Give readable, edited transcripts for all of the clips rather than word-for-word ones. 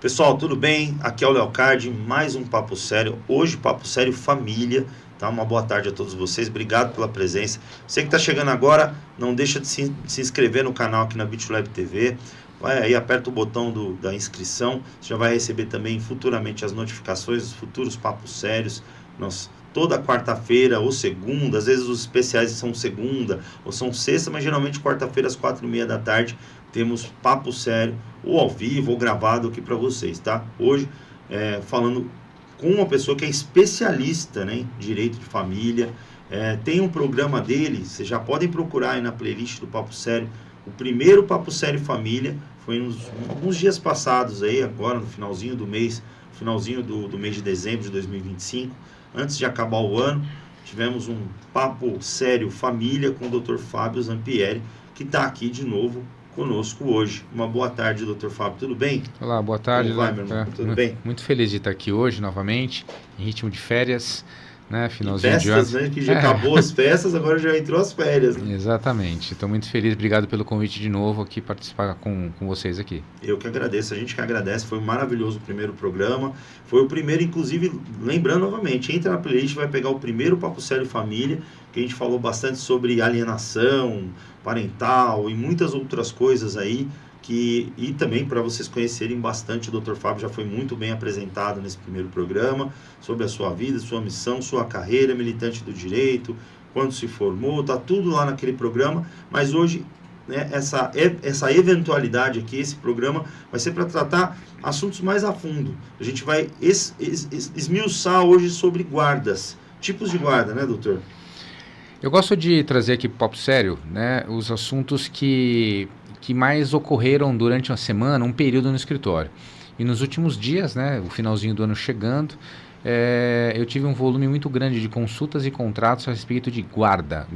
Pessoal, tudo bem? Aqui é o Leocard, mais um Papo Sério. Hoje, Papo Sério Família. Tá? Uma boa tarde a todos vocês. Obrigado pela presença. Você que está chegando agora, não deixa de se inscrever no canal aqui na BitLab TV. Vai aí, aperta o botão da inscrição. Você já vai receber também futuramente as notificações dos futuros Papos Sérios. Toda quarta-feira ou segunda, às vezes os especiais são segunda ou são sexta, mas geralmente quarta-feira às 4h30 da tarde temos Papo Sério, ou ao vivo, ou gravado aqui para vocês, tá? Hoje, falando com uma pessoa que é especialista, né, em direito de família. Tem um programa dele, vocês já podem procurar aí na playlist do Papo Sério, o primeiro Papo Sério Família, foi uns dias passados aí, agora no finalzinho do mês, do mês de dezembro de 2025, antes de acabar o ano, tivemos um Papo Sério Família com o Dr. Fábio Zampieri, que está aqui de novo conosco hoje. Uma boa tarde, Dr. Fábio, tudo bem? Olá, boa tarde. Como vai, meu irmão? Tudo bem? Muito feliz de estar aqui hoje novamente, em ritmo de férias, né? Finalzinho festas, de ano. Né? Que já acabou as festas, agora já entrou as férias. Né? Exatamente. Estou muito feliz, obrigado pelo convite de novo aqui, participar com vocês aqui. Eu que agradeço, a gente que agradece, foi maravilhoso o primeiro programa, foi o primeiro, inclusive, lembrando novamente, entra na playlist, vai pegar o primeiro Papo Sério Família, que a gente falou bastante sobre alienação parental e muitas outras coisas aí, e também para vocês conhecerem bastante, o Dr. Fábio já foi muito bem apresentado nesse primeiro programa, sobre a sua vida, sua missão, sua carreira, militante do direito, quando se formou, tá tudo lá naquele programa, mas hoje, né, essa eventualidade aqui, esse programa vai ser para tratar assuntos mais a fundo. A gente vai esmiuçar hoje sobre guardas, tipos de guarda, né, doutor? Eu gosto de trazer aqui para o Papo Sério, né, os assuntos que mais ocorreram durante uma semana, um período no escritório. E nos últimos dias, né, o finalzinho do ano chegando, eu tive um volume muito grande de consultas e contratos a respeito de guarda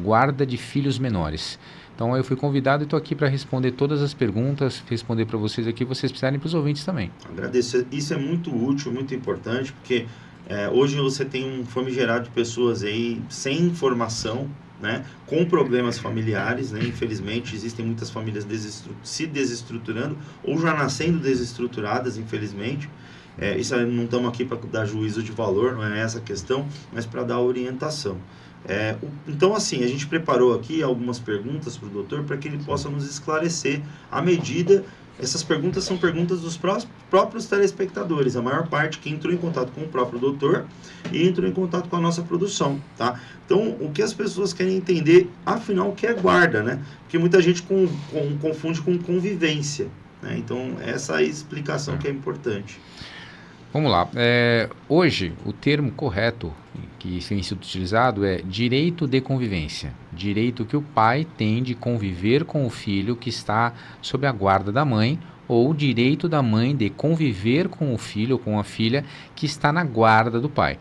de filhos menores. Então eu fui convidado e estou aqui para responder todas as perguntas, responder para vocês aqui, vocês precisarem, para os ouvintes também. Agradeço, isso é muito útil, muito importante, porque hoje você tem um famigerado de pessoas aí sem informação, né, com problemas familiares, né, infelizmente existem muitas famílias se desestruturando ou já nascendo desestruturadas, infelizmente. Isso não estamos aqui para dar juízo de valor, não é essa a questão, mas para dar orientação. Então, assim, a gente preparou aqui algumas perguntas para o doutor para que ele possa nos esclarecer à medida. Essas perguntas são perguntas dos próprios telespectadores, a maior parte que entrou em contato com o próprio doutor e entrou em contato com a nossa produção, tá? Então, o que as pessoas querem entender, afinal, o que é guarda, né? Porque muita gente confunde com convivência, né? Então, essa é a explicação que é importante. Vamos lá. Hoje, o termo correto que tem sido utilizado é direito de convivência. Direito que o pai tem de conviver com o filho que está sob a guarda da mãe, ou direito da mãe de conviver com o filho ou com a filha que está na guarda do pai.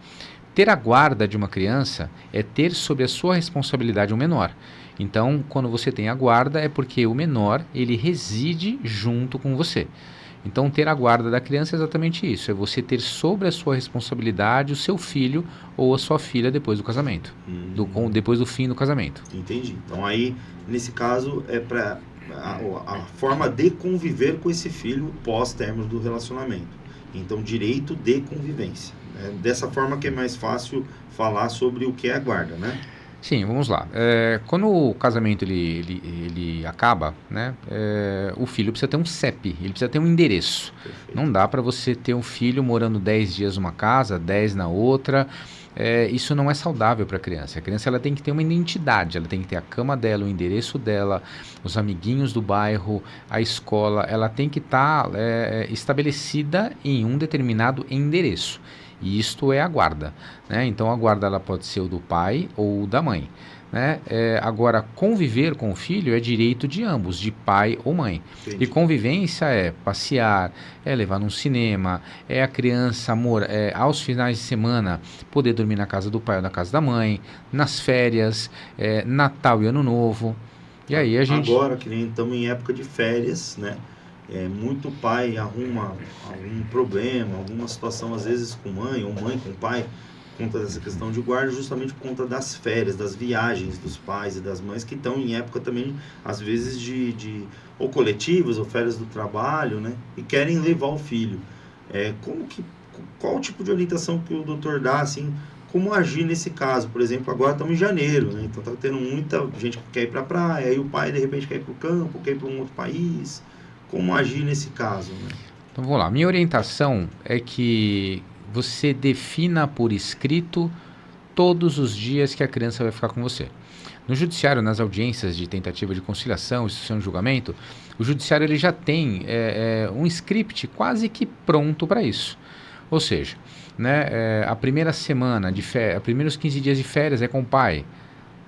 Ter a guarda de uma criança é ter sob a sua responsabilidade um menor. Então, quando você tem a guarda, é porque o menor, ele reside junto com você. Então, ter a guarda da criança é exatamente isso, é você ter sobre a sua responsabilidade o seu filho ou a sua filha depois do casamento, depois do fim do casamento. Entendi. Então, aí, nesse caso, é para a forma de conviver com esse filho pós-término do relacionamento. Então, direito de convivência. Dessa forma que é mais fácil falar sobre o que é a guarda, né? Sim, vamos lá. Quando o casamento ele acaba, né, o filho precisa ter um CEP, ele precisa ter um endereço. Perfeito. Não dá para você ter um filho morando 10 dias numa casa, 10 na outra. Isso não é saudável para a criança. A criança ela tem que ter uma identidade, ela tem que ter a cama dela, o endereço dela, os amiguinhos do bairro, a escola. Ela tem que estar estabelecida em um determinado endereço. E isto é a guarda, né? Então a guarda ela pode ser o do pai ou da mãe, né? Agora, conviver com o filho é direito de ambos, de pai ou mãe. Entendi. E convivência é passear, é levar num cinema, é a criança aos finais de semana poder dormir na casa do pai ou na casa da mãe, nas férias, Natal e Ano Novo. E aí a gente... Agora, que nem estamos em época de férias, né? Muito pai arruma algum problema, alguma situação, às vezes com mãe, ou mãe com pai, por conta dessa questão de guarda, justamente por conta das férias, das viagens dos pais e das mães, que estão em época também, às vezes, ou coletivas, ou férias do trabalho, né? E querem levar o filho. Qual o tipo de orientação que o doutor dá, assim, como agir nesse caso? Por exemplo, agora estamos em janeiro, né? Então tá tendo muita gente que quer ir para a praia, aí o pai de repente quer ir para o campo, quer ir para um outro país. Como agir nesse caso, né? Então vamos lá. Minha orientação é que você defina por escrito todos os dias que a criança vai ficar com você. No judiciário, nas audiências de tentativa de conciliação, instrução de julgamento, o judiciário ele já tem um script quase que pronto para isso. Ou seja, né, a primeira semana de férias, os primeiros 15 dias de férias é com o pai,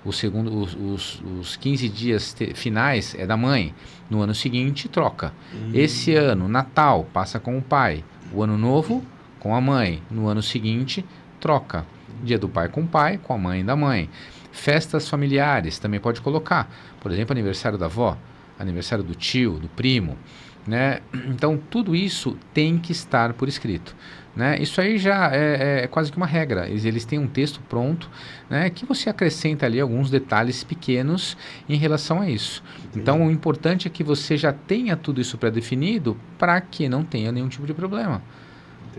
os 15 dias finais é da mãe, no ano seguinte troca. Esse ano, Natal, passa com o pai, o ano novo com a mãe, no ano seguinte troca. Dia do pai com o pai, com a mãe e da mãe. Festas familiares, também pode colocar. Por exemplo, aniversário da avó, aniversário do tio, do primo, né? Então, tudo isso tem que estar por escrito, né? Isso aí já é quase que uma regra. Eles têm um texto pronto, né, que você acrescenta ali alguns detalhes pequenos em relação a isso. Então, o importante é que você já tenha tudo isso pré-definido para que não tenha nenhum tipo de problema.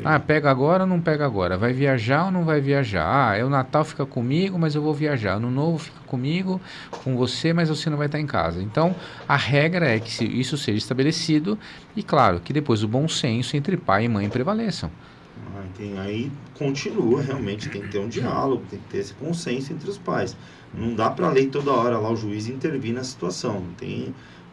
Ah, pega agora ou não pega agora? Vai viajar ou não vai viajar? Ah, o Natal fica comigo, mas eu vou viajar. Ano Novo fica comigo, com você, mas você não vai estar em casa. Então, a regra é que isso seja estabelecido e, claro, que depois o bom senso entre pai e mãe prevaleçam. Aí continua, realmente, tem que ter um diálogo, tem que ter esse consenso entre os pais. Não dá para a lei toda hora lá o juiz intervir na situação.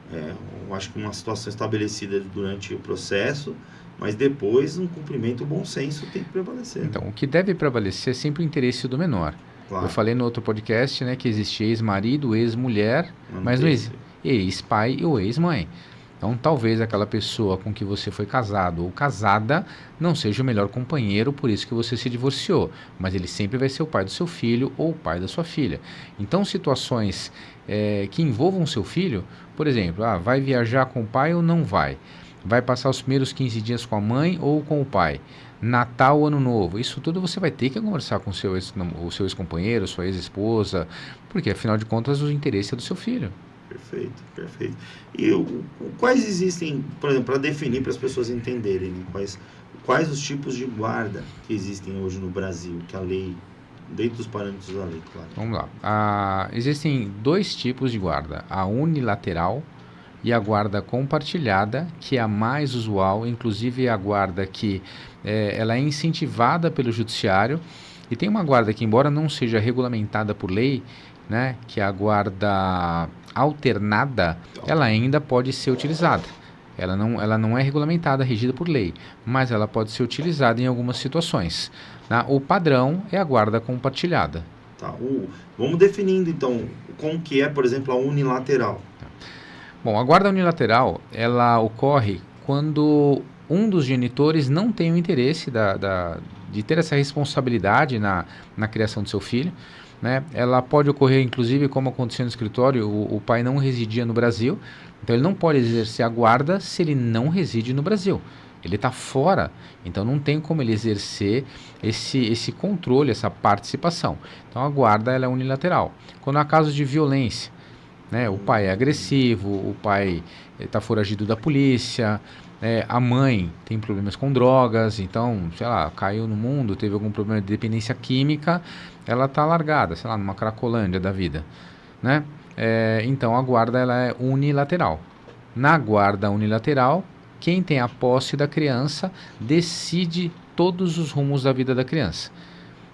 Eu acho que uma situação estabelecida durante o processo, mas depois um cumprimento, o bom senso tem que prevalecer. Então, o que deve prevalecer é sempre o interesse do menor. Claro. Eu falei no outro podcast, né, que existe ex-marido, ex-mulher, mas não existe ex-pai ou ex-mãe. Então, talvez aquela pessoa com que você foi casado ou casada não seja o melhor companheiro, por isso que você se divorciou. Mas ele sempre vai ser o pai do seu filho ou o pai da sua filha. Então, situações que envolvam seu filho, por exemplo, vai viajar com o pai ou não vai? Vai passar os primeiros 15 dias com a mãe ou com o pai? Natal, Ano Novo, isso tudo você vai ter que conversar com o seu ex-companheiro, sua ex-esposa, porque afinal de contas o interesse é do seu filho. Perfeito, perfeito. E quais existem, por exemplo, para definir, para as pessoas entenderem, né, quais os tipos de guarda que existem hoje no Brasil, que a lei, dentro dos parâmetros da lei, claro. Vamos lá. Existem dois tipos de guarda, a unilateral e a guarda compartilhada, que é a mais usual, inclusive a guarda que ela é incentivada pelo judiciário, e tem uma guarda que, embora não seja regulamentada por lei, né, que é a guarda alternada, ela ainda pode ser utilizada. Ela não é regulamentada, regida por lei, mas ela pode ser utilizada em algumas situações. Né? O padrão é a guarda compartilhada. Tá. Vamos definindo, então, como que é, por exemplo, a unilateral. Bom, a guarda unilateral, ela ocorre quando um dos genitores não tem o interesse de ter essa responsabilidade na criação do seu filho, né? Ela pode ocorrer, inclusive, como aconteceu no escritório, o pai não residia no Brasil, então ele não pode exercer a guarda se ele não reside no Brasil. Ele está fora, então não tem como ele exercer esse controle, essa participação. Então a guarda ela é unilateral. Quando há casos de violência, né, o pai é agressivo, o pai está foragido da polícia, a mãe tem problemas com drogas, então, sei lá, caiu no mundo, teve algum problema de dependência química, ela está largada, sei lá, numa Cracolândia da vida, né? Então a guarda ela é unilateral. Na guarda unilateral, quem tem a posse da criança decide todos os rumos da vida da criança.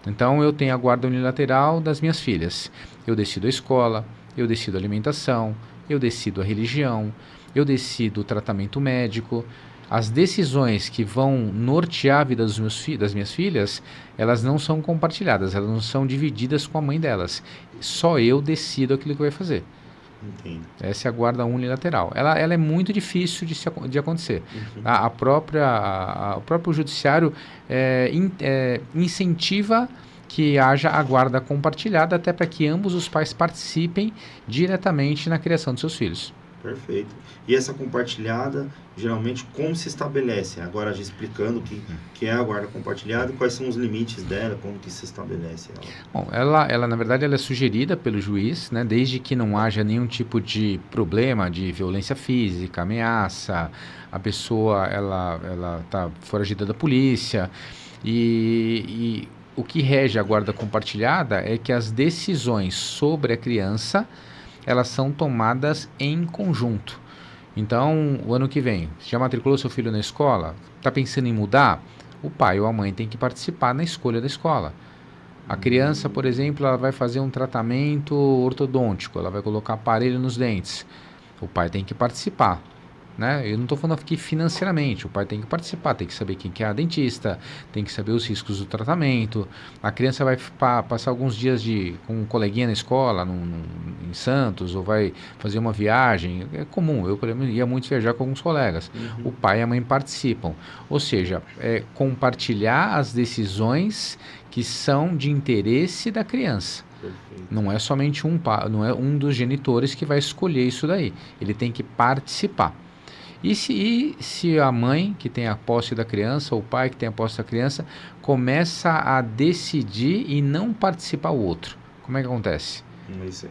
Então eu tenho a guarda unilateral das minhas filhas. Eu decido a escola, eu decido a alimentação, eu decido a religião, eu decido o tratamento médico. As decisões que vão nortear a vida das minhas filhas, elas não são compartilhadas, elas não são divididas com a mãe delas. Só eu decido aquilo que vai fazer. Entendo. Essa é a guarda unilateral. Ela é muito difícil de acontecer. Uhum. O próprio judiciário incentiva que haja a guarda compartilhada, até para que ambos os pais participem diretamente na criação dos seus filhos. Perfeito. E essa compartilhada, geralmente, como se estabelece? Agora, já explicando o que é a guarda compartilhada, quais são os limites dela, como que se estabelece ela? Bom, na verdade, ela é sugerida pelo juiz, né, desde que não haja nenhum tipo de problema de violência física, ameaça, a pessoa ela está foragida da polícia, e o que rege a guarda compartilhada é que as decisões sobre a criança, elas são tomadas em conjunto. Então, o ano que vem, você já matriculou seu filho na escola? Está pensando em mudar? O pai ou a mãe tem que participar na escolha da escola. A criança, por exemplo, ela vai fazer um tratamento ortodôntico, ela vai colocar aparelho nos dentes. O pai tem que participar, né? Eu não estou falando aqui financeiramente, o pai tem que participar, tem que saber quem que é a dentista, tem que saber os riscos do tratamento. A criança vai passar alguns dias com um coleguinha na escola, em Santos, ou vai fazer uma viagem. É comum, eu, por exemplo, ia muito viajar com alguns colegas. O pai e a mãe participam. Ou seja, compartilhar as decisões que são de interesse da criança. Perfeito. Não é somente não é um dos genitores que vai escolher isso daí. Ele tem que participar. E se a mãe que tem a posse da criança, ou o pai que tem a posse da criança, começa a decidir e não participar o outro? Como é que acontece?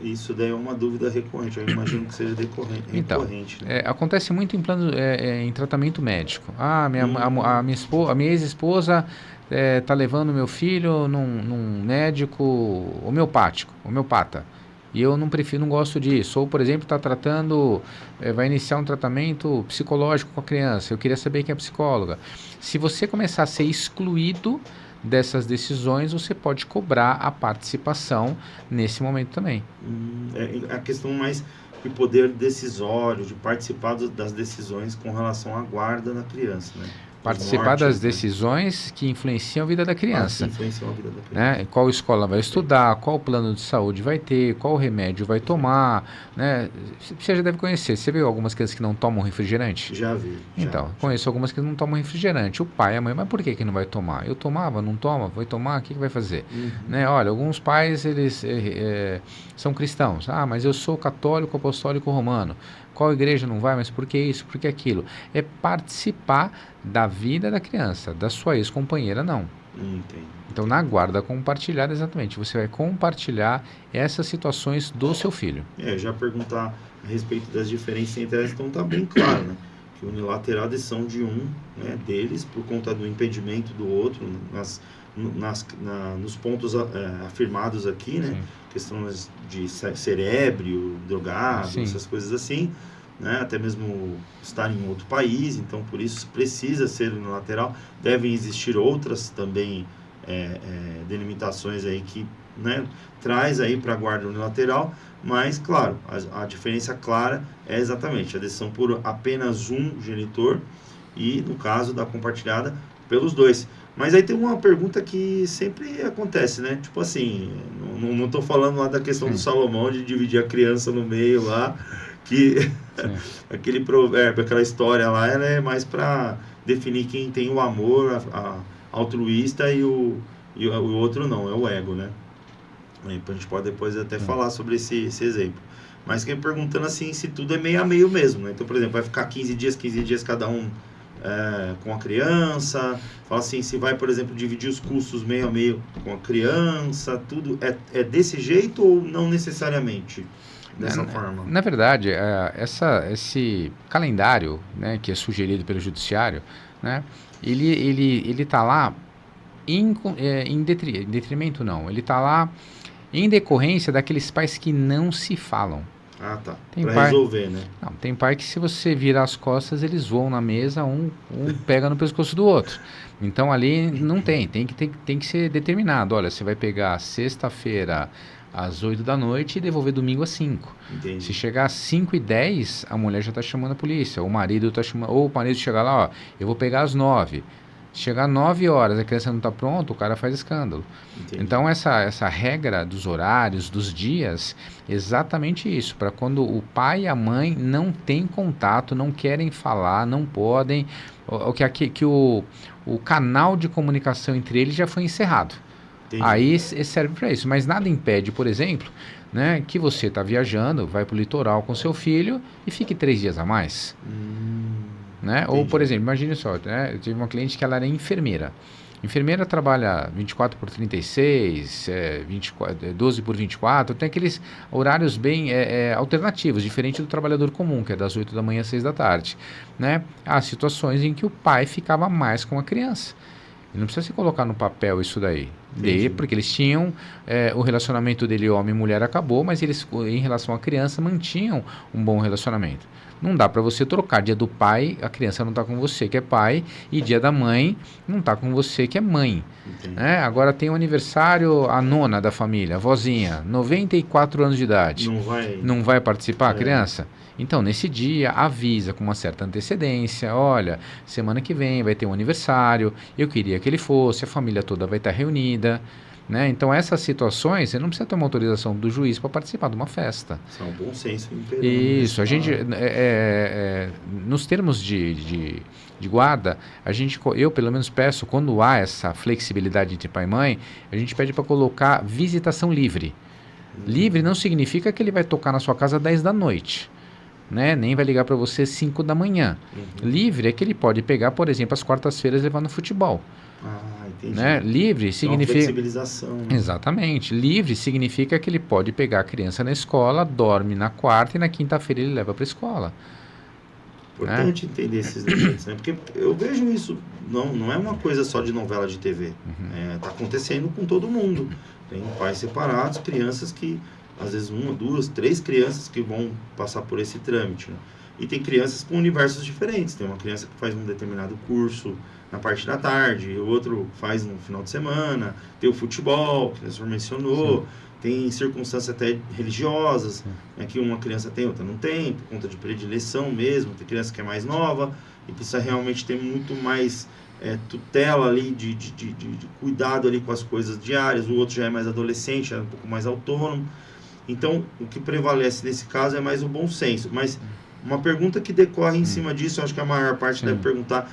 Isso daí é uma dúvida recorrente, eu imagino que seja Então, recorrente. Né? Acontece muito em tratamento médico. A minha ex-esposa está levando meu filho num médico homeopata. E eu não gosto disso. Ou, por exemplo, vai iniciar um tratamento psicológico com a criança. Eu queria saber quem é a psicóloga. Se você começar a ser excluído dessas decisões, você pode cobrar a participação nesse momento também. É a questão mais de poder decisório, de participar das decisões com relação à guarda da criança, né? Participar das decisões que influenciam a vida da criança. Que influenciam a vida da criança. Né? Qual escola vai estudar, qual plano de saúde vai ter, qual remédio vai tomar. Né? Você já deve conhecer. Você viu algumas crianças que não tomam refrigerante? Já vi. Então, conheço algumas que não tomam refrigerante. O pai e a mãe, mas por que não vai tomar? Eu tomava, não toma, vai tomar, o que vai fazer? Né? Olha, alguns pais, eles são cristãos. Ah, mas eu sou católico, apostólico, romano. Qual igreja não vai? Mas por que isso? Por que aquilo? É participar da vida da criança, da sua ex-companheira, não. Entendi. Então, na guarda compartilhada, exatamente, você vai compartilhar essas situações do seu filho. Já perguntar a respeito das diferenças entre elas, então tá bem claro, né? Que unilateral a decisão de né, deles, por conta do impedimento do outro, nos pontos afirmados aqui, né? Sim. Questões de ser ébrio, drogado, sim, essas coisas assim, né? Até mesmo estar em outro país, então por isso precisa ser unilateral. Devem existir outras também delimitações aí que, né, traz aí para a guarda unilateral, mas claro, a diferença clara é exatamente a decisão por apenas um genitor e no caso da compartilhada pelos dois. Mas aí tem uma pergunta que sempre acontece, né? Tipo assim, não estou falando lá da questão do Salomão de dividir a criança no meio lá, que aquele provérbio, aquela história lá, ela é mais para definir quem tem o amor altruísta e o outro não, é o ego, né? Aí a gente pode depois até falar sobre esse exemplo. Mas quem perguntando assim, se tudo é meio a meio mesmo, né? Então, por exemplo, vai ficar 15 dias cada um com a criança, fala assim, se vai, por exemplo, dividir os custos meio a meio com a criança, tudo é desse jeito ou não necessariamente dessa forma? Na verdade, esse calendário, né, que é sugerido pelo judiciário, né, ele está lá em detrimento não, ele está lá em decorrência daqueles pais que não se falam. Ah, tá. Para resolver, né? Não, tem pai que se você virar as costas, eles voam na mesa, um pega no pescoço do outro. Então ali não tem que ser determinado. Olha, você vai pegar sexta-feira às 8 da noite e devolver domingo às 5. Entendi. Se chegar às 5h10, a mulher já está chamando a polícia. O marido está chamando, ou o marido chega lá, ó, eu vou pegar às 9. Chegar às 9 horas, a criança não está pronta, o cara faz escândalo. Entendi. Então, essa regra dos horários, dos dias, exatamente isso. Para quando o pai e a mãe não têm contato, não querem falar, não podem, o canal de comunicação entre eles já foi encerrado. Entendi. Aí serve para isso, mas nada impede, por exemplo, né, que você está viajando, vai para o litoral com seu filho e fique 3 dias a mais. Né? Ou, por exemplo, imagine só, né, eu tive uma cliente que ela era enfermeira. Enfermeira trabalha 24 por 36, 12 por 24, tem aqueles horários bem alternativos, diferente do trabalhador comum, que é das 8 da manhã às 6 da tarde. Né? Há situações em que o pai ficava mais com a criança. E não precisa se colocar no papel isso daí. Porque eles tinham, o relacionamento dele homem e mulher acabou, mas eles, em relação à criança, mantinham um bom relacionamento. Não dá para você trocar dia do pai, a criança não está com você, que é pai, e dia da mãe não está com você, que é mãe. Né? Agora tem o aniversário, a nona da família, a vozinha, 94 anos de idade. Não vai participar a criança? Então, nesse dia, avisa com uma certa antecedência, olha, semana que vem vai ter um aniversário, eu queria que ele fosse, a família toda vai estar reunida. Né? Então, essas situações, você não precisa ter uma autorização do juiz para participar de uma festa. Isso é um bom senso. Isso, a gente, nos termos de guarda, eu pelo menos peço, quando há essa flexibilidade entre pai e mãe, a gente pede para colocar visitação livre. Livre não significa que ele vai tocar na sua casa às 10 da noite. Né? Nem vai ligar para você às 5 da manhã. Livre é que ele pode pegar, por exemplo, as quartas-feiras e levar no futebol. Entendi. Né? Livre significa... Uma flexibilização. Né? Exatamente. Livre significa que ele pode pegar a criança na escola, dorme na quarta e na quinta-feira ele leva para a escola. Importante entender esses detalhes, né? Porque eu vejo isso, não é uma coisa só de novela de TV. Tá acontecendo com todo mundo. Tem pais separados, crianças que, às vezes 1, 2, 3 crianças que vão passar por esse trâmite. Né? E tem crianças com universos diferentes. Tem uma criança que faz um determinado curso na parte da tarde, o outro faz no final de semana, tem o futebol, que o senhor mencionou, tem circunstâncias até religiosas, né, que uma criança tem, outra não tem, por conta de predileção mesmo, tem criança que é mais nova e precisa realmente ter muito mais tutela ali, de cuidado ali com as coisas diárias, o outro já é mais adolescente, é um pouco mais autônomo. Então, o que prevalece nesse caso é mais o bom senso. Mas uma pergunta que decorre em cima disso, eu acho que a maior parte deve perguntar,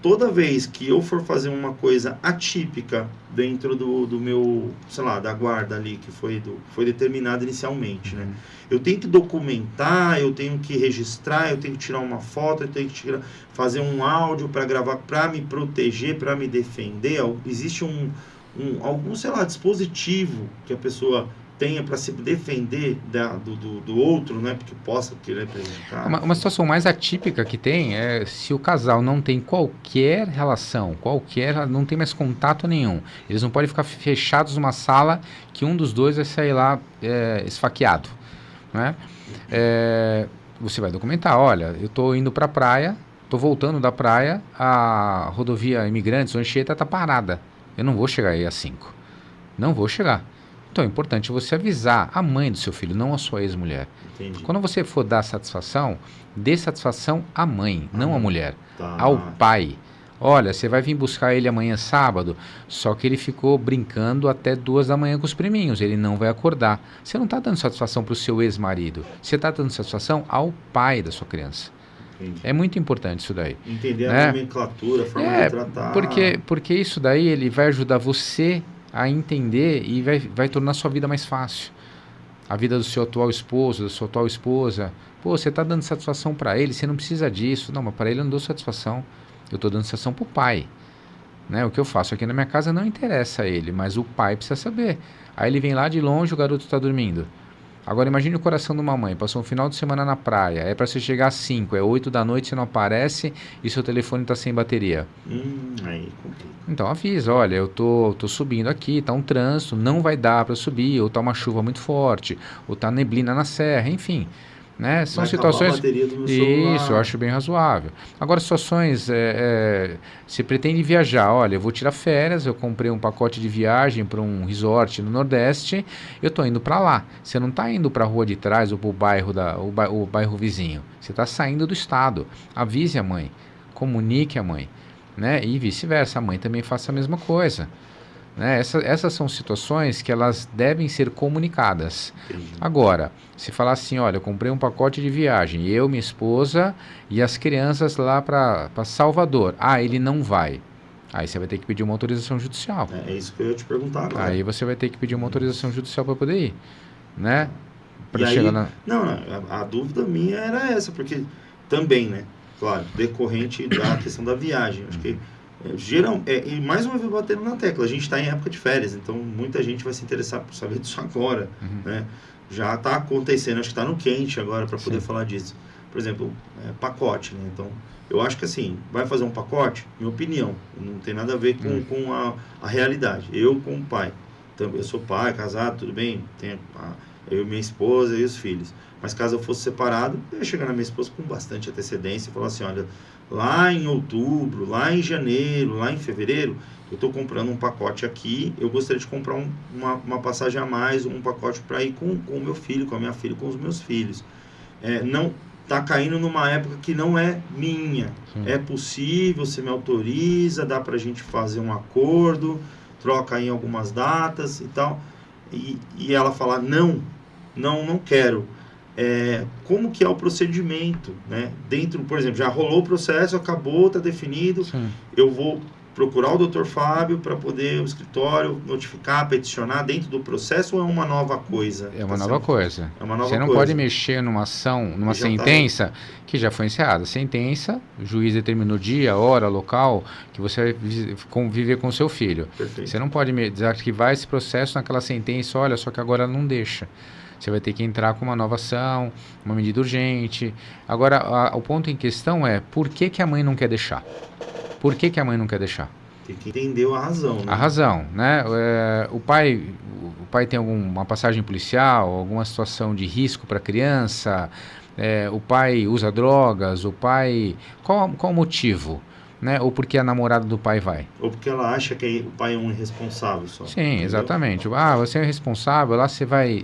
toda vez que eu for fazer uma coisa atípica dentro do meu, sei lá, da guarda ali, que foi determinado inicialmente, né? Eu tenho que documentar, eu tenho que registrar, eu tenho que tirar uma foto, eu tenho que fazer um áudio para gravar, para me proteger, para me defender. Existe algum, sei lá, dispositivo que a pessoa tenha para se defender do outro, né, porque possa querer prejudicar. Uma situação mais atípica que tem é se o casal não tem qualquer relação, não tem mais contato nenhum. Eles não podem ficar fechados numa sala que um dos dois vai sair lá esfaqueado. Né? Você vai documentar, olha, eu estou indo para a praia, estou voltando da praia, a rodovia Imigrantes, Anchieta, está parada. Eu não vou chegar aí às 5. Não vou chegar. Então é importante você avisar a mãe do seu filho, não a sua ex-mulher. Quando você for dar satisfação, dê satisfação à mãe, não à mulher, ao pai. Olha, você vai vir buscar ele amanhã sábado, só que ele ficou brincando até 2 da manhã com os priminhos, ele não vai acordar. Você não está dando satisfação para o seu ex-marido, você está dando satisfação ao pai da sua criança. É muito importante isso daí. Entender a nomenclatura, a forma de tratar. Porque isso daí ele vai ajudar você a entender e vai tornar a sua vida mais fácil. A vida do seu atual esposo, da sua atual esposa. Pô, você está dando satisfação para ele, você não precisa disso. Não, mas para ele eu não dou satisfação. Eu estou dando satisfação para o pai. Né? O que eu faço aqui na minha casa não interessa a ele, mas o pai precisa saber. Aí ele vem lá de longe, o garoto está dormindo. Agora imagine o coração de uma mãe, passou um final de semana na praia, é para você chegar às 5, 8 da noite, você não aparece e seu telefone está sem bateria. Aí complica. Então avisa, olha, eu tô subindo aqui, tá um trânsito, não vai dar para subir, ou tá uma chuva muito forte, ou tá neblina na serra, enfim. Né? São situações... A bateria do meu celular. Isso, eu acho bem razoável. Agora, situações... se pretende viajar, olha, eu vou tirar férias, eu comprei um pacote de viagem para um resort no Nordeste, eu estou indo para lá. Você não está indo para a rua de trás ou para o bairro vizinho. Você está saindo do estado. Avise a mãe, comunique a mãe. Né? E vice-versa, a mãe também faça a mesma coisa. Né? Essas são situações que elas devem ser comunicadas. Entendi. Agora, se falar assim, olha, eu comprei um pacote de viagem, eu, minha esposa e as crianças lá para Salvador. Ele não vai. Aí você vai ter que pedir uma autorização judicial. É isso que eu ia te perguntar agora. Aí você vai ter que pedir uma autorização judicial para poder ir, né? E aí, não, a dúvida minha era essa, porque também, né, claro, decorrente da questão da viagem, acho que e mais uma vez batendo na tecla, a gente está em época de férias, então muita gente vai se interessar por saber disso agora, né? Já está acontecendo, acho que está no quente agora para poder falar disso. Por exemplo, pacote, né? Então, eu acho que assim, vai fazer um pacote, minha opinião, não tem nada a ver com a realidade. Eu como pai, então, eu sou pai, casado, tudo bem, tenho eu, minha esposa e os filhos. Mas caso eu fosse separado, eu ia chegar na minha esposa com bastante antecedência e falar assim, olha, lá em outubro, lá em janeiro, lá em fevereiro, eu estou comprando um pacote aqui, eu gostaria de comprar uma passagem a mais, um pacote para ir com o meu filho, com a minha filha, com os meus filhos. Não está caindo numa época que não é minha. Sim. É possível, você me autoriza, dá para a gente fazer um acordo, troca em algumas datas e tal. E ela falar, não quero. Como que é o procedimento, né? Dentro, por exemplo, já rolou o processo, acabou, está definido. Sim. Eu vou procurar o Dr. Fábio para poder o escritório notificar, peticionar dentro do processo, ou é uma nova coisa? É uma nova coisa. É uma nova Você não pode mexer numa ação, numa sentença que já foi encerrada. Sentença, o juiz determinou dia, hora, local, que você vai conviver com o seu filho. Perfeito. Você não pode desarquivar esse processo naquela sentença, olha, só que agora não deixa. Você vai ter que entrar com uma nova ação, uma medida urgente. Agora, o ponto em questão é, por que a mãe não quer deixar? Por que a mãe não quer deixar? Tem que entender a razão, né? A razão, né? O pai tem alguma passagem policial, alguma situação de risco para a criança, o pai usa drogas, o pai... Qual o motivo? Né? Ou porque a namorada do pai vai? Ou porque ela acha que o pai é um irresponsável só. Sim, entendeu? Exatamente. Você é irresponsável, lá você vai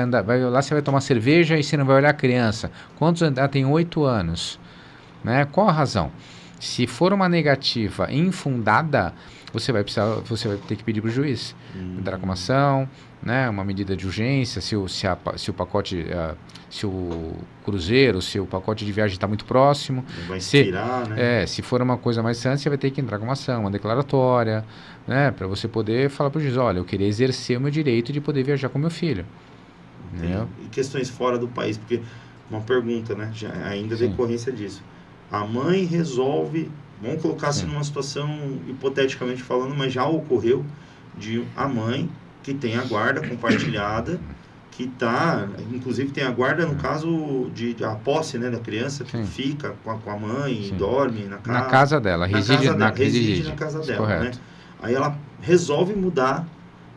andar, lá você vai tomar cerveja e você não vai olhar a criança. Quantos anos? Ela tem 8 anos. Né? Qual a razão? Se for uma negativa infundada, você vai ter que pedir para o juiz entrar com uma ação, né, uma medida de urgência, se o pacote, se o cruzeiro, se o pacote de viagem está muito próximo. Vai expirar, né? Se for uma coisa mais sã, você vai ter que entrar com uma ação, uma declaratória, né, para você poder falar para o juiz, olha, eu queria exercer o meu direito de poder viajar com meu filho. E questões fora do país, porque uma pergunta, né, ainda decorrência disso. A mãe resolve, vamos colocar assim numa situação hipoteticamente falando, mas já ocorreu, de a mãe que tem a guarda compartilhada, que está, inclusive tem a guarda no caso de a posse, né, da criança, que fica com a mãe e dorme na casa dela, reside na casa dela, correto. Né? Aí ela resolve mudar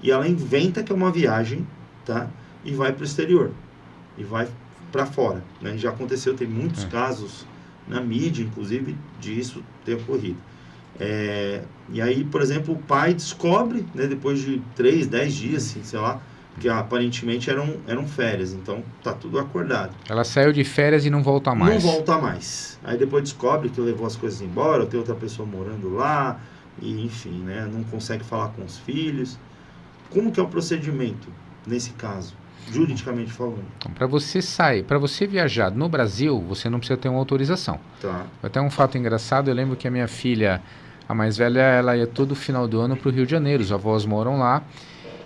e ela inventa que é uma viagem, tá? E vai para o exterior, e vai para fora, né? Já aconteceu, tem muitos casos na mídia, inclusive, disso ter ocorrido. E aí, por exemplo, o pai descobre, né, depois de 3, 10 dias, assim, sei lá, que aparentemente eram férias, então tá tudo acordado. Ela saiu de férias e não volta mais. Não volta mais. Aí depois descobre que levou as coisas embora, tem outra pessoa morando lá, e enfim, né, não consegue falar com os filhos. Como que é o procedimento nesse caso? Juridicamente falando. Então, para você viajar no Brasil, você não precisa ter uma autorização. Tá. Até um fato engraçado, eu lembro que a minha filha, a mais velha, ela ia todo final do ano para o Rio de Janeiro, os avós moram lá,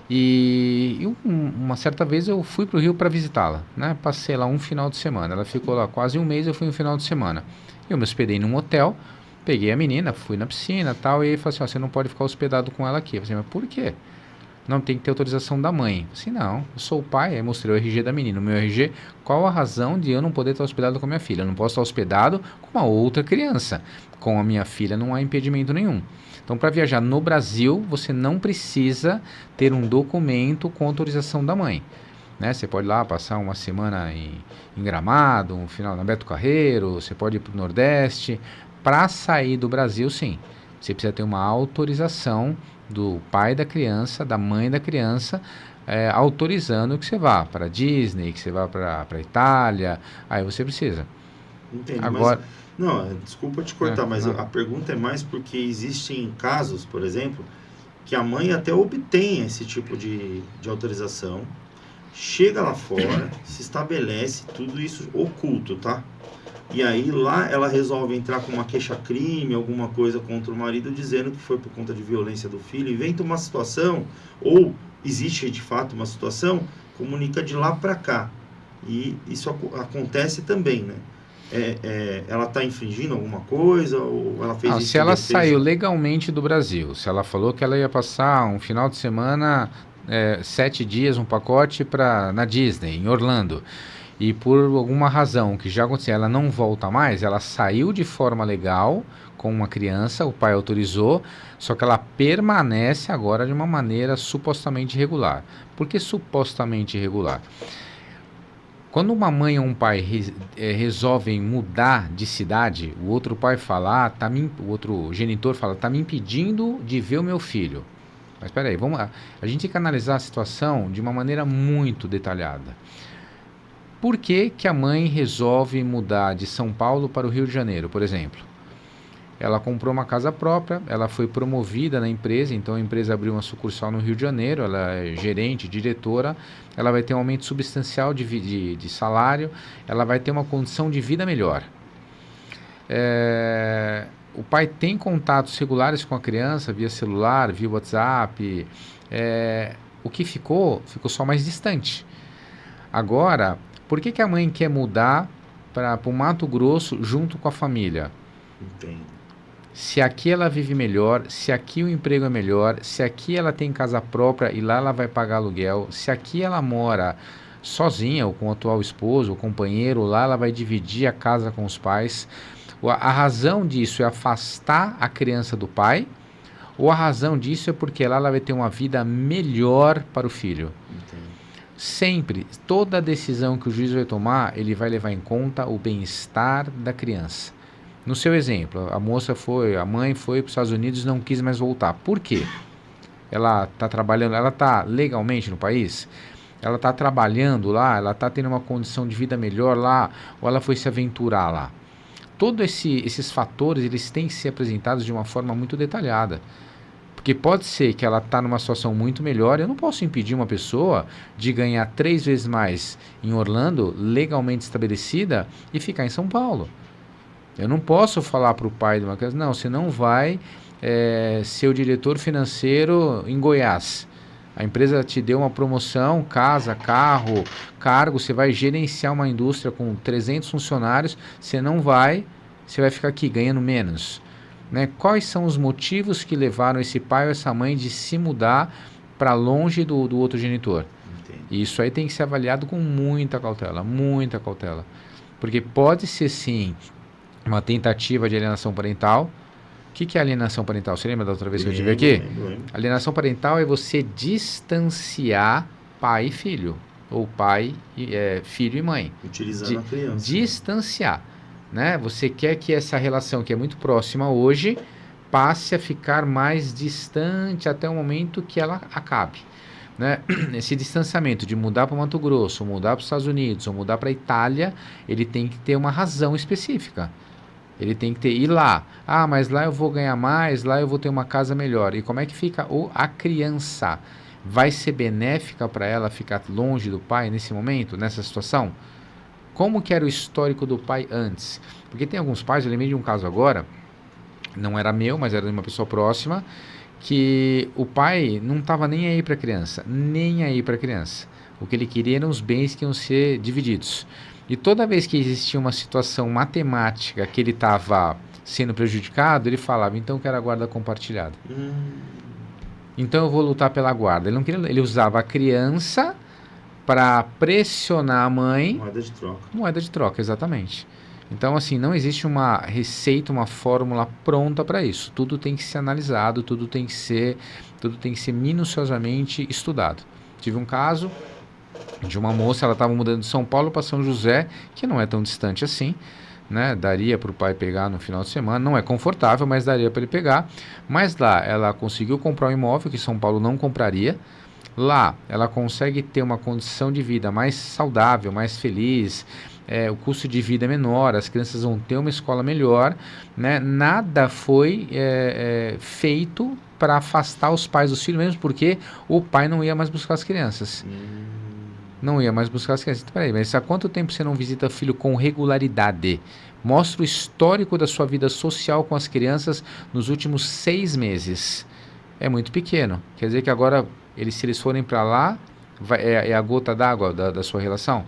e uma certa vez eu fui para o Rio para visitá-la, né? Passei lá um final de semana, ela ficou lá quase um mês, eu fui um final de semana. Eu me hospedei num hotel, peguei a menina, fui na piscina e tal, e ele falou assim, você não pode ficar hospedado com ela aqui. Eu falei, mas por quê? Não, tem que ter autorização da mãe. Assim, não, eu sou o pai, aí mostrei o RG da menina. O meu RG, qual a razão de eu não poder estar hospedado com a minha filha? Eu não posso estar hospedado com uma outra criança. Com a minha filha não há impedimento nenhum. Então, para viajar no Brasil, você não precisa ter um documento com autorização da mãe. Né? Você pode ir lá passar uma semana em Gramado, um final na Beto Carreiro, você pode ir para o Nordeste. Para sair do Brasil, sim. Você precisa ter uma autorização do pai da criança, da mãe da criança, autorizando que você vá para a Disney, que você vá para a Itália, aí você precisa. Entendi, agora... desculpa te cortar, mas a pergunta é mais porque existem casos, por exemplo, que a mãe até obtém esse tipo de autorização, chega lá fora, se estabelece, tudo isso oculto, tá? E aí lá ela resolve entrar com uma queixa-crime, alguma coisa contra o marido, dizendo que foi por conta de violência do filho. Inventa uma situação, ou existe de fato uma situação, comunica de lá para cá. E isso acontece também, né? Ela está infringindo alguma coisa, ou ela fez isso? Se ela saiu legalmente do Brasil, se ela falou que ela ia passar um final de semana, 7 dias, um pacote na Disney, em Orlando, e por alguma razão que já aconteceu, ela não volta mais, ela saiu de forma legal com uma criança, o pai autorizou, só que ela permanece agora de uma maneira supostamente irregular. Por que supostamente irregular? Quando uma mãe ou um pai resolvem mudar de cidade, o outro pai fala, o outro genitor fala, está me impedindo de ver o meu filho. Mas espera aí, a gente tem que analisar a situação de uma maneira muito detalhada. Por que que a mãe resolve mudar de São Paulo para o Rio de Janeiro, por exemplo? Ela comprou uma casa própria, ela foi promovida na empresa, então a empresa abriu uma sucursal no Rio de Janeiro, ela é gerente, diretora, ela vai ter um aumento substancial de salário, ela vai ter uma condição de vida melhor. O pai tem contatos regulares com a criança, via celular, via WhatsApp, o que ficou só mais distante. Agora, por que que a mãe quer mudar para o Mato Grosso junto com a família? Entendo. Se aqui ela vive melhor, se aqui o emprego é melhor, se aqui ela tem casa própria e lá ela vai pagar aluguel, se aqui ela mora sozinha ou com o atual esposo ou companheiro, lá ela vai dividir a casa com os pais. A razão disso é afastar a criança do pai, ou a razão disso é porque lá ela vai ter uma vida melhor para o filho? Entendo. Sempre, toda decisão que o juiz vai tomar, ele vai levar em conta o bem-estar da criança. No seu exemplo, a mãe foi para os Estados Unidos e não quis mais voltar. Por quê? Ela está trabalhando, ela está legalmente no país? Ela está trabalhando lá? Ela está tendo uma condição de vida melhor lá? Ou ela foi se aventurar lá? Todos esses fatores, eles têm que ser apresentados de uma forma muito detalhada. Porque pode ser que ela está numa situação muito melhor. Eu não posso impedir uma pessoa de ganhar 3 vezes mais em Orlando, legalmente estabelecida, e ficar em São Paulo. Eu não posso falar para o pai de uma criança, não, você não vai ser o diretor financeiro em Goiás. A empresa te deu uma promoção, casa, carro, cargo, você vai gerenciar uma indústria com 300 funcionários, você não vai, você vai ficar aqui ganhando menos. Né? Quais são os motivos que levaram esse pai ou essa mãe de se mudar para longe do outro genitor? Entendi. E isso aí tem que ser avaliado com muita cautela, muita cautela. Porque pode ser sim uma tentativa de alienação parental. O que é alienação parental? Você lembra da outra vez que eu tive aqui? Lembro. Alienação parental é você distanciar pai e filho, ou filho e mãe. Utilizando a criança. Distanciar. Né? Você quer que essa relação, que é muito próxima hoje, passe a ficar mais distante até o momento que ela acabe. Né? Esse distanciamento de mudar para o Mato Grosso, ou mudar para os Estados Unidos, ou mudar para a Itália, ele tem que ter uma razão específica. Ele tem que ir lá. Mas lá eu vou ganhar mais, lá eu vou ter uma casa melhor. E como é que fica a criança? Vai ser benéfica para ela ficar longe do pai nesse momento, nessa situação? Como que era o histórico do pai antes? Porque tem alguns pais, eu lembrei de um caso agora, não era meu, mas era de uma pessoa próxima, que o pai não estava nem aí para a criança, nem aí para a criança. O que ele queria eram os bens que iam ser divididos. E toda vez que existia uma situação matemática que ele estava sendo prejudicado, ele falava, então eu quero a guarda compartilhada. Então eu vou lutar pela guarda. Ele não queria, ele usava a criança para pressionar a mãe. Moeda de troca. Moeda de troca, exatamente. Então, assim, não existe uma receita, uma fórmula pronta para isso. Tudo tem que ser analisado, tudo tem que ser minuciosamente estudado. Tive um caso de uma moça, ela estava mudando de São Paulo para São José, que não é tão distante assim, né? Daria para o pai pegar no final de semana, não é confortável, mas daria para ele pegar. Mas lá ela conseguiu comprar um imóvel que São Paulo não compraria. Lá ela consegue ter uma condição de vida mais saudável, mais feliz, o custo de vida é menor, as crianças vão ter uma escola melhor, né? Nada foi feito para afastar os pais dos filhos, mesmo porque o pai não ia mais buscar as crianças. não ia mais buscar as crianças. Então, peraí, mas há quanto tempo você não visita filho com regularidade? Mostra o histórico da sua vida social com as crianças nos últimos 6 meses. É muito pequeno. Quer dizer que agora, se eles forem para lá, é a gota d'água da sua relação?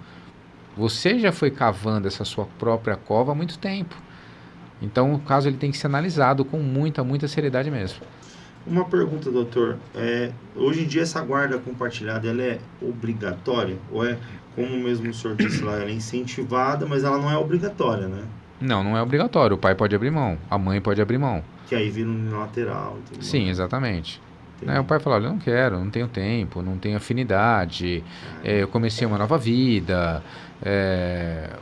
Você já foi cavando essa sua própria cova há muito tempo. Então, o caso ele tem que ser analisado com muita seriedade mesmo. Uma pergunta, doutor. Hoje em dia essa guarda compartilhada, ela é obrigatória? Ou é, como mesmo o senhor disse lá, ela é incentivada, mas ela não é obrigatória, né? Não é obrigatório. O pai pode abrir mão, a mãe pode abrir mão. Que aí vira unilateral. Sim, exatamente. O pai fala, olha, eu não quero, não tenho tempo, não tenho afinidade, eu comecei uma nova vida,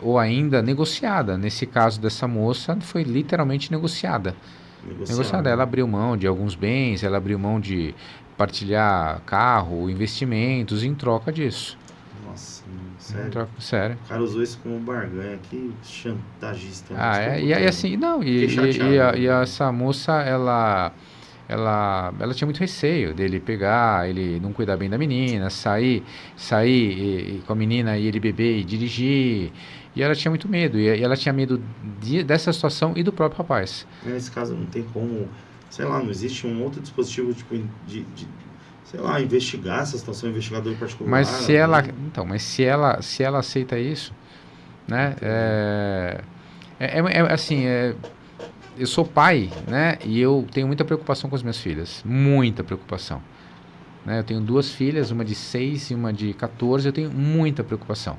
ou ainda negociada. Nesse caso dessa moça, foi literalmente negociada. Ela abriu mão de alguns bens, ela abriu mão de partilhar carro, investimentos em troca disso. Nossa, sério? Sério. O cara usou isso como barganha, que chantagista. E assim, não, e essa moça, ela tinha muito receio dele pegar, ele não cuidar bem da menina, sair com a menina e ele beber e dirigir. E ela tinha muito medo. E ela tinha medo dessa situação e do próprio rapaz. Nesse caso não tem como, sei lá, não existe um outro dispositivo tipo de sei lá, investigar essa situação, investigador particular. Mas se ela, se ela aceita isso, né? Assim, eu sou pai, né? E eu tenho muita preocupação com as minhas filhas. Muita preocupação. Né? Eu tenho 2 filhas, uma de 6 e uma de 14. Eu tenho muita preocupação.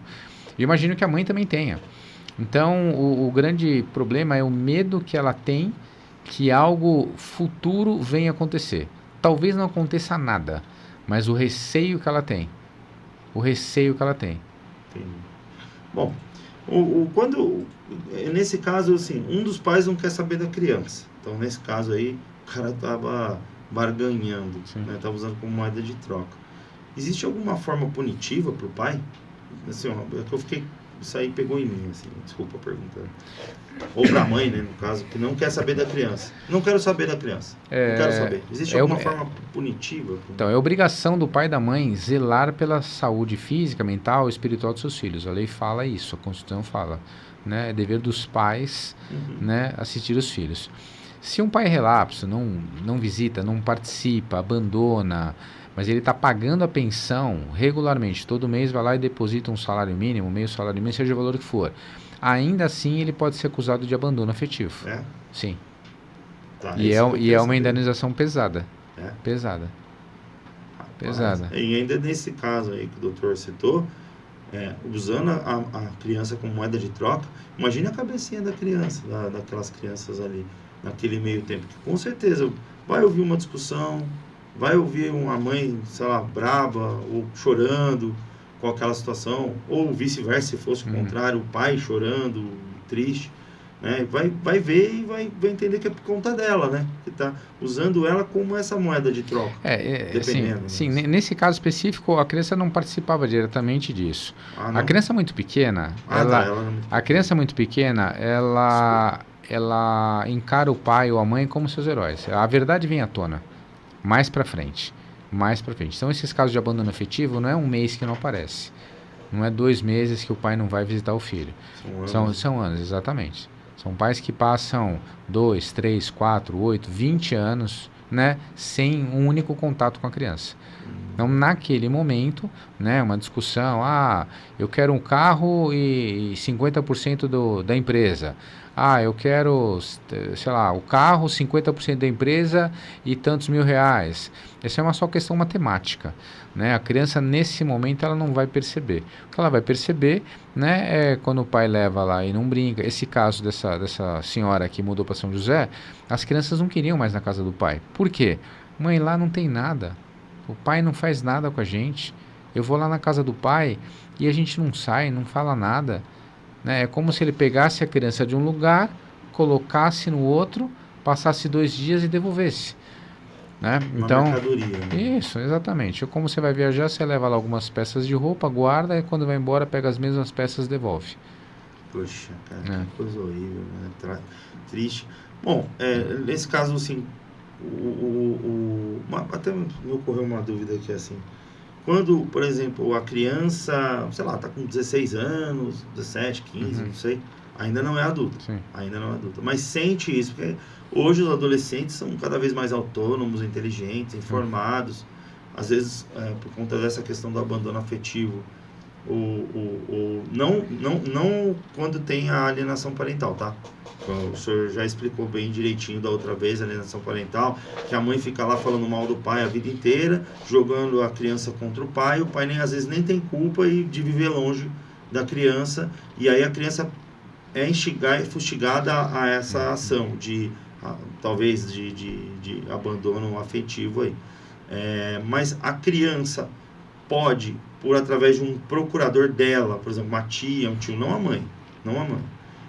E imagino que a mãe também tenha. Então, o grande problema é o medo que ela tem que algo futuro venha acontecer. Talvez não aconteça nada, mas o receio que ela tem. Entendi. Bom, nesse caso, assim, um dos pais não quer saber da criança. Então, nesse caso aí, o cara estava barganhando, né? Estava usando como moeda de troca. Existe alguma forma punitiva para o pai? Assim, isso aí pegou em mim, assim, desculpa a pergunta. Ou para a mãe, né, no caso, que não quer saber da criança. Não quero saber da criança. Não quero saber. Existe alguma forma punitiva? Então, é obrigação do pai e da mãe zelar pela saúde física, mental e espiritual dos seus filhos. A lei fala isso, a Constituição fala. Né? É dever dos pais, né, assistir os filhos. Se um pai relapsa, não visita, não participa, abandona, mas ele está pagando a pensão regularmente, todo mês vai lá e deposita um salário mínimo, meio salário mínimo, seja o valor que for, ainda assim ele pode ser acusado de abandono afetivo. Sim. Tá, e é uma indenização pesada. Pesada. E ainda nesse caso aí que o doutor citou, usando a criança como moeda de troca, imagine a cabecinha da criança, daquelas crianças ali, naquele meio tempo, que com certeza vai ouvir uma discussão, vai ouvir uma mãe, sei lá, braba, ou chorando com aquela situação, ou vice-versa, se fosse o contrário, o pai chorando, triste, né? Vai ver e vai entender que é por conta dela, né? Que está usando ela como essa moeda de troca. Dependendo. Sim, nesse caso específico, a criança não participava diretamente disso. A criança muito pequena, ela encara o pai ou a mãe como seus heróis. A verdade vem à tona. Mais pra frente. Então, esses casos de abandono afetivo não é um mês que não aparece. Não é 2 meses que o pai não vai visitar o filho. São anos, exatamente. São pais que passam 2, 3, 4, 8, 20 anos, né, sem um único contato com a criança. Então, naquele momento, né, uma discussão, eu quero um carro e 50% da empresa. Eu quero, sei lá, o carro, 50% da empresa e tantos R$1.000. Essa é uma só questão matemática, né? A criança, nesse momento, ela não vai perceber. O que ela vai perceber, né, é quando o pai leva lá e não brinca. Esse caso dessa senhora que mudou para São José, as crianças não queriam mais na casa do pai. Por quê? Mãe, lá não tem nada. O pai não faz nada com a gente. Eu vou lá na casa do pai e a gente não sai, não fala nada. Né? É como se ele pegasse a criança de um lugar, colocasse no outro, passasse 2 dias e devolvesse. Né? Então, mercadoria, né? Isso, exatamente. Como você vai viajar, você leva lá algumas peças de roupa, guarda e quando vai embora pega as mesmas peças e devolve. Poxa, cara, que coisa horrível, né? Triste. Bom, nesse caso, assim, até me ocorreu uma dúvida aqui, assim, Quando, por exemplo, a criança, sei lá, está com 16 anos, 17, 15, não sei, ainda não é adulta. Sim. Ainda não é adulta. Mas sente isso, porque hoje os adolescentes são cada vez mais autônomos, inteligentes, informados. Às vezes, por conta dessa questão do abandono afetivo, não quando tem a alienação parental, tá? O senhor já explicou bem direitinho da outra vez, a alienação parental, que a mãe fica lá falando mal do pai a vida inteira, jogando a criança contra o pai nem, às vezes nem tem culpa de viver longe da criança, e aí a criança é fustigada a essa ação talvez de abandono afetivo aí. Mas a criança pode, através de um procurador dela, por exemplo, uma tia, um tio, não a mãe,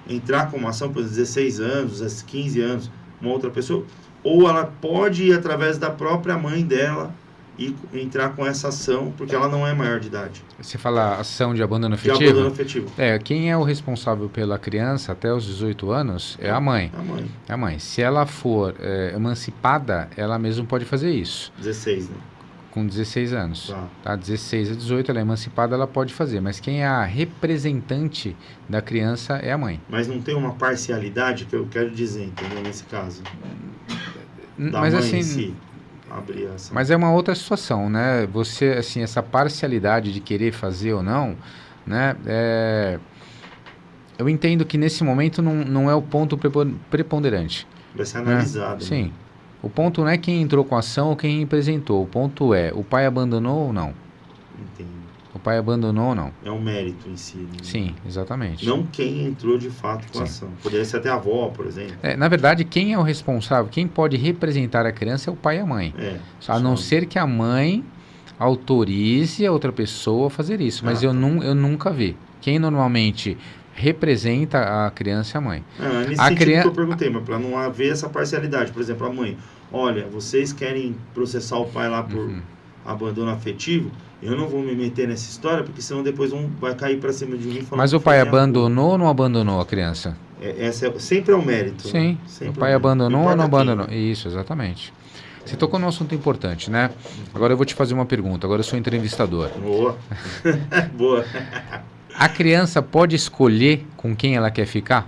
entrar com uma ação por 16 anos, 15 anos, uma outra pessoa, ou ela pode ir através da própria mãe dela e entrar com essa ação, porque ela não é maior de idade. Você fala ação de abandono afetivo? De abandono afetivo. Quem é o responsável pela criança até os 18 anos é a mãe. É a mãe. Se ela for emancipada, ela mesma pode fazer isso. 16, né? Com 16 anos. Tá? 16 a 18, ela é emancipada, ela pode fazer. Mas quem é a representante da criança é a mãe. Mas não tem uma parcialidade que eu quero dizer, entendeu? Nesse caso. Da mas mãe assim, em si. Abrir essa... Mas é uma outra situação, né? Você, assim, essa parcialidade de querer fazer ou não, né? Eu entendo que nesse momento não é o ponto preponderante. Vai ser analisado. Sim. Né? O ponto não é quem entrou com a ação ou quem representou. O ponto é, o pai abandonou ou não? Entendo. O pai abandonou ou não? É um mérito em si. Né? Sim, exatamente. Não quem entrou de fato com a ação. Poderia ser até a avó, por exemplo. Na verdade, quem é o responsável, quem pode representar a criança é o pai e a mãe. A não ser que a mãe autorize a outra pessoa a fazer isso. Mas eu nunca vi. Quem normalmente representa a criança é a mãe. Nesse sentido que eu perguntei, mas para não haver essa parcialidade. Por exemplo, a mãe, olha, vocês querem processar o pai lá por abandono afetivo, eu não vou me meter nessa história, porque senão depois vai cair para cima de mim. Mas o pai abandonou ou não abandonou a criança? Sempre é o mérito. Sim, sempre o pai abandonou ou não abandonou? Isso, exatamente. Você tocou num assunto importante, né? Agora eu vou te fazer uma pergunta, agora eu sou entrevistador. Boa. Boa. A criança pode escolher com quem ela quer ficar?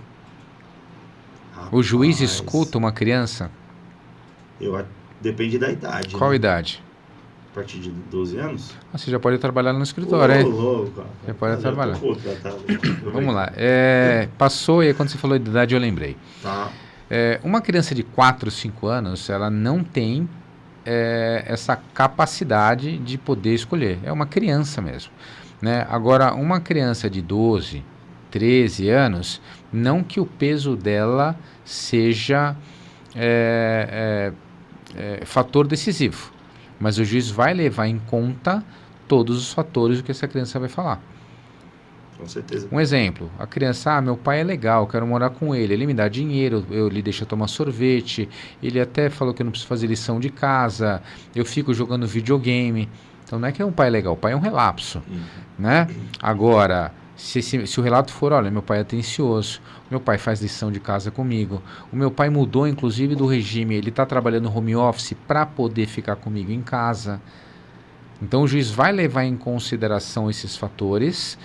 Rapaz, o juiz escuta uma criança? Depende da idade. Qual idade? A partir de 12 anos? Você já pode trabalhar no escritório, hein? Louco. Já pode trabalhar. Vamos lá. Passou e aí quando você falou de idade eu lembrei. Tá. Uma criança de 4, 5 anos, ela não tem essa capacidade de poder escolher. É uma criança mesmo. Né? Agora, uma criança de 12, 13 anos, não que o peso dela seja fator decisivo, mas o juiz vai levar em conta todos os fatores do que essa criança vai falar. Com certeza. Um exemplo, a criança, meu pai é legal, eu quero morar com ele me dá dinheiro, ele deixa eu tomar sorvete, ele até falou que eu não preciso fazer lição de casa, eu fico jogando videogame. Então não é que é um pai legal, o pai é um relapso, né? Agora, se o relato for, olha, meu pai é atencioso, meu pai faz lição de casa comigo, o meu pai mudou inclusive do regime, ele está trabalhando home office para poder ficar comigo em casa. Então o juiz vai levar em consideração esses fatores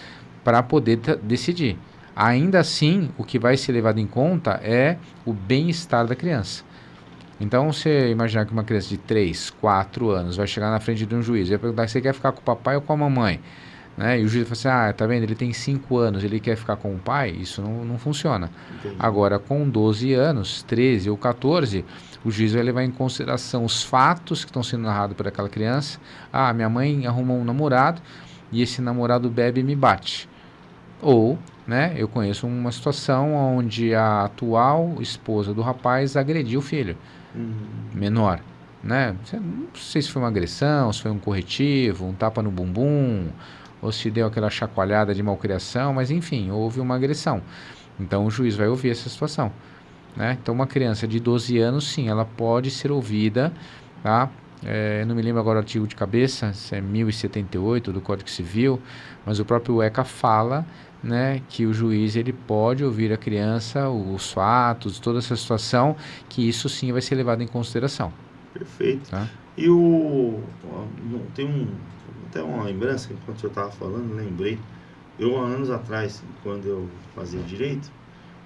para poder decidir. Ainda assim, o que vai ser levado em conta é o bem-estar da criança. Então, você imaginar que uma criança de 3, 4 anos vai chegar na frente de um juiz e vai perguntar se você quer ficar com o papai ou com a mamãe, né? E o juiz vai falar assim, tá vendo, ele tem 5 anos, ele quer ficar com o pai, isso não funciona. Entendi. Agora, com 12 anos, 13 ou 14, o juiz vai levar em consideração os fatos que estão sendo narrados por aquela criança. Minha mãe arrumou um namorado e esse namorado bebe e me bate. Ou, né, eu conheço uma situação onde a atual esposa do rapaz agrediu o filho. Menor, né? Não sei se foi uma agressão, se foi um corretivo, um tapa no bumbum, ou se deu aquela chacoalhada de malcriação, mas enfim, houve uma agressão. Então o juiz vai ouvir essa situação, né? Então uma criança de 12 anos, sim, ela pode ser ouvida, tá? Não me lembro agora o artigo de cabeça, se é 1078 do Código Civil, mas o próprio ECA fala, né, que o juiz ele pode ouvir a criança, os fatos, toda essa situação, que isso sim vai ser levado em consideração. Perfeito. Tá? E até uma lembrança, enquanto eu estava falando, lembrei. Eu, há anos atrás, quando eu fazia direito,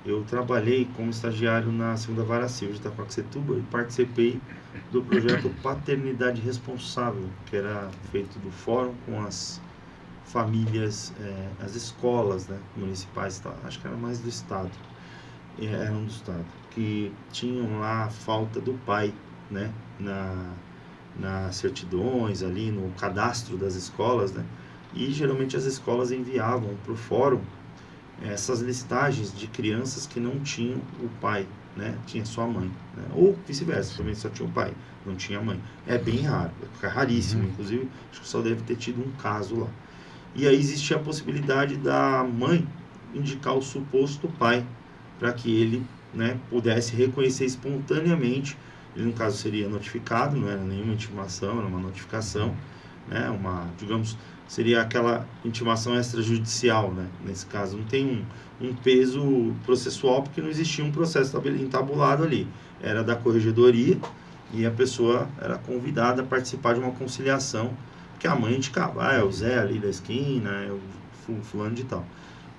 eu trabalhei como estagiário na segunda vara civil de Itaquaquecetuba e participei do projeto Paternidade Responsável, que era feito do fórum com as famílias, as escolas, né, municipais, acho que era mais do estado, eram do estado, que tinham lá a falta do pai, né, nas certidões ali, no cadastro das escolas, né, e geralmente as escolas enviavam para o fórum essas listagens de crianças que não tinham o pai, né, tinha só a mãe, né, ou vice-versa, também só tinha o pai, não tinha a mãe. É bem raro, é raríssimo, inclusive, acho que só deve ter tido um caso lá. E aí existia a possibilidade da mãe indicar o suposto pai, para que ele, né, pudesse reconhecer espontaneamente. Ele, no caso, seria notificado, não era nenhuma intimação, era uma notificação, né, digamos, seria aquela intimação extrajudicial, né, nesse caso. Não tem um peso processual, porque não existia um processo entabulado ali. Era da corregedoria e a pessoa era convidada a participar de uma conciliação, que a mãe indicava, é o Zé ali da esquina, é o fulano de tal.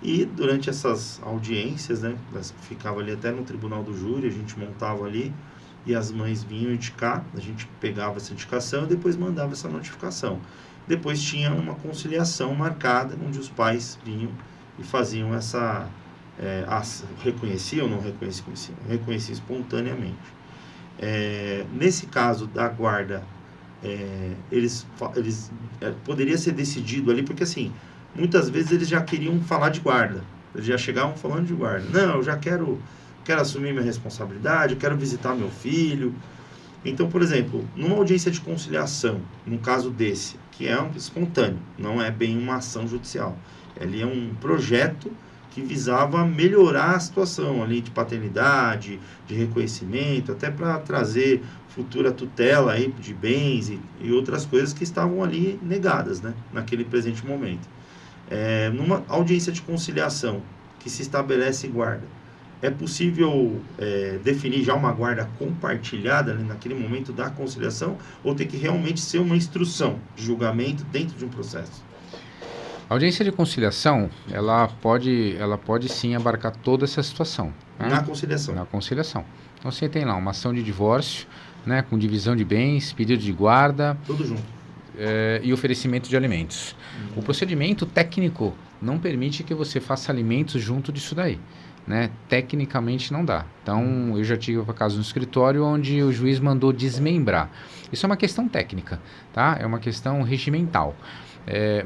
E durante essas audiências, né, ficava ali até no tribunal do júri, a gente montava ali, e as mães vinham indicar, a gente pegava essa indicação e depois mandava essa notificação. Depois tinha uma conciliação marcada, onde os pais vinham e faziam essa, reconheciam ou não reconheciam espontaneamente. Nesse caso da guarda, poderia ser decidido ali, porque assim, muitas vezes eles já queriam falar de guarda, eles já chegavam falando de guarda. Não, eu já quero assumir minha responsabilidade, eu quero visitar meu filho. Então, por exemplo, numa audiência de conciliação, num caso desse, que é um espontâneo, não é bem uma ação judicial, ele é um projeto que visava melhorar a situação ali de paternidade, de reconhecimento, até para trazer futura tutela aí de bens e outras coisas que estavam ali negadas, né, naquele presente momento. Numa audiência de conciliação que se estabelece guarda, é possível definir já uma guarda compartilhada, né, naquele momento da conciliação, ou tem que realmente ser uma instrução de julgamento dentro de um processo? A audiência de conciliação, ela pode sim abarcar toda essa situação. Né? Na conciliação. Na conciliação. Então você tem lá uma ação de divórcio, né, com divisão de bens, pedido de guarda. Tudo junto. E oferecimento de alimentos. O procedimento técnico não permite que você faça alimentos junto disso daí. Né? Tecnicamente não dá. Então, eu já tive um caso no escritório onde o juiz mandou desmembrar. Isso é uma questão técnica, tá? É uma questão regimental.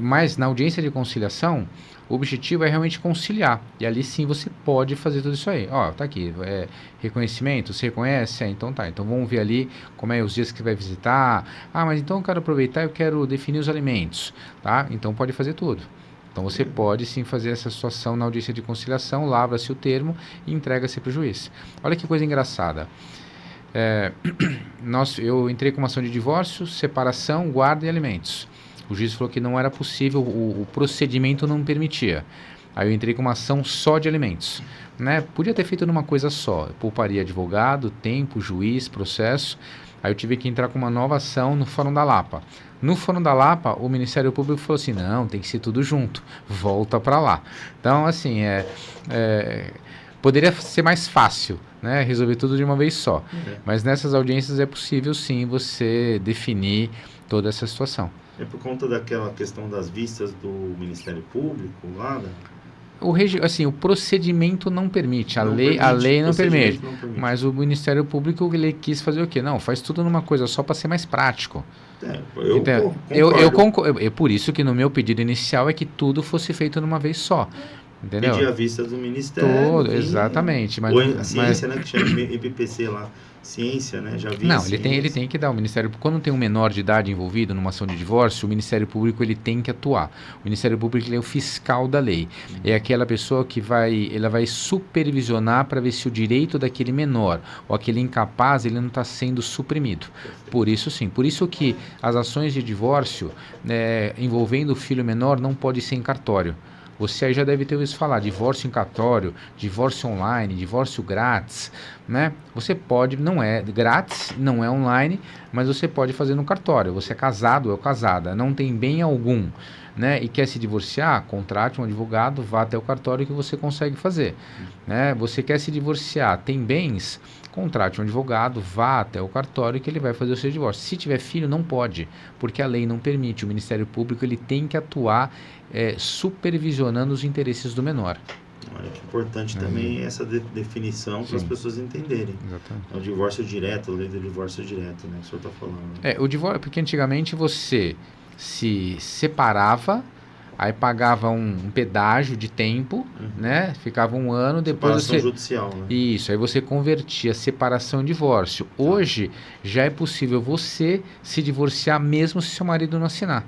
Mas na audiência de conciliação, o objetivo é realmente conciliar. E ali sim você pode fazer tudo isso aí. Ó, tá aqui, reconhecimento, você reconhece? Então tá, então vamos ver ali como é os dias que vai visitar. Ah, mas então eu quero aproveitar e eu quero definir os alimentos, tá? Então pode fazer tudo. Então você pode sim fazer essa situação na audiência de conciliação, lavra-se o termo e entrega-se para o juiz. Olha que coisa engraçada. Eu entrei com uma ação de divórcio, separação, guarda e alimentos. O juiz falou que não era possível, o procedimento não permitia. Aí eu entrei com uma ação só de alimentos. Né? Podia ter feito numa coisa só. Eu pouparia advogado, tempo, juiz, processo. Aí eu tive que entrar com uma nova ação no Fórum da Lapa. No Fórum da Lapa, o Ministério Público falou assim, não, tem que ser tudo junto, volta para lá. Então, assim, poderia ser mais fácil, né, resolver tudo de uma vez só. Mas nessas audiências é possível, sim, você definir toda essa situação. É por conta daquela questão das vistas do Ministério Público lá, né? O procedimento não permite, a lei não permite, mas o Ministério Público ele quis fazer o quê? Não, faz tudo numa coisa só para ser mais prático. Eu concordo. É por isso que no meu pedido inicial é que tudo fosse feito numa vez só. Entendeu? Pedir a vista do Ministério. Exatamente. Ou a ciência, né, que chama EPPC lá. Ciência, né? Já vi. Não, ele tem que dar. O Ministério Público, quando tem um menor de idade envolvido numa ação de divórcio, o Ministério Público ele tem que atuar. O Ministério Público ele é o fiscal da lei. É aquela pessoa que ela vai supervisionar para ver se o direito daquele menor ou aquele incapaz ele não está sendo suprimido. Por isso sim. Por isso que as ações de divórcio envolvendo o filho menor não pode ser em cartório. Por isso que as ações de divórcio envolvendo o filho menor não pode ser em cartório. Por isso que as ações de divórcio envolvendo o filho menor não pode ser em cartório. Por isso sim. Por isso que as ações de divórcio envolvendo o filho menor não pode ser em cartório. Por isso sim. Por isso que as ações de divórcio envolvendo o filho menor não pode ser em cartório. Você aí já deve ter ouvido falar, divórcio em cartório, divórcio online, divórcio grátis, né? Você pode, não é grátis, não é online, mas você pode fazer no cartório. Você é casado ou casada, não tem bem algum, né? E quer se divorciar, contrate um advogado, vá até o cartório que você consegue fazer, né? Você quer se divorciar, tem bens, contrate um advogado, vá até o cartório que ele vai fazer o seu divórcio. Se tiver filho, não pode, porque a lei não permite. O Ministério Público ele tem que atuar supervisionando os interesses do menor. Olha que importante também essa definição para as pessoas entenderem. Exatamente. É o divórcio direto, a lei do divórcio direto, né? Que o senhor está falando. O divórcio, porque antigamente você se separava, aí pagava um pedágio de tempo, né? Ficava um ano, depois separação judicial, né? Isso, aí você convertia separação em divórcio. Hoje já é possível você se divorciar mesmo se seu marido não assinar.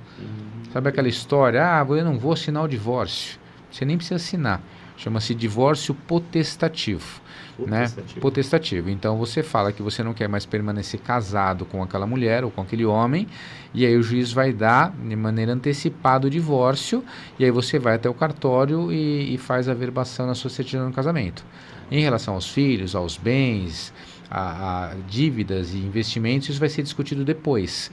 Sabe aquela história? Eu não vou assinar o divórcio. Você nem precisa assinar. Chama-se divórcio potestativo. Né? Potestativo. Então você fala que você não quer mais permanecer casado com aquela mulher ou com aquele homem, e aí o juiz vai dar de maneira antecipada o divórcio, e aí você vai até o cartório e faz a verbação na sua certidão de casamento. Em relação aos filhos, aos bens, a dívidas e investimentos, isso vai ser discutido depois.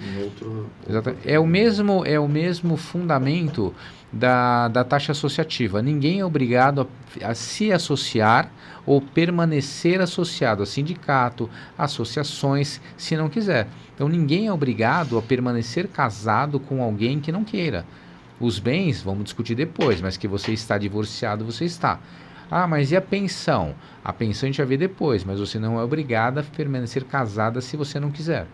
É o mesmo fundamento da taxa associativa. Ninguém é obrigado a se associar ou permanecer associado a sindicato, associações, se não quiser. Então ninguém é obrigado a permanecer casado com alguém que não queira. Os bens, vamos discutir depois, mas que você está divorciado, você está. Mas e a pensão? A pensão a gente vai ver depois, mas você não é obrigado a permanecer casada se você não quiser.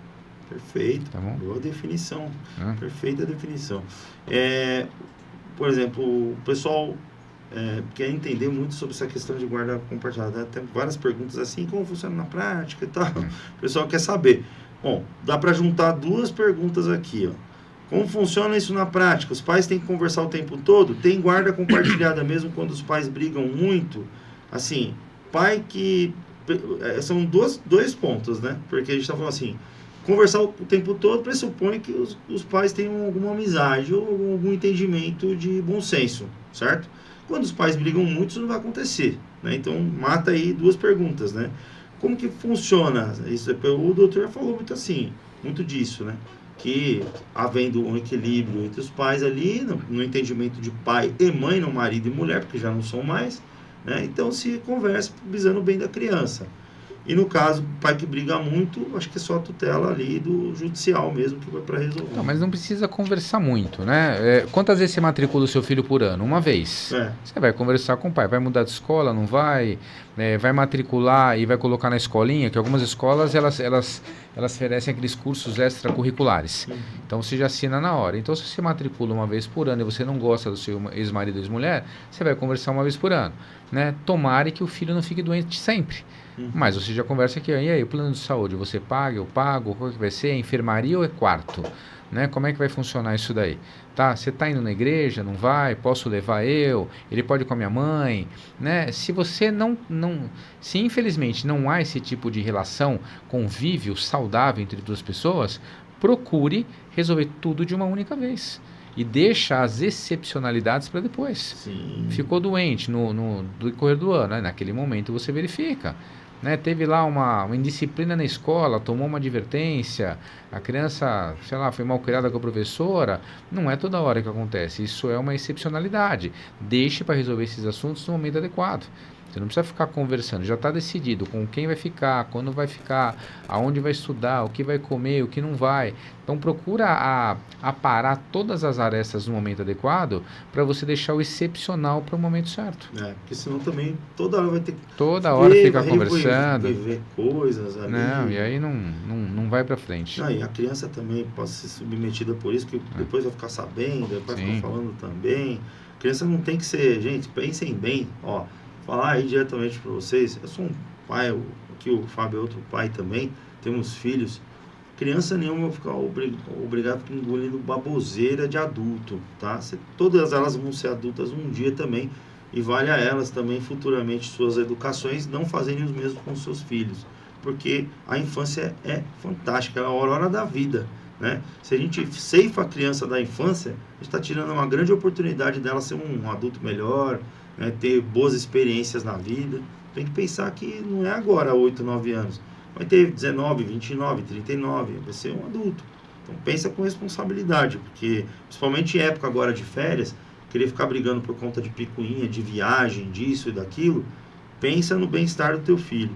Perfeito, tá bom? Boa definição, perfeita definição. Por exemplo, o pessoal quer entender muito sobre essa questão de guarda compartilhada. Tem várias perguntas assim, como funciona na prática e tal. O pessoal quer saber. Bom, dá para juntar duas perguntas aqui, ó. Como funciona isso na prática? Os pais têm que conversar o tempo todo? Tem guarda compartilhada mesmo quando os pais brigam muito? Assim, pai que... São dois pontos, né? Porque a gente está falando assim, conversar o tempo todo pressupõe que os pais tenham alguma amizade ou algum entendimento de bom senso, certo? Quando os pais brigam muito, isso não vai acontecer, né? Então, mata aí duas perguntas, né? Como que funciona? Isso, o doutor já falou muito disso, né? Que havendo um equilíbrio entre os pais ali, no entendimento de pai e mãe, não marido e mulher, porque já não são mais, né? Então se conversa visando o bem da criança. E no caso, o pai que briga muito, acho que é só a tutela ali do judicial mesmo que vai para resolver. Não, mas não precisa conversar muito, né? Quantas vezes você matricula o seu filho por ano? Uma vez. Você vai conversar com o pai, vai mudar de escola, não vai? Vai matricular e vai colocar na escolinha, que algumas escolas, elas oferecem aqueles cursos extracurriculares. Então, você já assina na hora. Então, se você matricula uma vez por ano e você não gosta do seu ex-marido ou ex-mulher, você vai conversar uma vez por ano, né? Tomara que o filho não fique doente sempre. Mas você já conversa aqui, e aí, o plano de saúde, você paga, eu pago, qual que vai ser? É enfermaria ou é quarto? Né? Como é que vai funcionar isso daí? Tá, você está indo na igreja, não vai? Posso levar eu? Ele pode ir com a minha mãe? Né? Se você se infelizmente não há esse tipo de relação, convívio saudável entre duas pessoas, procure resolver tudo de uma única vez. E deixa as excepcionalidades para depois. Sim. Ficou doente no decorrer do ano, né? Naquele momento você verifica. Né? Teve lá uma indisciplina na escola, tomou uma advertência, a criança, sei lá, foi mal criada com a professora. Não é toda hora que acontece, isso é uma excepcionalidade. Deixe para resolver esses assuntos no momento adequado. Você não precisa ficar conversando, já está decidido com quem vai ficar, quando vai ficar, aonde vai estudar, o que vai comer, o que não vai. Então procura aparar todas as arestas no momento adequado para você deixar o excepcional para o momento certo. Porque senão também toda hora vai ter que... Toda hora ficar conversando. Viver coisas ali. Não, e aí não vai para frente. E a criança também pode ser submetida por isso, que depois vai ficar sabendo, vai ficar falando também. A criança não tem que ser... Gente, pensem bem, ó. Falar aí diretamente para vocês, eu sou um pai, aqui o Fábio é outro pai também, temos filhos, criança nenhuma vai ficar obrigado a ficar engolindo baboseira de adulto, tá? Todas elas vão ser adultas um dia também, e vale a elas também futuramente suas educações não fazerem os mesmos com seus filhos, porque a infância é fantástica, é a aurora da vida, né? Se a gente ceifa a criança da infância, a gente está tirando uma grande oportunidade dela ser um adulto melhor, né? Ter boas experiências na vida. Tem que pensar que não é agora 8, 9 anos. Vai ter 19, 29, 39, vai ser um adulto. Então pensa com responsabilidade, porque principalmente em época agora de férias, querer ficar brigando por conta de picuinha, de viagem, disso e daquilo, pensa no bem-estar do teu filho.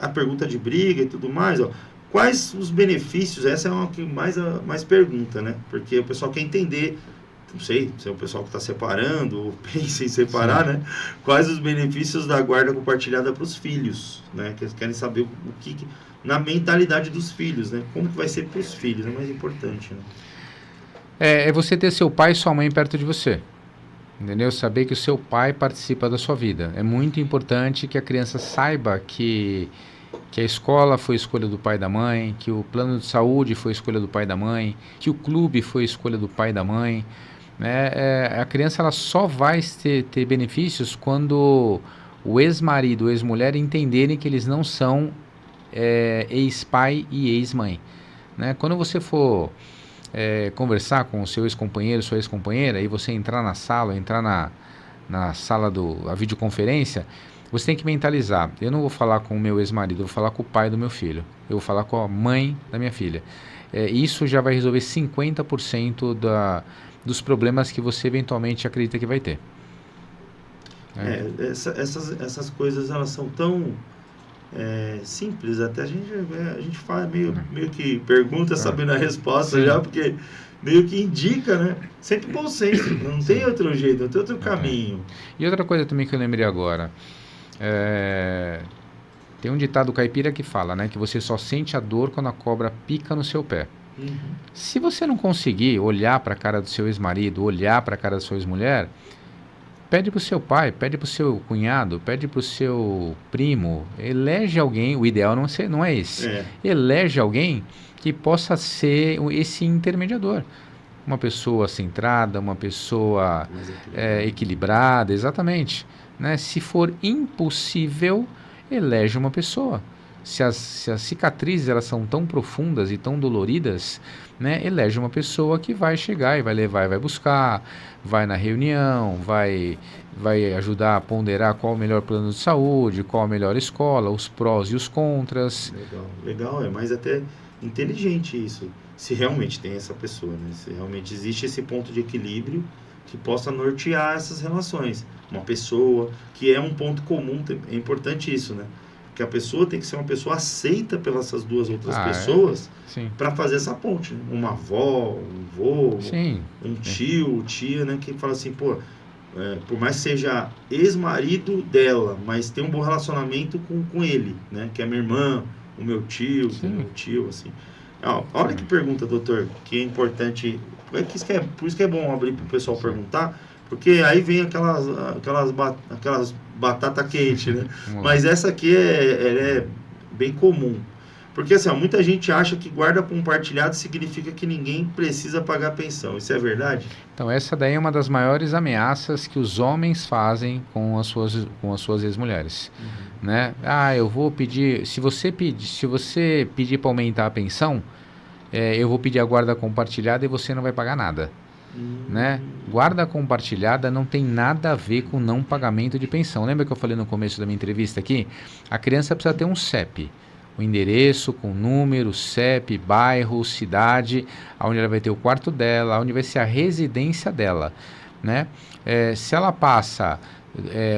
A pergunta de briga e tudo mais, ó, quais os benefícios, essa é uma que mais pergunta, né? Porque o pessoal quer entender, não sei se é o pessoal que está separando ou pensa em separar, né? Quais os benefícios da guarda compartilhada para os filhos, né? Que eles querem saber o que na mentalidade dos filhos, né? Como que vai ser para os filhos, é mais importante, né? É você ter seu pai e sua mãe perto de você, entendeu? Saber que o seu pai participa da sua vida. É muito importante que a criança saiba que a escola foi escolha do pai e da mãe, que o plano de saúde foi escolha do pai e da mãe, que o clube foi escolha do pai e da mãe, né? A criança ela só vai ter benefícios quando o ex-marido, a ex-mulher entenderem que eles não são ex-pai e ex-mãe, né? Quando você for conversar com o seu ex-companheiro, sua ex-companheira, e você entrar na sala, na sala da videoconferência, você tem que mentalizar. Eu não vou falar com o meu ex-marido, eu vou falar com o pai do meu filho. Eu vou falar com a mãe da minha filha. Isso já vai resolver 50% dos problemas que você eventualmente acredita que vai ter. Essas coisas, elas são tão simples, até a gente fala meio que pergunta sabendo a resposta já, porque meio que indica, né? Sempre bom senso, não tem outro jeito, não tem outro caminho. E outra coisa também que eu lembrei agora, tem um ditado caipira que fala, né, que você só sente a dor quando a cobra pica no seu pé. Uhum. Se você não conseguir olhar para a cara do seu ex-marido, olhar para a cara da sua ex-mulher, pede para o seu pai, pede para o seu cunhado, pede para o seu primo, elege alguém, o ideal não é esse, elege alguém que possa ser esse intermediador. Uma pessoa centrada, uma pessoa equilibrada, exatamente. Né? Se for impossível, elege uma pessoa. Se as cicatrizes elas são tão profundas e tão doloridas, né, elege uma pessoa que vai chegar e vai levar e vai buscar, vai na reunião, vai ajudar a ponderar qual o melhor plano de saúde, qual a melhor escola, os prós e os contras. Legal, é mais até inteligente isso, se realmente tem essa pessoa, né? Se realmente existe esse ponto de equilíbrio que possa nortear essas relações. Uma pessoa, que é um ponto comum, é importante isso, né? Que a pessoa tem que ser uma pessoa aceita pelas essas duas outras pessoas para fazer essa ponte, né? Uma avó, um vô, um tio, tia, né? Que fala assim, pô, por mais que seja ex-marido dela, mas tem um bom relacionamento com ele, né? Que é minha irmã, o meu tio, meu tio, assim. Olha que pergunta, doutor, que é importante. Por isso que é bom abrir para o pessoal perguntar, porque aí vem aquelas batata quente, né? Mas essa aqui é bem comum. Porque assim, muita gente acha que guarda compartilhado significa que ninguém precisa pagar pensão. Isso é verdade? Então, essa daí é uma das maiores ameaças que os homens fazem com as suas ex-mulheres. Uhum. Né? Eu vou pedir... Se você pedir para aumentar a pensão, eu vou pedir a guarda compartilhada e você não vai pagar nada. Né? Guarda compartilhada não tem nada a ver com não pagamento de pensão. Lembra que eu falei no começo da minha entrevista aqui? A criança precisa ter um CEP, o endereço com número, CEP, bairro, cidade, onde ela vai ter o quarto dela, onde vai ser a residência dela, né? Se ela passa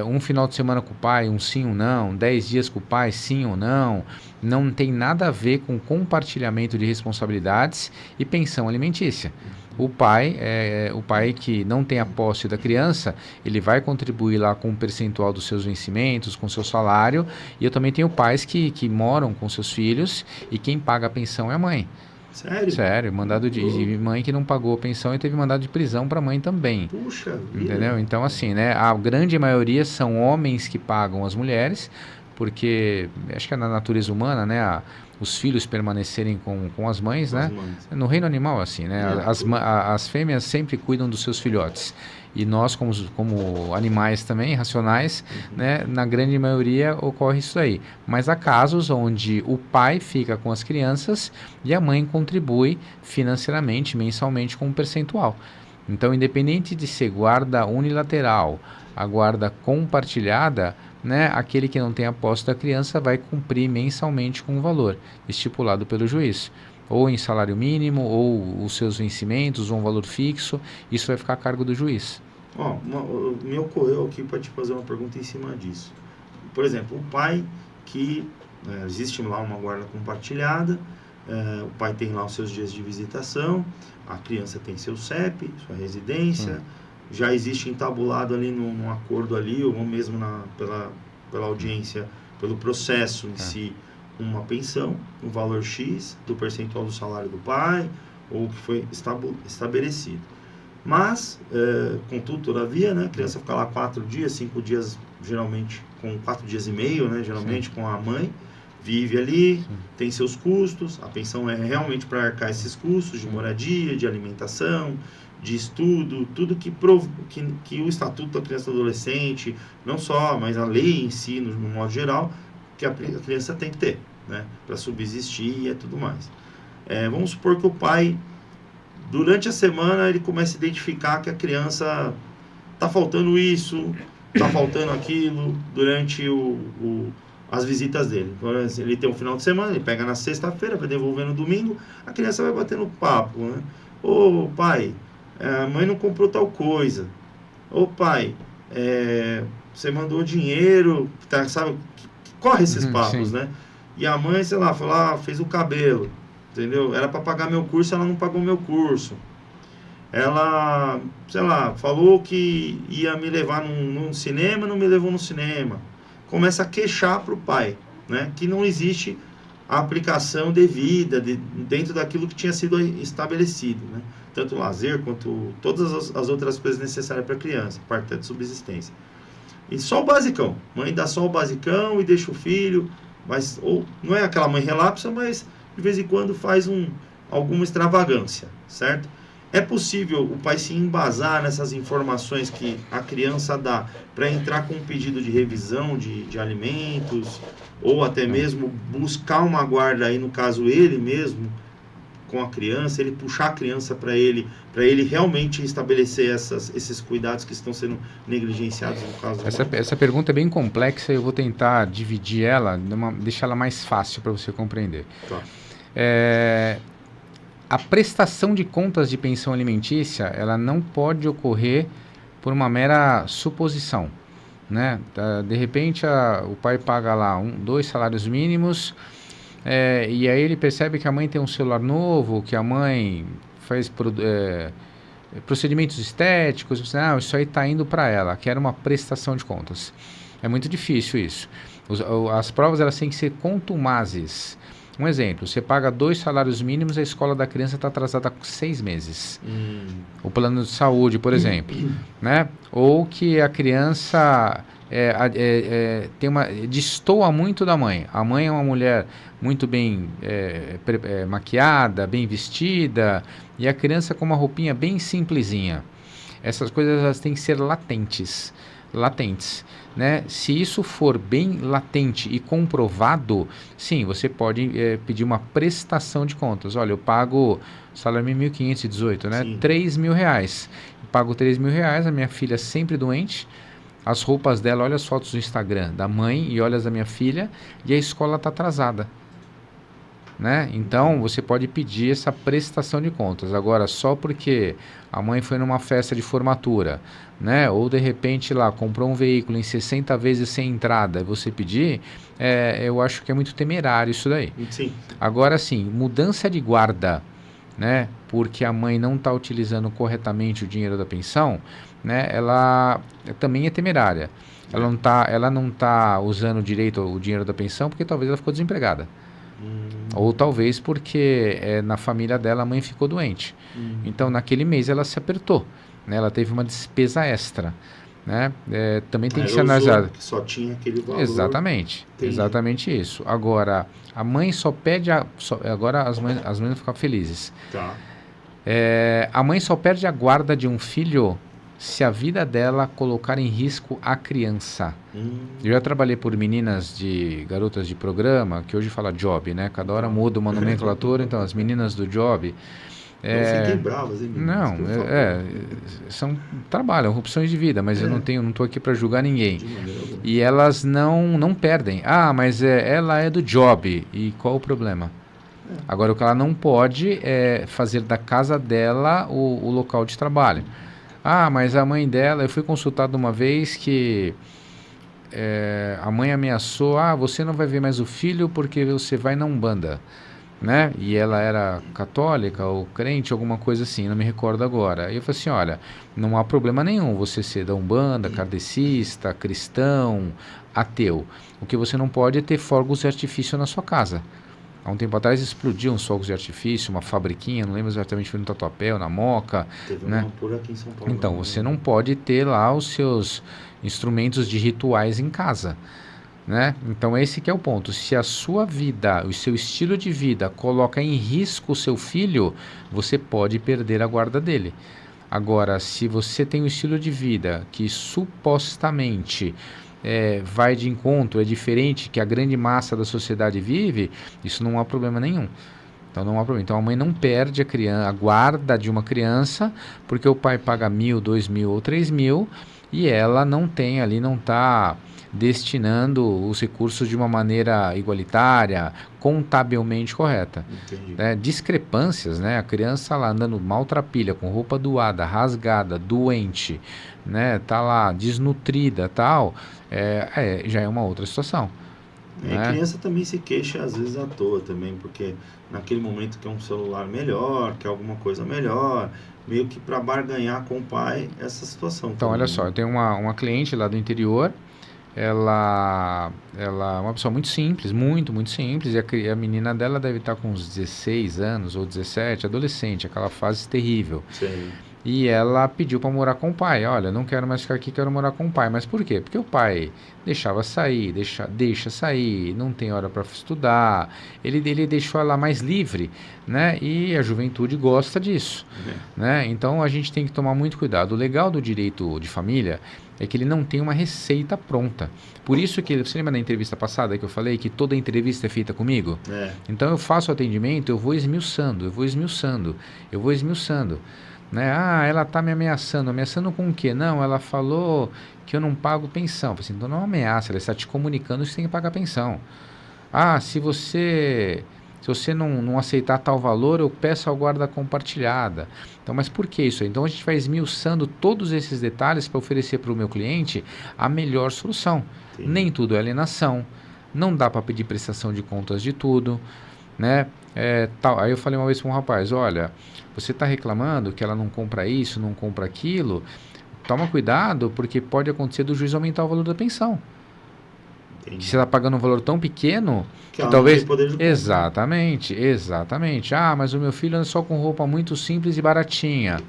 um final de semana com o pai, um sim ou não, 10 dias com o pai, sim ou não, não tem nada a ver com compartilhamento de responsabilidades e pensão alimentícia. O pai que não tem a posse da criança, ele vai contribuir lá com um percentual dos seus vencimentos, com o seu salário, e eu também tenho pais que moram com seus filhos e quem paga a pensão é a mãe. Sério? Sério, mandado de mãe que não pagou a pensão e teve mandado de prisão para a mãe também. Puxa vida. Entendeu? Então assim, né, a grande maioria são homens que pagam as mulheres, porque acho que é na natureza humana, né, os filhos permanecerem com as mães, né? No reino animal, assim, né? As fêmeas sempre cuidam dos seus filhotes. E nós, como animais também, racionais, né, na grande maioria ocorre isso aí. Mas há casos onde o pai fica com as crianças e a mãe contribui financeiramente, mensalmente, com um percentual. Então, independente de ser guarda unilateral, a guarda compartilhada, né, aquele que não tem a posse da criança vai cumprir mensalmente com o valor estipulado pelo juiz. Ou em salário mínimo, ou os seus vencimentos, ou um valor fixo, isso vai ficar a cargo do juiz. Me ocorreu aqui para te fazer uma pergunta em cima disso. Por exemplo, o pai que existe lá uma guarda compartilhada, o pai tem lá os seus dias de visitação, a criança tem seu CEP, sua residência, já existe entabulado ali num acordo ali, ou mesmo pela audiência, pelo processo em si, uma pensão, um valor X do percentual do salário do pai, ou que foi estabelecido. Mas, contudo, todavia, né, a criança fica lá 4 dias, 5 dias, geralmente, com 4 dias e meio, né, geralmente com a mãe, vive ali, tem seus custos, a pensão é realmente para arcar esses custos de moradia, de alimentação, de estudo, tudo que o Estatuto da Criança e do Adolescente, não só, mas a lei em si, no modo geral, que a criança tem que ter, né, para subsistir e tudo mais. Vamos supor que o pai, durante a semana, ele começa a identificar que a criança está faltando isso, está faltando aquilo, durante as visitas dele. Então, ele tem um final de semana, ele pega na sexta-feira, vai devolver no domingo, a criança vai batendo papo, né? Ô pai, a mãe não comprou tal coisa. Ô pai, você mandou dinheiro, tá, sabe? Corre esses papos, né? E a mãe, sei lá, falou, fez o cabelo, entendeu? Era para pagar meu curso, ela não pagou meu curso. Ela, sei lá, falou que ia me levar num cinema, não me levou no cinema. Começa a queixar para o pai, né? Que não existe a aplicação devida dentro daquilo que tinha sido estabelecido, né? Tanto o lazer quanto todas as outras coisas necessárias para a criança, parte de subsistência. E só o basicão. Mãe dá só o basicão e deixa o filho, mas ou não é aquela mãe relapsa, mas de vez em quando faz alguma extravagância, certo? É possível o pai se embasar nessas informações que a criança dá para entrar com um pedido de revisão de alimentos, ou até mesmo buscar uma guarda aí, no caso ele mesmo, com a criança, ele puxar a criança para ele realmente estabelecer esses cuidados que estão sendo negligenciados no caso. Essa pergunta é bem complexa e eu vou tentar dividir ela, deixar ela mais fácil para você compreender. Claro. A prestação de contas de pensão alimentícia, ela não pode ocorrer por uma mera suposição, né? De repente, o pai paga lá 2 salários mínimos, e aí ele percebe que a mãe tem um celular novo, que a mãe faz procedimentos estéticos, isso aí está indo para ela, que era uma prestação de contas. É muito difícil isso. As provas elas têm que ser contumazes. Um exemplo, você paga 2 salários mínimos, a escola da criança está atrasada com 6 meses. O plano de saúde, por exemplo, né? Ou que a criança destoa muito da mãe. A mãe é uma mulher muito bem maquiada, bem vestida, e a criança com uma roupinha bem simplesinha. Essas coisas elas têm que ser latentes, né? Se isso for bem latente e comprovado, sim, você pode pedir uma prestação de contas. Olha, eu pago salário mínimo 1.518, né? R$3.000. Eu pago R$3.000, a minha filha sempre doente, as roupas dela, olha as fotos do Instagram da mãe e olha as da minha filha, e a escola está atrasada, né? Então, você pode pedir essa prestação de contas. Agora, só porque a mãe foi numa festa de formatura, né? Ou, de repente, lá, comprou um veículo em 60 vezes sem entrada, e você pedir, eu acho que é muito temerário isso daí. Sim. Agora, sim, mudança de guarda, né? Porque a mãe não está utilizando corretamente o dinheiro da pensão, né? Ela também é temerária. Ela não tá usando direito o dinheiro da pensão porque talvez ela ficou desempregada. Ou talvez porque na família dela a mãe ficou doente. Então naquele mês ela se apertou, né? Ela teve uma despesa extra. né? Também tem que Aí ser usou, analisado. que só tinha aquele valor. Exatamente, Entendi. exatamente isso. Agora, a mãe só pede, agora as mães vão ficar felizes. Tá. A mãe só perde a guarda de um filho se a vida dela colocar em risco a criança. Eu já trabalhei por garotas de programa, que hoje fala job, né? Cada hora muda uma nomenclatura, então as meninas do job... Não fiquem bravas, hein, meninas? Não, trabalham, opções de vida, mas eu não estou aqui para julgar ninguém. E elas não perdem. Ah, mas ela é do job. E qual o problema? Agora, o que ela não pode é fazer da casa dela o local de trabalho. Ah, mas a mãe dela... Eu fui consultado uma vez que a mãe ameaçou... Ah, você não vai ver mais o filho porque você vai na Umbanda, né? E ela era católica ou crente, alguma coisa assim, não me recordo agora. E eu falei assim, olha, não há problema nenhum você ser da Umbanda, kardecista, cristão, ateu. O que você não pode é ter fogos de artifício na sua casa. Há um tempo atrás explodiu uns fogos de artifício, uma fabriquinha, não lembro exatamente, foi no Tatuapé ou na Moca. Teve né? uma por aqui em São Paulo. Então, você não pode ter lá os seus instrumentos de rituais em casa, né? Então, esse que é o ponto. Se a sua vida, o seu estilo de vida coloca em risco o seu filho, você pode perder a guarda dele. Agora, se você tem um estilo de vida que supostamente... vai de encontro, é diferente que a grande massa da sociedade vive, isso não há problema nenhum. Então não há problema. Então a mãe não perde a guarda de uma criança porque o pai paga 1.000, 2.000 ou 3.000 e ela não está destinando os recursos de uma maneira igualitária, contabilmente correta. Discrepâncias, né? A criança lá andando maltrapilha, com roupa doada, rasgada, doente, né? Tá lá desnutrida, tal, já é uma outra situação. A criança também se queixa às vezes à toa também, porque naquele momento quer um celular melhor, quer alguma coisa melhor, meio que para barganhar com o pai essa situação. Então, também. Olha só, eu tenho uma cliente lá do interior, ela é uma pessoa muito simples, muito simples, e a menina dela deve estar com uns 16 anos ou 17, adolescente, aquela fase terrível. Sim. E ela pediu para morar com o pai. Olha, não quero mais ficar aqui, quero morar com o pai. Mas por quê? Porque o pai deixava sair, deixa sair, não tem hora para estudar. Ele deixou ela mais livre, né? E a juventude gosta disso, né? Então a gente tem que tomar muito cuidado. O legal do direito de família é que ele não tem uma receita pronta. Por isso que, você lembra da entrevista passada que eu falei que toda entrevista é feita comigo? Então eu faço o atendimento, eu vou esmiuçando. Né? Ah, ela está me ameaçando. Ameaçando com o quê? Não, ela falou que eu não pago pensão. Assim, então não é uma ameaça, ela está te comunicando que você tem que pagar pensão. Ah, se você não aceitar tal valor, eu peço a guarda compartilhada. Então, mas por que isso? Então a gente vai esmiuçando todos esses detalhes para oferecer para o meu cliente a melhor solução. Sim. Nem tudo é alienação, não dá para pedir prestação de contas de tudo, né? Aí eu falei uma vez para um rapaz, olha, você está reclamando que ela não compra isso, não compra aquilo, toma cuidado porque pode acontecer do juiz aumentar o valor da pensão. Que você está pagando um valor tão pequeno que talvez... Não tem poder de compra. Exatamente. Ah, mas o meu filho anda só com roupa muito simples e baratinha.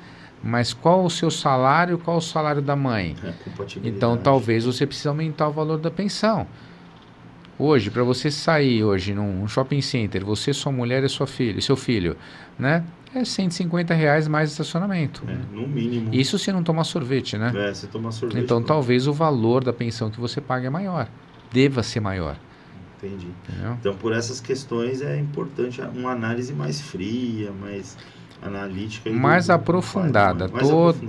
Mas qual o seu salário, qual o salário da mãe? Então talvez você precise aumentar o valor da pensão. Hoje, para você sair hoje num shopping center, você, sua mulher e seu filho, né? É R$150 mais estacionamento. No mínimo. Isso se não tomar sorvete, né? Se tomar sorvete. Então, talvez o valor da pensão que você pague é maior. Deva ser maior. Entendi. Entendeu? Então, por essas questões, é importante uma análise mais fria, mais analítica. Mais aprofundada.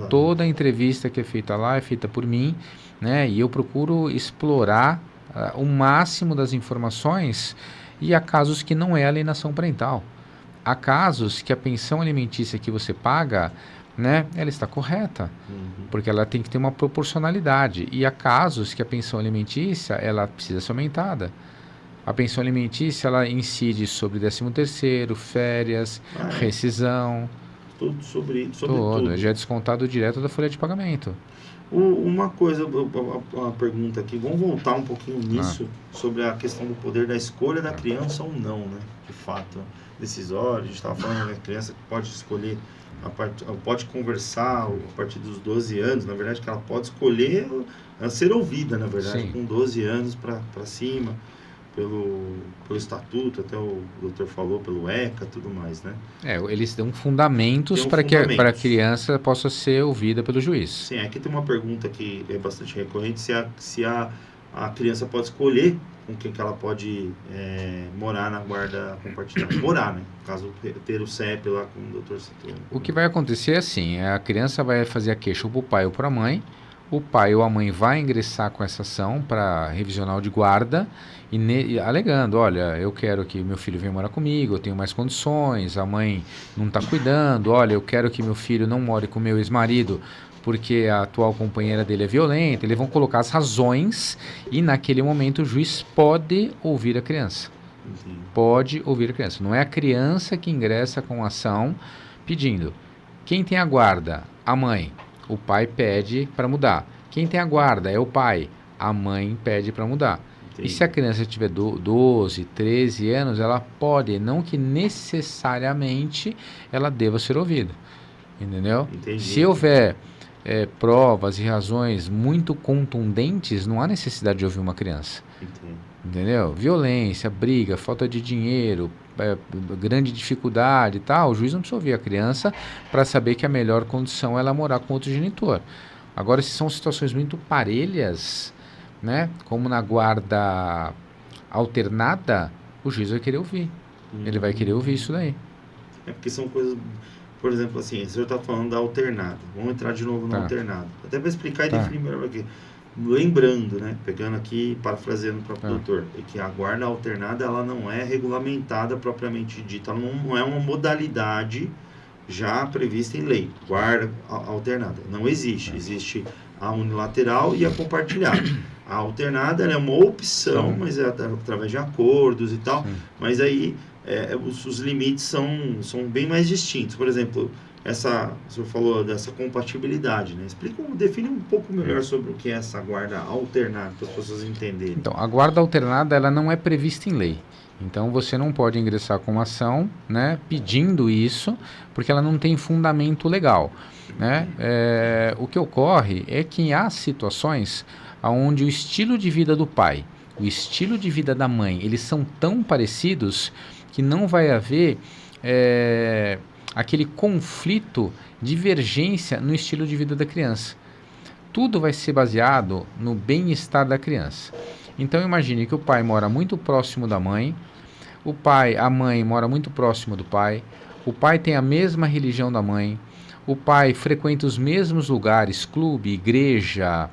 Toda a entrevista que é feita lá é feita por mim, né? E eu procuro explorar o máximo das informações, e há casos que não é alienação parental. Há casos que a pensão alimentícia que você paga, né, ela está correta, porque ela tem que ter uma proporcionalidade. E há casos que a pensão alimentícia ela precisa ser aumentada. A pensão alimentícia ela incide sobre 13º, férias, rescisão. Tudo sobre tudo. Já é descontado direto da folha de pagamento. Uma coisa, uma pergunta aqui, vamos voltar um pouquinho nisso, sobre a questão do poder da escolha da criança ou não, né? De fato, decisório, a gente estava falando que a criança pode escolher, pode conversar a partir dos 12 anos, na verdade que ela pode escolher ser ouvida, na verdade, Sim. com 12 anos para cima, pelo estatuto, até o doutor falou, pelo ECA, tudo mais, né? Eles dão fundamentos para que a criança possa ser ouvida pelo juiz. Sim, aqui tem uma pergunta que é bastante recorrente, se a criança pode escolher com quem que ela pode morar na guarda compartilhada. Morar, né? No caso, ter o CEP lá com o doutor citou. O que vai acontecer é assim, a criança vai fazer a queixa para o pai ou para a mãe, o pai ou a mãe vai ingressar com essa ação para revisional de guarda, alegando, olha, eu quero que meu filho venha morar comigo, eu tenho mais condições, a mãe não está cuidando, olha, eu quero que meu filho não more com meu ex-marido porque a atual companheira dele é violenta. Eles vão colocar as razões e naquele momento o juiz pode ouvir a criança. Entendi. Pode ouvir a criança. Não é a criança que ingressa com a ação pedindo. Quem tem a guarda? A mãe. O pai pede para mudar. Quem tem a guarda é o pai. A mãe pede para mudar. Entendi. E se a criança tiver 12, 13 anos, ela pode, não que necessariamente ela deva ser ouvida. Entendeu? Entendi. Se houver provas e razões muito contundentes, não há necessidade de ouvir uma criança. Entendi. Entendeu? Violência, briga, falta de dinheiro, grande dificuldade e tal, o juiz não precisa ouvir a criança para saber que a melhor condição é ela morar com outro genitor. Agora, se são situações muito parelhas, né, como na guarda alternada, o juiz vai querer ouvir. Ele vai querer ouvir isso daí. É porque são coisas, por exemplo, assim, o senhor está falando da alternada. Vamos entrar de novo na alternada. Até para explicar e definir melhor aqui. Lembrando, né, pegando aqui, parafraseando o próprio doutor, é que a guarda alternada ela não é regulamentada propriamente dita, ela não é uma modalidade já prevista em lei. Guarda alternada não existe, existe a unilateral e a compartilhada. A alternada ela é uma opção, mas é através de acordos e tal, mas aí os limites são bem mais distintos. Por exemplo, o senhor falou dessa compatibilidade, né? Define um pouco melhor sobre o que é essa guarda alternada, para as pessoas entenderem. Então, a guarda alternada, ela não é prevista em lei. Então, você não pode ingressar com uma ação, né, pedindo isso, porque ela não tem fundamento legal, né? O que ocorre é que há situações onde o estilo de vida do pai, o estilo de vida da mãe, eles são tão parecidos que não vai haver aquele conflito, divergência no estilo de vida da criança. Tudo vai ser baseado no bem-estar da criança. Então imagine que o pai mora muito próximo da mãe, a mãe mora muito próximo do pai, o pai tem a mesma religião da mãe, o pai frequenta os mesmos lugares, clube, igreja,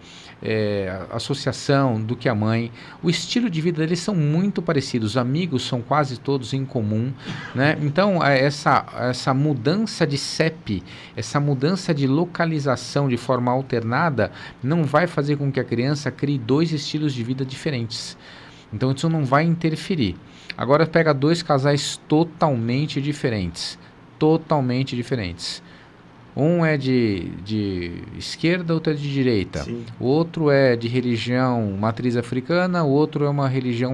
associação do que a mãe. O estilo de vida deles são muito parecidos, os amigos são quase todos em comum, né? Então essa mudança de CEP, essa mudança de localização de forma alternada não vai fazer com que a criança crie dois estilos de vida diferentes. Então isso não vai interferir. Agora pega dois casais totalmente diferentes. Um é de esquerda, outro é de direita. Sim. O outro é de religião matriz africana, o outro é uma religião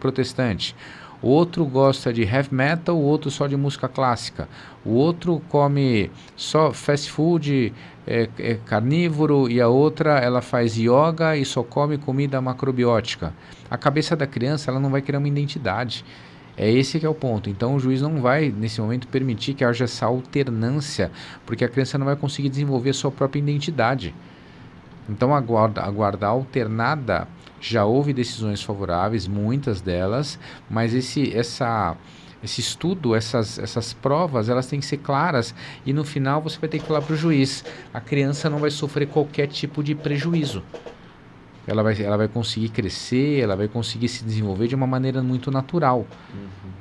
protestante. O outro gosta de heavy metal, o outro só de música clássica. O outro come só fast food, carnívoro, e a outra ela faz yoga e só come comida macrobiótica. A cabeça da criança ela não vai criar uma identidade. Esse que é o ponto. Então o juiz não vai, nesse momento, permitir que haja essa alternância, porque a criança não vai conseguir desenvolver a sua própria identidade. Então a guarda alternada, já houve decisões favoráveis, muitas delas, mas esse estudo, essas provas, elas têm que ser claras, e no final você vai ter que falar para o juiz, a criança não vai sofrer qualquer tipo de prejuízo. Ela vai conseguir crescer, ela vai conseguir se desenvolver de uma maneira muito natural.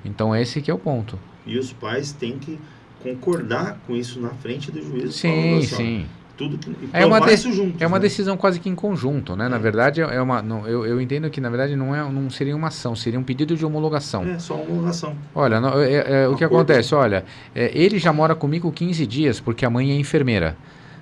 Então esse que é o ponto. E os pais têm que concordar com isso na frente do juiz. Sim. Tudo que, é uma decisão quase que em conjunto, né? Na verdade, eu entendo que na verdade não seria uma ação, seria um pedido de homologação. É só homologação. Olha, o que acontece? Olha, ele já mora comigo 15 dias porque a mãe é enfermeira.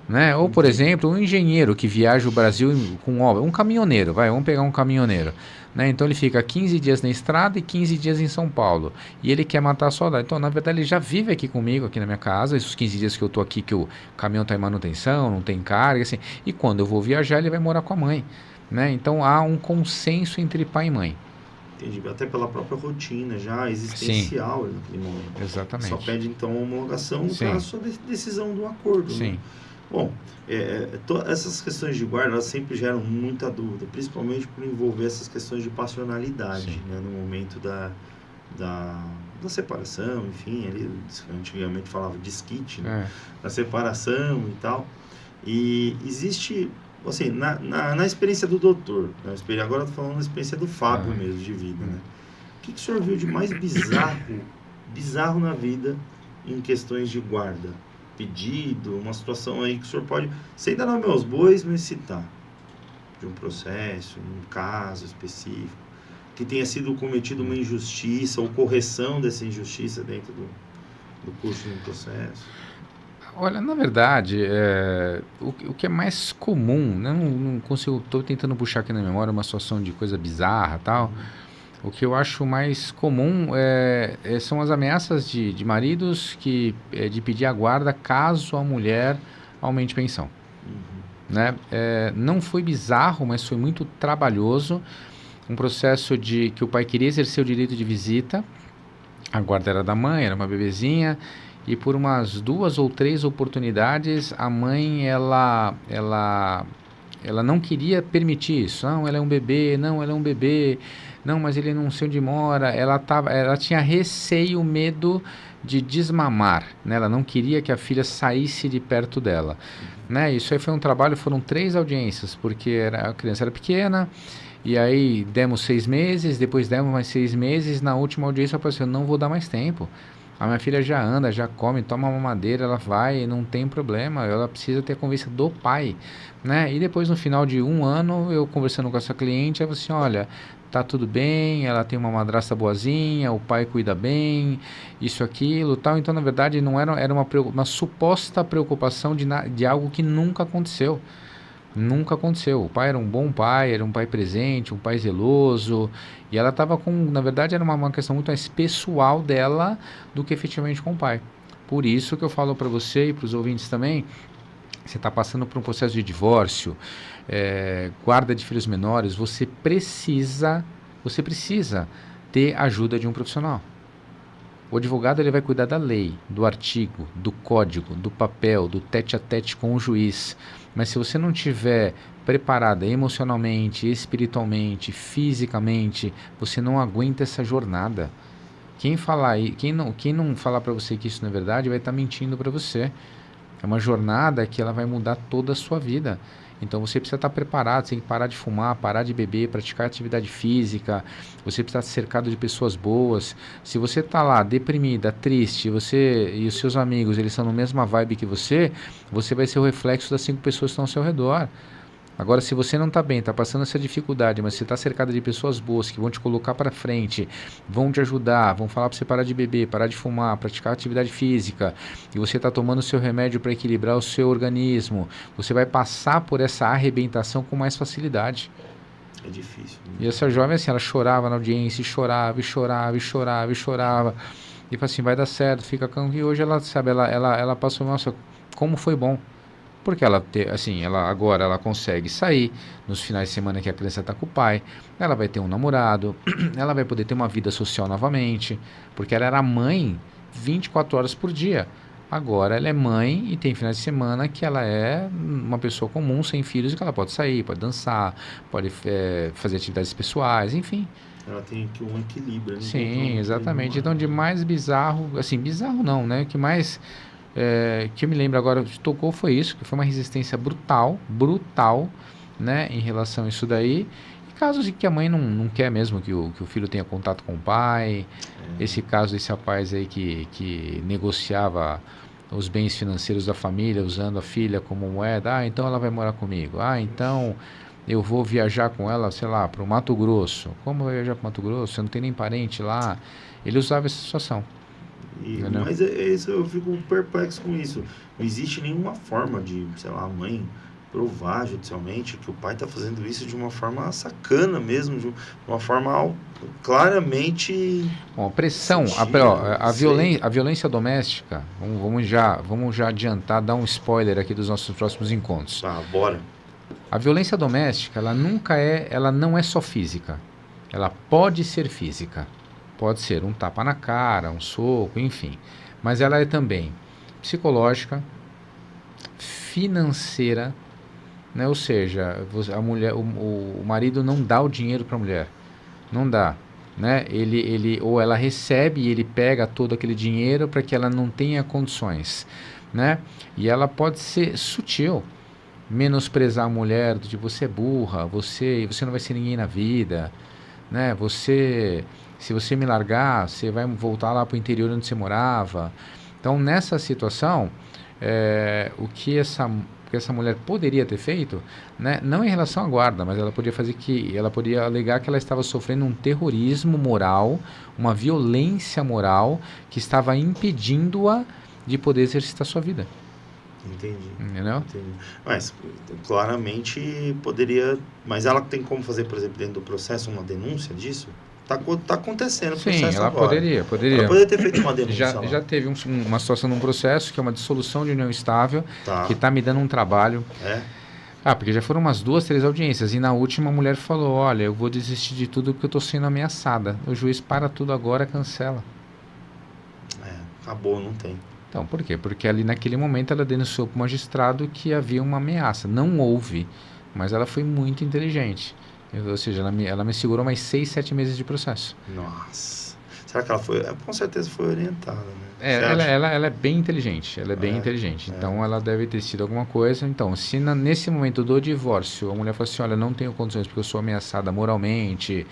né? Ou, por exemplo, um engenheiro que viaja o Brasil com obra, um caminhoneiro, vamos pegar um caminhoneiro, né? Então ele fica 15 dias na estrada e 15 dias em São Paulo, e ele quer matar a saudade. Então, na verdade, ele já vive aqui comigo, aqui na minha casa, esses 15 dias que eu tô aqui, que o caminhão tá em manutenção, não tem carga, assim, e quando eu vou viajar, ele vai morar com a mãe, né? Então, há um consenso entre pai e mãe. Entendi. Até pela própria rotina já existencial naquele momento. Exatamente. Só pede então a homologação Sim. para a sua decisão do acordo. Sim. Né? Bom, essas questões de guarda elas sempre geram muita dúvida, principalmente por envolver essas questões de passionalidade, né, no momento da separação, enfim, ali, antigamente falava desquite, né, da separação e tal. E existe, assim, na experiência do doutor, né, agora eu estou falando da experiência do Fábio mesmo, de vida, né? O que o senhor viu de mais bizarro na vida em questões de guarda? Pedido, uma situação aí que o senhor pode, sem dar nome aos bois, mas citar de um processo, um caso específico, que tenha sido cometido uma injustiça ou correção dessa injustiça dentro do curso de um processo. Olha, na verdade, o que é mais comum, né, não consigo, estou tentando puxar aqui na memória uma situação de coisa bizarra e tal. O que eu acho mais comum são as ameaças de maridos de pedir a guarda caso a mulher aumente pensão. Né? Não foi bizarro, mas foi muito trabalhoso. Um processo de que o pai queria exercer o direito de visita, a guarda era da mãe, era uma bebezinha, e por umas 2 ou 3 oportunidades a mãe ela não queria permitir isso. Não, ela é um bebê, não, mas ele não sei onde mora. Ela tinha receio, medo de desmamar, né? Ela não queria que a filha saísse de perto dela, né? Isso aí foi um trabalho, foram 3 audiências, porque a criança era pequena, e aí demos 6 meses, depois demos mais 6 meses, na última audiência eu falei assim, eu não vou dar mais tempo. A minha filha já anda, já come, toma mamadeira, ela vai, não tem problema, ela precisa ter a convivência do pai, né? E depois, no final de 1 ano, eu conversando com essa cliente, eu falei assim, olha, tá tudo bem, ela tem uma madrasta boazinha, o pai cuida bem, isso, aquilo, tal. Então, na verdade, não era uma suposta preocupação de algo que nunca aconteceu. Nunca aconteceu. O pai era um bom pai, era um pai presente, um pai zeloso, e ela estava na verdade era uma questão muito mais pessoal dela do que efetivamente com o pai. Por isso que eu falo para você e para os ouvintes também, você está passando por um processo de divórcio, guarda de filhos menores, você precisa ter ajuda de um profissional. O advogado ele vai cuidar da lei, do artigo, do código, do papel, do tete-a-tete com o juiz. Mas se você não estiver preparada emocionalmente, espiritualmente, fisicamente, você não aguenta essa jornada. Quem não falar para você que isso não é verdade, vai estar mentindo para você. É uma jornada que ela vai mudar toda a sua vida. Então você precisa estar preparado, você tem que parar de fumar, parar de beber, praticar atividade física, você precisa estar cercado de pessoas boas. Se você está lá deprimida, triste, você e os seus amigos eles são na mesma vibe que você vai ser o reflexo das 5 pessoas que estão ao seu redor. Agora, se você não está bem, está passando essa dificuldade, mas você está cercado de pessoas boas que vão te colocar para frente, vão te ajudar, vão falar para você parar de beber, parar de fumar, praticar atividade física, e você está tomando o seu remédio para equilibrar o seu organismo, você vai passar por essa arrebentação com mais facilidade. É difícil. E essa jovem, assim, ela chorava na audiência, chorava. E falava assim, vai dar certo, fica calmo. E hoje ela, sabe, ela passou, nossa, como foi bom. Porque ela agora ela consegue sair nos finais de semana que a criança está com o pai, ela vai ter um namorado, ela vai poder ter uma vida social novamente, porque ela era mãe 24 horas por dia. Agora ela é mãe e tem finais de semana que ela é uma pessoa comum, sem filhos, e que ela pode sair, pode dançar, pode fazer atividades pessoais, enfim. Ela tem aqui um equilíbrio. Né? Sim, exatamente. Então, de mais bizarro, assim, bizarro não, né? O que mais... que eu me lembro agora, tocou foi isso, que foi uma resistência brutal, né, em relação a isso daí, e casos em que a mãe não quer mesmo que o filho tenha contato com o pai, esse caso desse rapaz aí que negociava os bens financeiros da família, usando a filha como moeda, então ela vai morar comigo, então eu vou viajar com ela, sei lá, para o Mato Grosso. Como vai viajar para o Mato Grosso? Você não tem nem parente lá. Ele usava essa situação. Mas isso, eu fico perplexo com isso. Não existe nenhuma forma de, sei lá, a mãe provar judicialmente que o pai está fazendo isso de uma forma sacana mesmo, de uma forma claramente... Bom, a pressão, a violência doméstica, vamos já adiantar, dar um spoiler aqui dos nossos próximos encontros. Bora. A violência doméstica, ela não é só física. Ela pode ser física. Pode ser um tapa na cara, um soco, enfim. Mas ela é também psicológica, financeira, né? Ou seja, a mulher, o marido não dá o dinheiro para a mulher. Não dá. Né? Ou ela recebe e ele pega todo aquele dinheiro para que ela não tenha condições. Né? E ela pode ser sutil. Menosprezar a mulher, de você é burra, você não vai ser ninguém na vida. Né? Se você me largar, você vai voltar lá para o interior onde você morava. Então, nessa situação, o que essa mulher poderia ter feito, né, não em relação à guarda, mas ela poderia alegar que ela estava sofrendo um terrorismo moral, uma violência moral que estava impedindo-a de poder exercitar sua vida. Entendi. Entendeu? Entendi. Mas, claramente, poderia... Mas ela tem como fazer, por exemplo, dentro do processo, uma denúncia disso? Tá acontecendo o processo. Sim, ela agora. poderia. Ela poderia ter feito uma denúncia. Já teve uma situação num processo que é uma dissolução de união estável, que está me dando um trabalho. Porque já foram umas 2, 3 audiências. E na última a mulher falou, olha, eu vou desistir de tudo porque eu estou sendo ameaçada. O juiz para tudo agora, cancela. Acabou, não tem. Então, por quê? Porque ali naquele momento ela denunciou para o magistrado que havia uma ameaça. Não houve, mas ela foi muito inteligente. Ou seja, ela me segurou mais 6, 7 meses de processo. Nossa. Será que ela foi... Com certeza foi orientada, né? Ela é bem inteligente. Ela é bem inteligente. Então, ela deve ter sido alguma coisa. Então, se nesse momento do divórcio, a mulher fala assim, olha, não tenho condições porque eu sou ameaçada moralmente,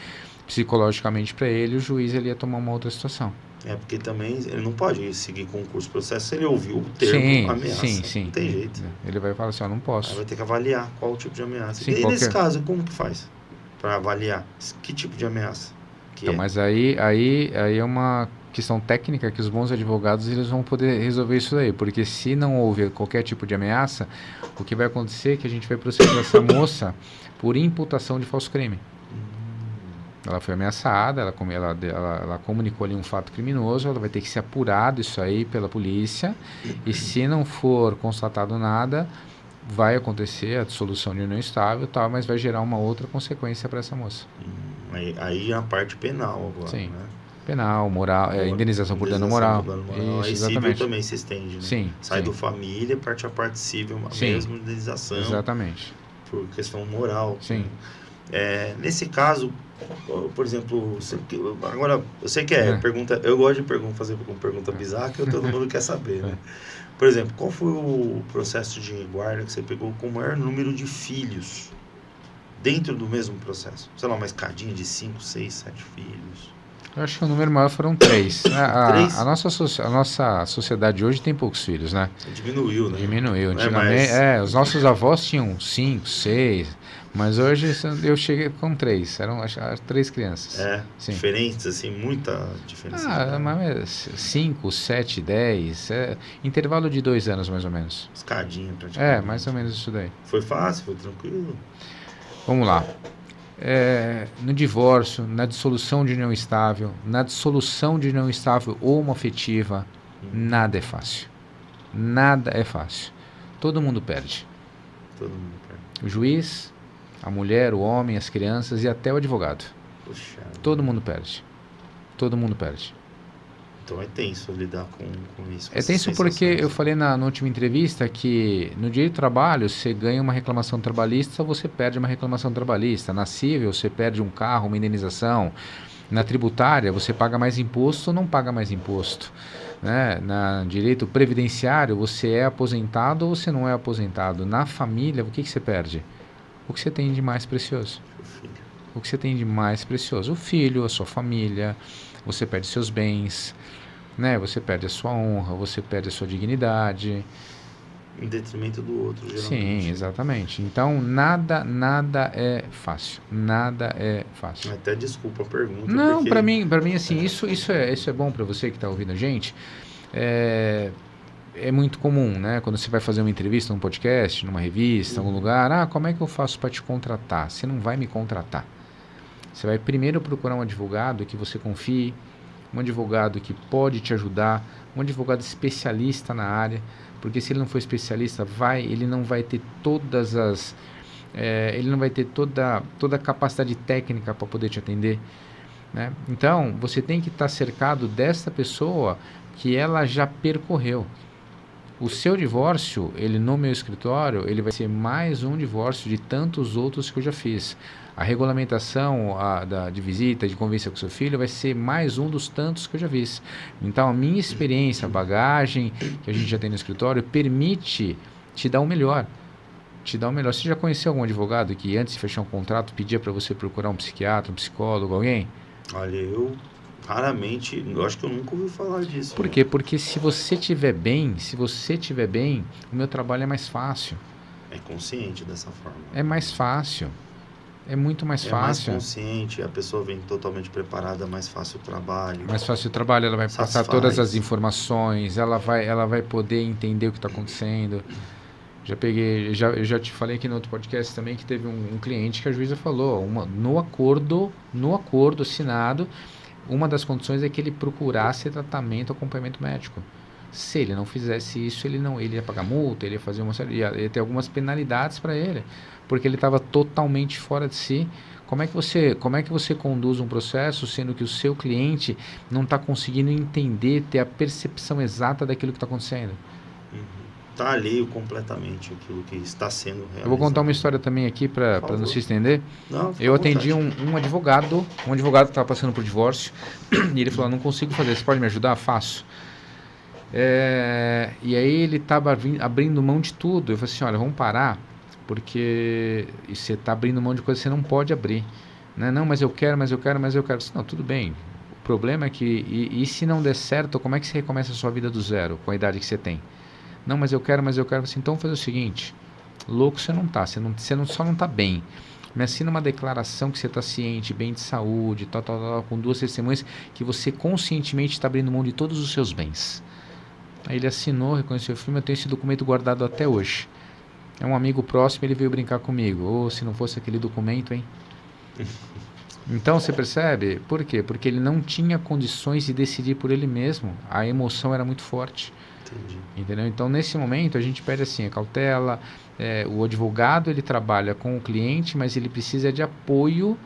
psicologicamente para ele, o juiz ele ia tomar uma outra situação. Porque também ele não pode seguir com o curso processo se ele ouviu o termo ameaça. Sim. Não tem jeito. Ele vai falar assim, não posso. Aí vai ter que avaliar qual o tipo de ameaça. Sim, e nesse caso, como que faz para avaliar que tipo de ameaça? Mas aí é uma questão técnica que os bons advogados eles vão poder resolver isso daí. Porque se não houve qualquer tipo de ameaça, o que vai acontecer é que a gente vai processar essa moça por imputação de falso crime. Ela foi ameaçada, ela comunicou ali um fato criminoso, ela vai ter que ser apurado isso aí pela polícia, e se não for constatado nada, vai acontecer a dissolução de união estável, tal, mas vai gerar uma outra consequência para essa moça. Aí é a parte penal agora, sim. Né? Penal, moral, indenização por dano moral. Isso, aí civil também se estende, né? Sim. Sai do família, parte a parte civil, mesmo indenização. Exatamente. Por questão moral. Sim. Nesse caso, por exemplo, agora eu sei que pergunta, eu gosto de fazer uma pergunta bizarra que todo mundo quer saber, né? Por exemplo, qual foi o processo de guarda que você pegou com o maior número de filhos dentro do mesmo processo? Sei lá, uma escadinha de 5, 6, 7 filhos. Eu acho que o número maior foram 3. 3? A nossa sociedade hoje tem poucos filhos, né? Diminuiu, né? Diminuiu. Antigamente, os nossos avós tinham 5, 6... Mas hoje eu cheguei com 3, eram as 3 crianças. Sim. Diferentes, assim, muita diferença. Mas 5, 7, 10, intervalo de 2 anos mais ou menos. Escadinha praticamente. Mais ou menos isso daí. Foi fácil, foi tranquilo? Vamos lá. No divórcio, na dissolução de união estável, homoafetiva, nada é fácil. Nada é fácil. Todo mundo perde. O juiz, a mulher, o homem, as crianças e até o advogado. Puxa. Todo mundo perde. Todo mundo perde. Então é tenso lidar com isso. É tenso porque eu falei na última entrevista que no direito do trabalho você ganha uma reclamação trabalhista, você perde uma reclamação trabalhista. Na civil você perde um carro, uma indenização. Na tributária você paga mais imposto ou não paga mais imposto. Né? Na direito previdenciário você é aposentado ou você não é aposentado. Na família, o que você perde? O que você tem de mais precioso? O que você tem de mais precioso? O filho, a sua família, você perde seus bens, né? Você perde a sua honra, você perde a sua dignidade. Em detrimento do outro, geralmente. Sim, exatamente. Então, nada é fácil. Nada é fácil. Até desculpa a pergunta. Não, porque... para mim assim, isso é bom para você que está ouvindo a gente. É muito comum, né? Quando você vai fazer uma entrevista num podcast, numa revista, em algum lugar, como é que eu faço para te contratar? Você não vai me contratar. Você vai primeiro procurar um advogado que você confie, um advogado que pode te ajudar, um advogado especialista na área, porque se ele não for especialista, ele não vai ter ele não vai ter toda a capacidade técnica para poder te atender, né? Então, você tem que estar cercado dessa pessoa que ela já percorreu. O seu divórcio, no meu escritório, ele vai ser mais um divórcio de tantos outros que eu já fiz. A regulamentação de visita, de convivência com seu filho, vai ser mais um dos tantos que eu já fiz. Então, a minha experiência, a bagagem que a gente já tem no escritório, permite te dar o melhor. Você já conheceu algum advogado que, antes de fechar um contrato, pedia para você procurar um psiquiatra, um psicólogo, alguém? Olha, eu raramente, eu acho que eu nunca ouvi falar disso. Por quê? Porque se você estiver bem, o meu trabalho é mais fácil. É consciente dessa forma. É mais fácil. É muito mais fácil. É mais consciente, a pessoa vem totalmente preparada, mais fácil o trabalho. Mais fácil o trabalho, ela vai passar todas as informações, ela vai poder entender o que está acontecendo. Eu já te falei aqui no outro podcast também que teve um cliente que a juíza falou, no acordo assinado, uma das condições é que ele procurasse tratamento, acompanhamento médico. Se ele não fizesse isso, ele ia pagar multa, ele ia fazer ia ter algumas penalidades para ele, porque ele estava totalmente fora de si. Como é que você conduz um processo sendo que o seu cliente não está conseguindo entender, ter a percepção exata daquilo que está acontecendo? Está alheio completamente aquilo que está sendo realizado. Eu vou contar uma história também aqui para não se estender. Não, eu atendi um advogado que estava passando por divórcio e ele falou, não consigo fazer, você pode me ajudar? Faço. E aí ele estava abrindo mão de tudo. Eu falei assim, olha, vamos parar, porque você está abrindo mão de coisa que você não pode abrir. Não, mas eu quero. Eu disse, não, tudo bem. O problema é que, e se não der certo, como é que você recomeça a sua vida do zero, com a idade que você tem? Não, mas eu quero. Assim, então vamos fazer o seguinte, louco você não está, só não está bem. Me assina uma declaração que você está ciente, bem de saúde, com 2 testemunhas, que você conscientemente está abrindo mão de todos os seus bens. Aí ele assinou, reconheceu o filme, eu tenho esse documento guardado até hoje. É um amigo próximo, ele veio brincar comigo. Se não fosse aquele documento, hein? Então, você percebe? Por quê? Porque ele não tinha condições de decidir por ele mesmo. A emoção era muito forte. Entendi. Entendeu? Então, nesse momento, a gente pede assim, a cautela. O advogado, ele trabalha com o cliente, mas ele precisa de apoio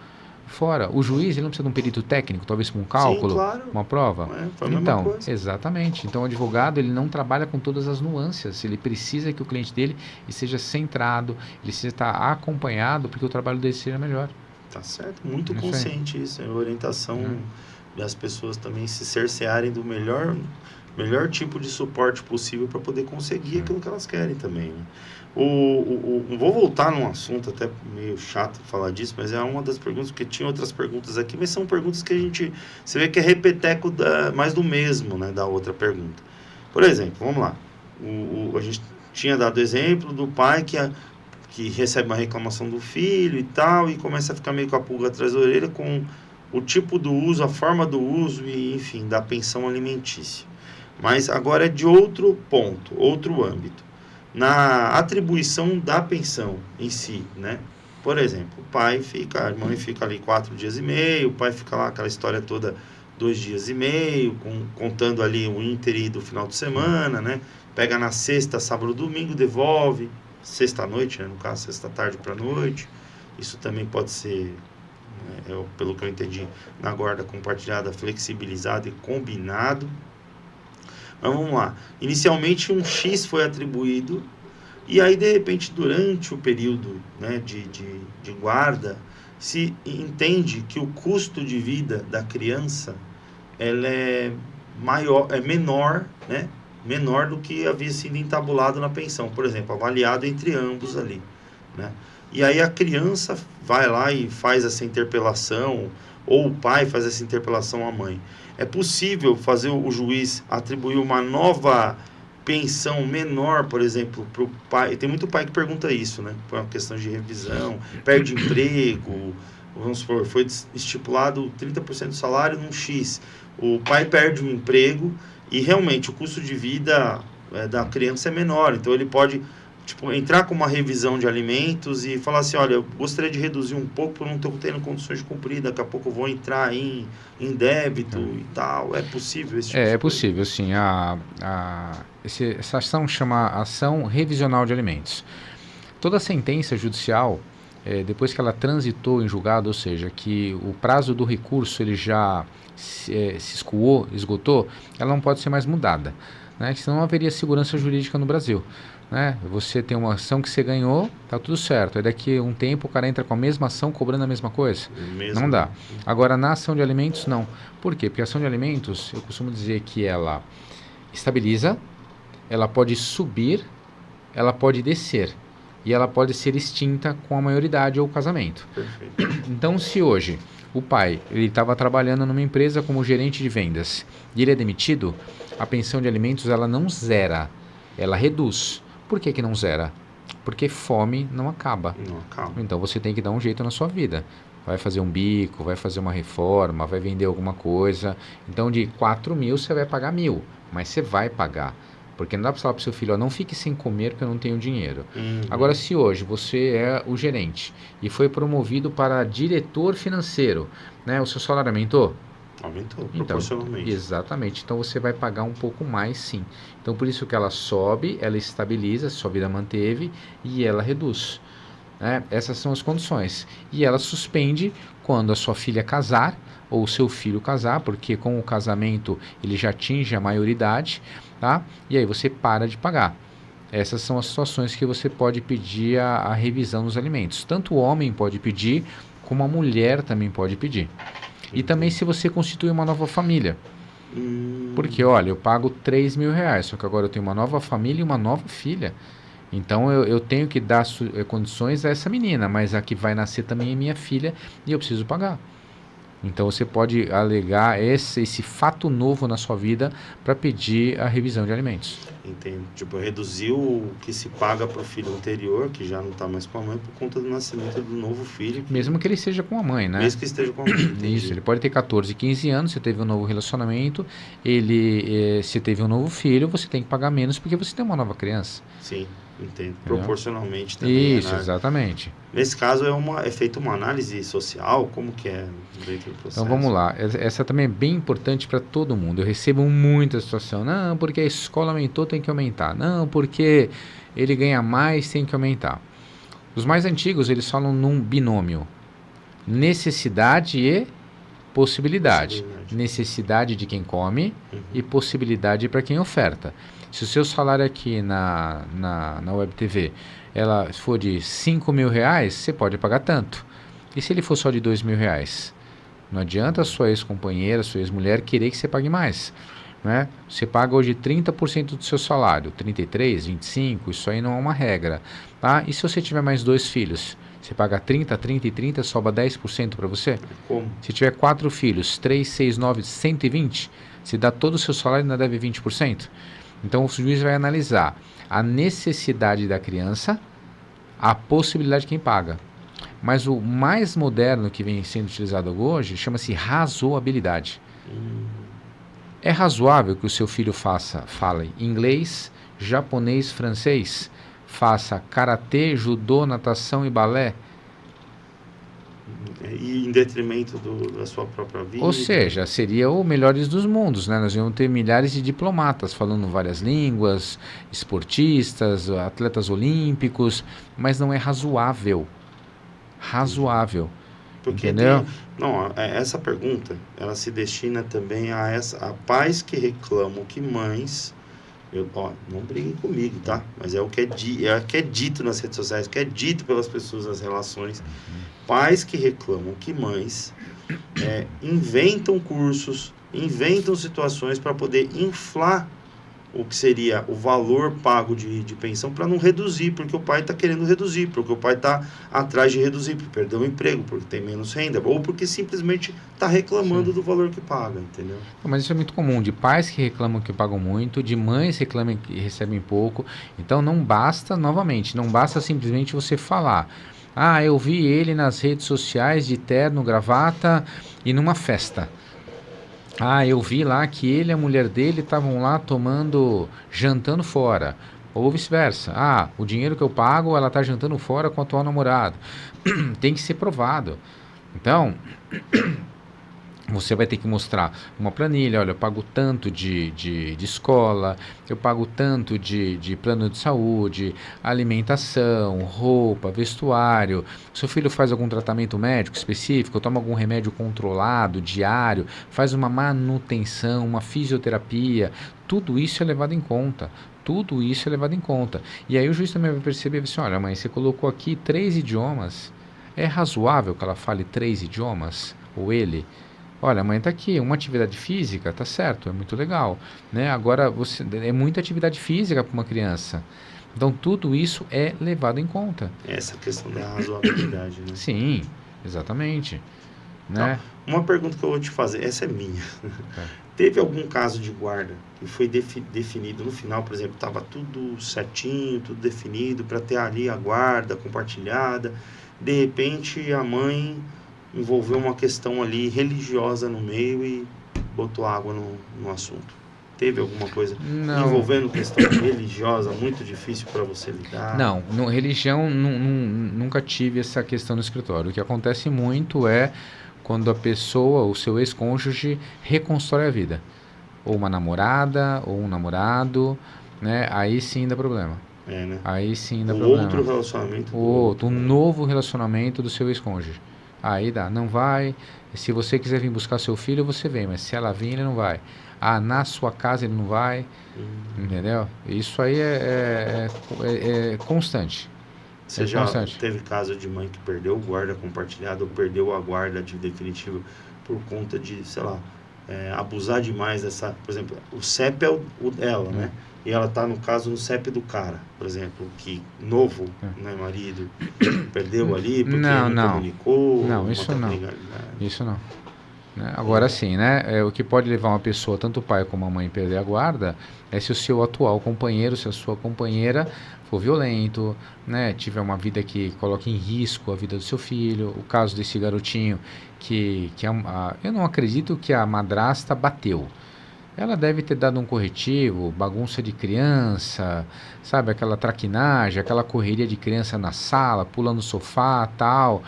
fora. O juiz, ele não precisa de um perito técnico, talvez com um cálculo, sim, claro. uma prova. Foi a mesma coisa. Exatamente. Então, o advogado, ele não trabalha com todas as nuances. Ele precisa que o cliente dele esteja centrado, ele precisa estar acompanhado, porque o trabalho dele seja melhor. Tá certo. Muito consciente isso. É a orientação das pessoas também se cercearem do melhor tipo de suporte possível para poder conseguir aquilo que elas querem também, né? Vou voltar num assunto até meio chato falar disso, mas é uma das perguntas, porque tinha outras perguntas aqui, mas são perguntas que você vê que é repeteco mais do mesmo, né, da outra pergunta. Por exemplo, vamos lá, a gente tinha dado exemplo do pai que recebe uma reclamação do filho e tal, e começa a ficar meio com a pulga atrás da orelha com o tipo do uso, a forma do uso e, enfim, da pensão alimentícia. Mas agora é de outro ponto, outro âmbito. Na atribuição da pensão em si, né? Por exemplo, a mãe fica ali 4 dias e meio, o pai fica lá aquela história toda 2 dias e meio, contando ali o íntere do final de semana, né? Pega na sexta, sábado, domingo, devolve, sexta-noite, né? No caso, sexta-tarde para noite. Isso também pode ser, pelo que eu entendi, na guarda compartilhada, flexibilizado e combinado. Mas vamos lá. Inicialmente um X foi atribuído e aí de repente durante o período, né, de guarda se entende que o custo de vida da criança ela é menor, né, menor do que havia sido entabulado na pensão, por exemplo, avaliado entre ambos ali, né? E aí a criança vai lá e faz essa interpelação, ou o pai faz essa interpelação à mãe. É possível fazer o juiz atribuir uma nova pensão menor, por exemplo, para o pai. Tem muito pai que pergunta isso, né? Por uma questão de revisão, perde emprego, vamos supor, foi estipulado 30% do salário num X. O pai perde o emprego e realmente o custo de vida da criança é menor, então ele pode entrar com uma revisão de alimentos e falar assim, olha, eu gostaria de reduzir um pouco porque eu não estou tendo condições de cumprir, daqui a pouco eu vou entrar em débito e tal. É possível esse tipo de coisa? É possível, sim. Essa ação chama Ação Revisional de Alimentos. Toda sentença judicial, depois que ela transitou em julgado, ou seja, que o prazo do recurso ele já se esgotou, ela não pode ser mais mudada, né? Senão não haveria segurança jurídica no Brasil. Né? Você tem uma ação que você ganhou, tá tudo certo. Aí daqui a um tempo o cara entra com a mesma ação cobrando a mesma coisa. Não dá. Agora, na ação de alimentos, não. Por quê? Porque a ação de alimentos, eu costumo dizer que ela estabiliza, ela pode subir, ela pode descer. E ela pode ser extinta com a maioridade ou o casamento. Perfeito. Então, se hoje o pai ele estava trabalhando numa empresa como gerente de vendas e ele é demitido, a pensão de alimentos ela não zera, ela reduz. Por que não zera? Porque fome não acaba. Não acaba. Então você tem que dar um jeito na sua vida. Vai fazer um bico, vai fazer uma reforma, vai vender alguma coisa. Então de 4 mil você vai pagar 1.000, mas você vai pagar. Porque não dá para falar para o seu filho, não fique sem comer porque eu não tenho dinheiro. Agora, se hoje você é o gerente e foi promovido para diretor financeiro, né, o seu salário aumentou? Aumentou, Então, proporcionalmente. Exatamente. Então você vai pagar um pouco mais, sim. Então por isso que ela sobe, ela estabiliza, sua vida manteve e ela reduz. Né? Essas são as condições. E ela suspende quando a sua filha casar ou o seu filho casar, porque com o casamento ele já atinge a maioridade, tá? E aí você para de pagar. Essas são as situações que você pode pedir a revisão dos alimentos. Tanto o homem pode pedir, como a mulher também pode pedir. E também se você constitui uma nova família. Porque, olha, eu pago 3 mil reais, só que agora eu tenho uma nova família e uma nova filha. Então eu tenho que dar condições a essa menina, mas a que vai nascer também é minha filha e eu preciso pagar. Então você pode alegar esse fato novo na sua vida para pedir a revisão de alimentos. Entendo. Reduziu o que se paga para o filho anterior, que já não está mais com a mãe, por conta do nascimento do novo filho. Mesmo que ele esteja com a mãe, né? Mesmo que esteja com a mãe. Entendi. Isso, ele pode ter 14, 15 anos, você teve um novo relacionamento, se teve um novo filho, você tem que pagar menos porque você tem uma nova criança. Sim, entendo. Proporcionalmente também. Isso, exatamente. Nesse caso é feita uma análise social, como que é dentro do processo? Então vamos lá, essa também é bem importante para todo mundo. Eu recebo muita situação, não, porque a escola aumentou, tem que aumentar. Não, porque ele ganha mais, tem que aumentar. Os mais antigos, eles falam num binômio. Necessidade e possibilidade. Necessidade de quem come e possibilidade para quem oferta. Se o seu salário aqui na Web TV ela for de 5 mil reais, você pode pagar tanto. E se ele for só de 2 mil reais? Não adianta a sua ex-companheira, sua ex-mulher querer que você pague mais. Né? Você paga hoje 30% do seu salário, 33%, 25%, isso aí não é uma regra. Tá? E se você tiver mais 2 filhos? Você paga 30%, 30% e 30%, sobra 10% para você? Como? Se tiver 4 filhos, 3, 6, 9, 120%, você dá todo o seu salário e ainda deve 20%. Então o juiz vai analisar a necessidade da criança, a possibilidade de quem paga. Mas o mais moderno que vem sendo utilizado hoje chama-se razoabilidade. É razoável que o seu filho fale inglês, japonês, francês, faça karatê, judô, natação e balé? E em detrimento da sua própria vida. Ou seja, seria o melhores dos mundos, né? Nós íamos ter milhares de diplomatas falando várias línguas, esportistas, atletas olímpicos, mas não é razoável. Razoável. Porque entendeu? Essa pergunta, ela se destina também a pais que reclamam que mães... não briguem comigo, tá? Mas é o que é dito nas redes sociais, que é dito pelas pessoas nas relações. Pais que reclamam que mães inventam cursos, inventam situações para poder inflar o que seria o valor pago de pensão para não reduzir, porque o pai está querendo reduzir, porque o pai está atrás de reduzir, porque perdeu o emprego, porque tem menos renda, ou porque simplesmente está reclamando do valor que paga, entendeu? Mas isso é muito comum, de pais que reclamam que pagam muito, de mães que reclamam que recebem pouco. Então não basta, novamente, não basta simplesmente você falar: ah, eu vi ele nas redes sociais de terno, gravata e numa festa. Ah, eu vi lá que ele e a mulher dele estavam lá jantando fora. Ou vice-versa. Ah, o dinheiro que eu pago, ela está jantando fora com o atual namorado. Tem que ser provado. Então, você vai ter que mostrar uma planilha. Olha, eu pago tanto de escola, eu pago tanto de plano de saúde, alimentação, roupa, vestuário. Seu filho faz algum tratamento médico específico, toma algum remédio controlado, diário, faz uma manutenção, uma fisioterapia. Tudo isso é levado em conta. Tudo isso é levado em conta. E aí o juiz também vai perceber assim: olha, mãe, você colocou aqui 3 idiomas. É razoável que ela fale 3 idiomas? Ou ele? Olha, mãe, tá aqui, uma atividade física, tá certo, é muito legal, né? Agora, é muita atividade física para uma criança. Então, tudo isso é levado em conta. Essa questão da razoabilidade, né? Sim, exatamente. Então, Né? uma pergunta que eu vou te fazer, essa é minha. Teve algum caso de guarda que foi definido no final, por exemplo, estava tudo certinho, tudo definido para ter ali a guarda compartilhada, de repente a mãe envolveu uma questão ali religiosa no meio e botou água no assunto. Teve alguma coisa envolvendo questão religiosa muito difícil para você lidar? Não, religião nunca tive essa questão no escritório. O que acontece muito é quando a pessoa, o seu ex-cônjuge, reconstrói a vida. Ou uma namorada, ou um namorado, né? Aí sim dá problema. Né? Aí sim dá problema. Outro relacionamento. Um novo relacionamento do seu ex-cônjuge. Aí dá, não vai. Se você quiser vir buscar seu filho, você vem, mas se ela vir, ele não vai. Ah, na sua casa ele não vai. Entendeu? Isso aí é constante. Você já teve caso de mãe que perdeu o guarda compartilhado ou perdeu a guarda de definitivo por conta de, sei lá, abusar demais dessa... Por exemplo, o CEP é o dela, né? E ela tá, no caso, no CEP do cara, por exemplo, que novo, né, marido, perdeu ali porque não comunicou. Não, isso não. Isso não. Né? Agora sim, né? O que pode levar uma pessoa, tanto o pai como a mãe, a perder a guarda é se o seu atual companheiro, se a sua companheira for violento, né? Tiver uma vida que coloque em risco a vida do seu filho. O caso desse garotinho que eu não acredito que a madrasta bateu. Ela deve ter dado um corretivo, bagunça de criança, sabe? Aquela traquinagem, aquela correria de criança na sala, pulando no sofá, tal.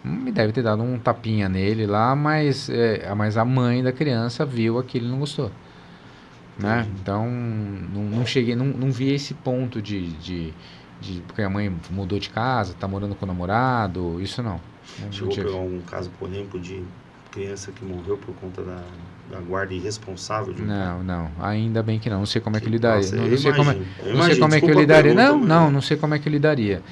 Me deve ter dado um tapinha nele lá, mas a mãe da criança viu aquilo e não gostou. Né? Então, não vi esse ponto de porque a mãe mudou de casa, tá morando com o namorado, isso não. Chegou a pegar algum caso polêmico de criança que morreu por conta da guarda irresponsável de um pai? Não, ainda bem que não. Não sei como é que eu lidaria. Nossa, não sei como é que eu lidaria. Não sei como é que eu lidaria.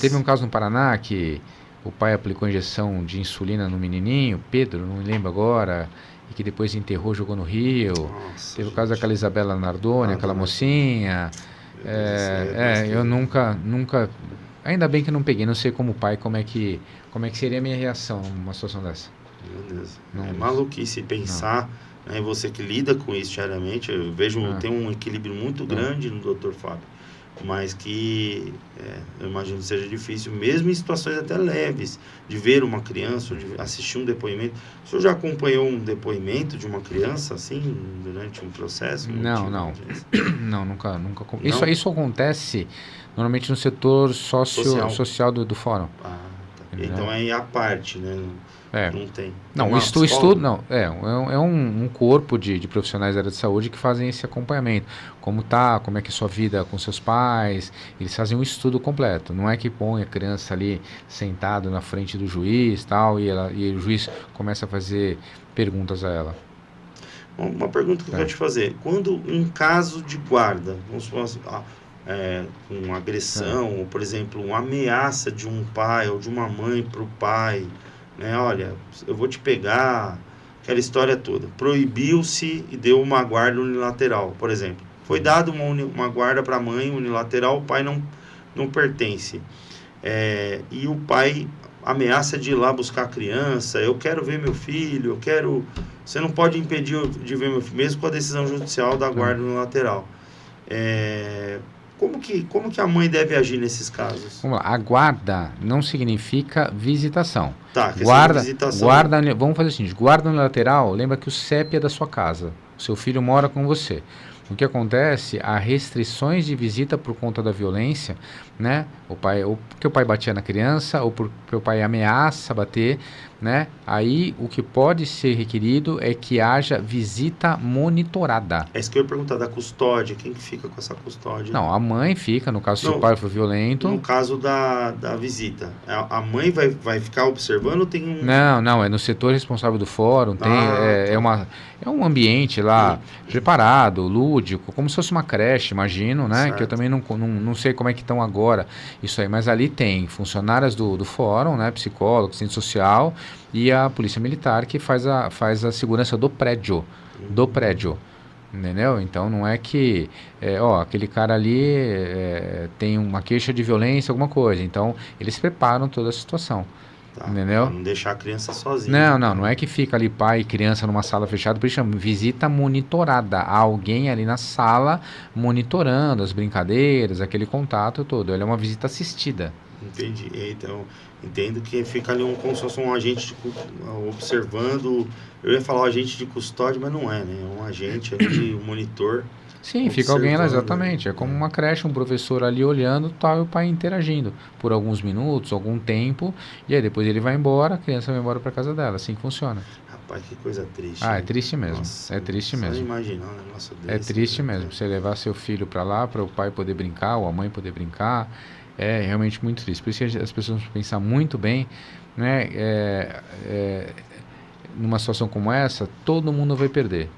Teve um caso no Paraná que o pai aplicou injeção de insulina no menininho, Pedro, não me lembro agora, e que depois enterrou, jogou no rio. Nossa, teve o caso daquela Isabela Nardoni, aquela mocinha. Eu nunca, ainda bem que eu não peguei. Não sei como pai, como é que seria a minha reação numa situação dessa. Meu Deus. É maluquice pensar, né, você que lida com isso diariamente. Eu vejo tem um equilíbrio muito grande no Dr. Fábio, mas que eu imagino que seja difícil, mesmo em situações até leves, de ver uma criança, ou de assistir um depoimento. O senhor já acompanhou um depoimento de uma criança, assim, durante um processo? Não, nunca. Não? Isso acontece normalmente no setor social do fórum. Ah, tá. Então é a parte, né? Não tem. Não, estudo não. É um corpo de profissionais da área de saúde que fazem esse acompanhamento. Como é que é a sua vida com seus pais. Eles fazem um estudo completo. Não é que põe a criança ali sentado na frente do juiz tal, e o juiz começa a fazer perguntas a ela. Uma pergunta que eu quero te fazer. Quando em caso de guarda, vamos supor assim, uma agressão, ou por exemplo, uma ameaça de um pai ou de uma mãe para o pai, né? Olha, eu vou te pegar, aquela história toda. Proibiu-se e deu uma guarda unilateral, por exemplo. Foi dado uma guarda para a mãe unilateral, o pai não pertence. E o pai ameaça de ir lá buscar a criança, eu quero ver meu filho, eu quero... Você não pode impedir de ver meu filho, mesmo com a decisão judicial da guarda unilateral. Como que a mãe deve agir nesses casos? Vamos lá, a guarda não significa visitação. Tá, guarda, visitação. Vamos fazer o seguinte, guarda unilateral, lembra que o CEP é da sua casa, o seu filho mora com você. O que acontece, há restrições de visita por conta da violência, né? Ou porque o pai batia na criança, ou porque o pai ameaça bater, né? Aí o que pode ser requerido é que haja visita monitorada. É isso que eu ia perguntar, da custódia, quem que fica com essa custódia? Não, a mãe fica, no caso se o pai for violento. No caso da visita, a mãe vai ficar observando ou tem um... Não, é no setor responsável do fórum, é um ambiente lá preparado, lúdico, como se fosse uma creche, imagino, né? Certo. Que eu também não sei como é que estão agora isso aí, mas ali tem funcionárias do fórum, né? Psicólogo, assistente social e a polícia militar que faz a segurança do prédio, entendeu? Então não é que, aquele cara ali tem uma queixa de violência, alguma coisa, então eles preparam toda a situação. Tá, entendeu? Não deixar a criança sozinha. Não é que fica ali pai e criança numa sala fechada, por isso chama visita monitorada. Há alguém ali na sala monitorando as brincadeiras, aquele contato todo. Ela é uma visita assistida. Entendi. Então, entendo que fica ali como se fosse um agente observando. Eu ia falar um agente de custódia, mas não é, né? É um agente ali, um monitor. Sim, fica alguém lá, exatamente. É como uma creche, um professor ali olhando, tal, e o pai interagindo por alguns minutos, algum tempo, e aí depois ele vai embora, a criança vai embora para casa dela. Assim que funciona. Rapaz, que coisa triste. É triste mesmo. Nossa, é triste mesmo. Só imaginar um negócio desse. É triste mesmo. Você levar seu filho para lá, para o pai poder brincar, ou a mãe poder brincar, é realmente muito triste. Por isso que as pessoas precisam pensar muito bem, né? Numa situação como essa, todo mundo vai perder.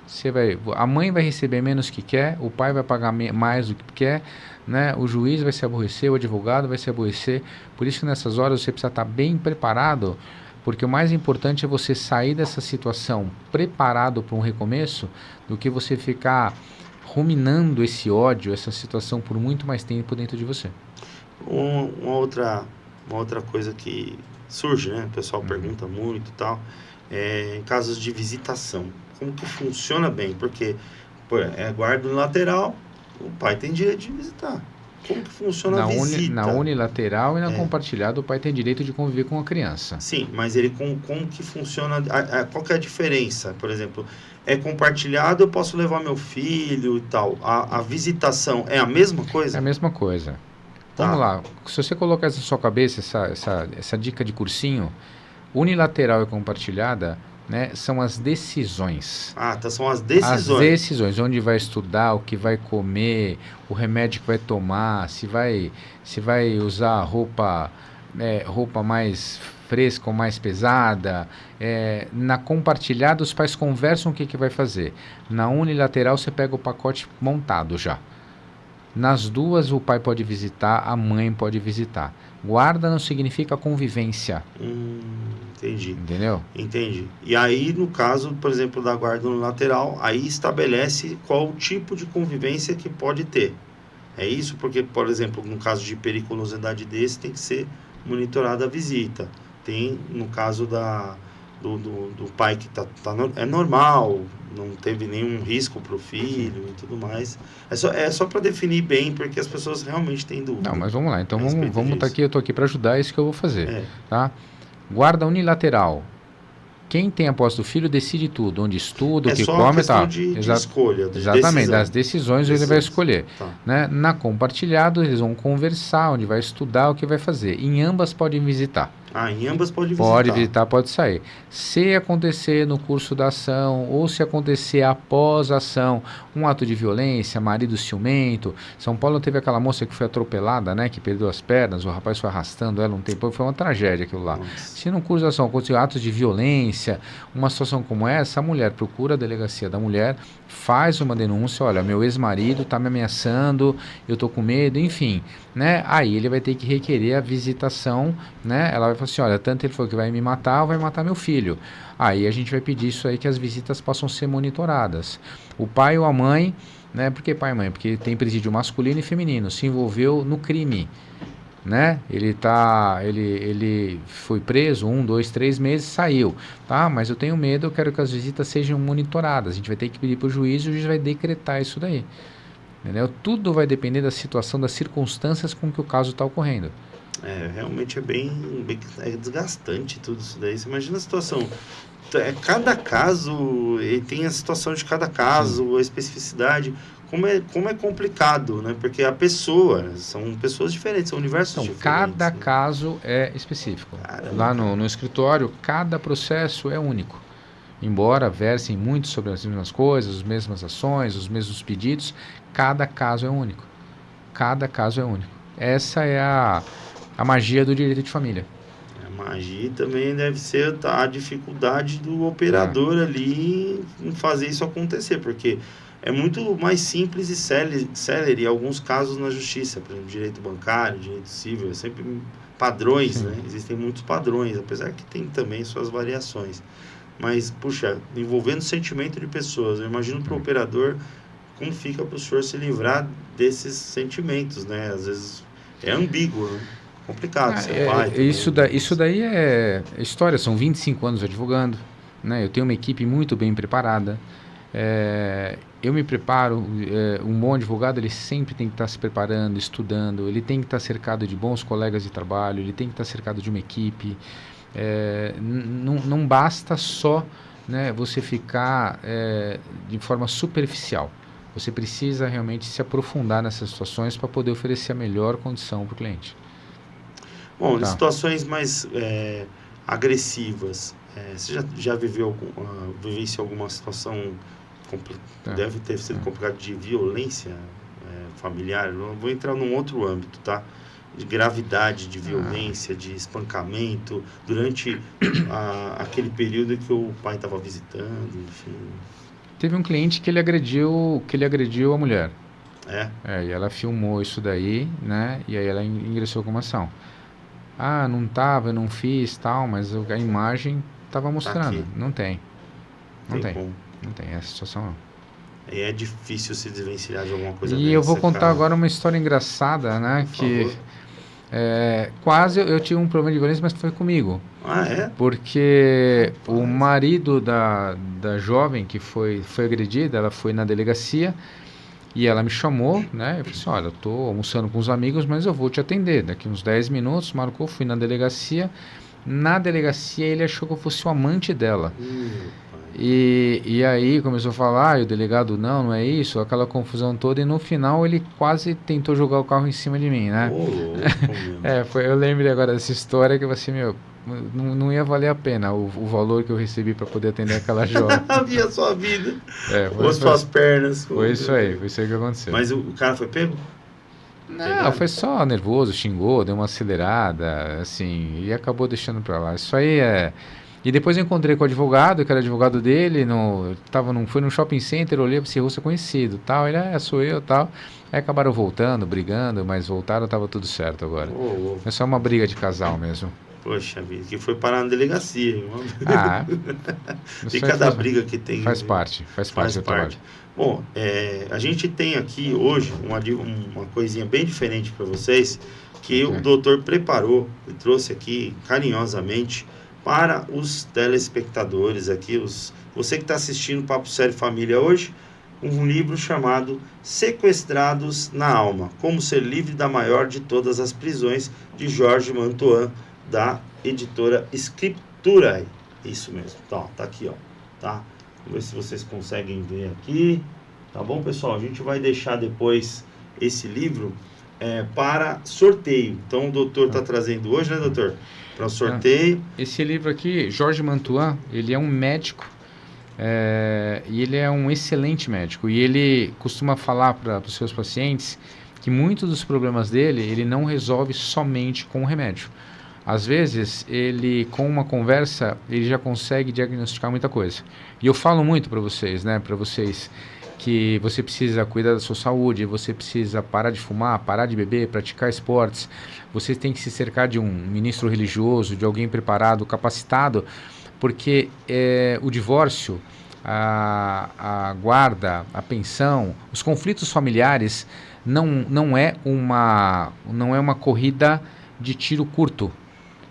A mãe vai receber menos que quer, o pai vai pagar mais do que quer, né? O juiz vai se aborrecer, o advogado vai se aborrecer. Por isso que nessas horas você precisa estar bem preparado, porque o mais importante é você sair dessa situação preparado para um recomeço, do que você ficar ruminando esse ódio, essa situação por muito mais tempo dentro de você. Uma outra coisa que surge, né? O pessoal pergunta muito e tal. Em casos de visitação, como que funciona bem? Porque guarda unilateral, o pai tem direito de visitar. Como que funciona a visita? Na unilateral e na compartilhada, o pai tem direito de conviver com a criança. Sim, mas como que funciona? Qual que é a diferença? Por exemplo, compartilhado, eu posso levar meu filho e tal. A visitação é a mesma coisa? É a mesma coisa. Tá. Vamos lá. Se você colocar essa na sua cabeça, essa dica de cursinho, unilateral e compartilhada, né, são as decisões. São as decisões. As decisões, onde vai estudar, o que vai comer, o remédio que vai tomar, se vai usar roupa mais fresca ou mais pesada. Na compartilhada, os pais conversam o que vai fazer. Na unilateral, você pega o pacote montado já. Nas duas, o pai pode visitar, a mãe pode visitar. Guarda não significa convivência. Entendi. Entendeu? Entendi. E aí, no caso, por exemplo, da guarda unilateral, aí estabelece qual o tipo de convivência que pode ter. É isso? Porque, por exemplo, no caso de periculosidade desse, tem que ser monitorada a visita. Tem, no caso do pai que é normal, não teve nenhum risco para o filho e tudo mais. É só para definir bem, porque as pessoas realmente têm dúvida. Não, mas vamos lá. Então vamos estar aqui, eu estou aqui para ajudar, é isso que eu vou fazer. Tá? Guarda unilateral. Quem tem a posse do filho decide tudo, onde estuda, o que come e tal. De escolha, de exatamente, decisão. das decisões ele vai escolher. Tá. Né? Na compartilhado, eles vão conversar, onde vai estudar, o que vai fazer. Em ambas podem visitar. Em ambas pode visitar. Pode visitar, pode sair. Se acontecer no curso da ação ou se acontecer após a ação um ato de violência, marido ciumento. São Paulo teve aquela moça que foi atropelada, né, que perdeu as pernas, o rapaz foi arrastando ela um tempo, foi uma tragédia aquilo lá. Nossa. Se no curso da ação acontecer atos de violência, uma situação como essa, a mulher procura a delegacia da mulher, faz uma denúncia, olha, meu ex-marido está me ameaçando, eu estou com medo, enfim, né? Aí ele vai ter que requerer a visitação, né? Ela vai fala assim, olha, tanto ele falou que vai me matar ou vai matar meu filho. Aí a gente vai pedir isso aí, que as visitas possam ser monitoradas. O pai ou a mãe, né? Por que pai e mãe? Porque tem presídio masculino e feminino, se envolveu no crime, né? Ele foi preso 1, 2, 3 meses, saiu, tá? Mas eu tenho medo, eu quero que as visitas sejam monitoradas. A gente vai ter que pedir para o juiz e o juiz vai decretar isso daí, entendeu? Tudo vai depender da situação, das circunstâncias com que o caso está ocorrendo. Realmente é bem desgastante tudo isso daí. Você imagina a situação. Cada caso, e tem a situação de cada caso, a especificidade. Como é complicado, né? Porque são pessoas diferentes, são universos diferentes. Cada caso é específico. Caramba. Lá no escritório, cada processo é único. Embora versem muito sobre as mesmas coisas, as mesmas ações, os mesmos pedidos, cada caso é único. Cada caso é único. Essa é a magia do direito de família. A magia também deve ser a dificuldade do operador ali em fazer isso acontecer, porque é muito mais simples e célere alguns casos na justiça, por exemplo, direito bancário, direito civil, é sempre padrões, né? Existem muitos padrões, apesar que tem também suas variações. Mas, puxa, envolvendo sentimento de pessoas, eu imagino para o operador como fica para o senhor se livrar desses sentimentos, né? Às vezes é ambíguo, né? Complicado, isso daí é história, são 25 anos advogando, né? Eu tenho uma equipe muito bem preparada. Eu me preparo, um bom advogado ele sempre tem que estar se preparando, estudando, ele tem que estar cercado de bons colegas de trabalho, ele tem que estar cercado de uma equipe. Não basta só, né, você ficar de forma superficial. Você precisa realmente se aprofundar nessas situações para poder oferecer a melhor condição para o cliente. Bom, em situações mais agressivas, você já vivenciou alguma situação, deve ter sido complicado, de violência familiar? Eu vou entrar num outro âmbito, tá? De gravidade, de violência, de espancamento, durante aquele período que o pai estava visitando, enfim. Teve um cliente que ele agrediu a mulher. E ela filmou isso daí, né? E aí ela ingressou com uma ação. Não tava, eu não fiz, tal, mas a imagem tava mostrando. Não tem. Não tem essa situação não. E é difícil se desvencilhar de alguma coisa. E eu vou contar agora uma história engraçada, né? Que quase eu tive um problema de violência, mas foi comigo. Porque o marido da jovem que foi agredida, ela foi na delegacia e ela me chamou, né? Eu falei assim, olha, eu tô almoçando com os amigos, mas eu vou te atender. Daqui uns 10 minutos, marcou, fui na delegacia. Na delegacia ele achou que eu fosse o amante dela. E aí começou a falar, e o delegado, não é isso, aquela confusão toda, e no final ele quase tentou jogar o carro em cima de mim, né? Eu lembro agora dessa história que eu falei assim, meu, não ia valer a pena o valor que eu recebi para poder atender aquela jovem. Havia sua vida, ou suas pernas. Foi isso aí que aconteceu. Mas o cara foi pego? Não, foi só nervoso, xingou, deu uma acelerada, assim, e acabou deixando para lá. Isso aí E depois eu encontrei com o advogado, que era advogado dele, foi num shopping center, olhei para esse rosto conhecido, tal, ele, sou eu, tal. Aí acabaram voltando, brigando, mas voltaram, tava tudo certo agora. É só uma briga de casal mesmo. Poxa vida, que foi parar na delegacia. E cada briga que tem... Faz parte do trabalho. Bom, a gente tem aqui hoje uma coisinha bem diferente para vocês, que o doutor preparou e trouxe aqui carinhosamente para os telespectadores aqui, você que está assistindo Papo Sério Família hoje, um livro chamado Sequestrados na Alma, Como Ser Livre da Maior de Todas as Prisões, de Jorge Mantuan, da editora Escritura. Isso mesmo, tá aqui, ó, tá? Vamos ver se vocês conseguem ver aqui, tá bom, pessoal? A gente vai deixar depois esse livro para sorteio. Então o doutor está trazendo hoje, né, doutor? Para o sorteio. Esse livro aqui, Jorge Mantuan, ele é um médico e ele é um excelente médico. E ele costuma falar para os seus pacientes que muitos dos problemas dele, ele não resolve somente com o remédio. Às vezes, ele, com uma conversa, ele já consegue diagnosticar muita coisa. E eu falo muito para vocês, né, que você precisa cuidar da sua saúde, você precisa parar de fumar, parar de beber, praticar esportes, você tem que se cercar de um ministro religioso, de alguém preparado, capacitado, porque o divórcio, a guarda, a pensão, os conflitos familiares não é uma corrida de tiro curto,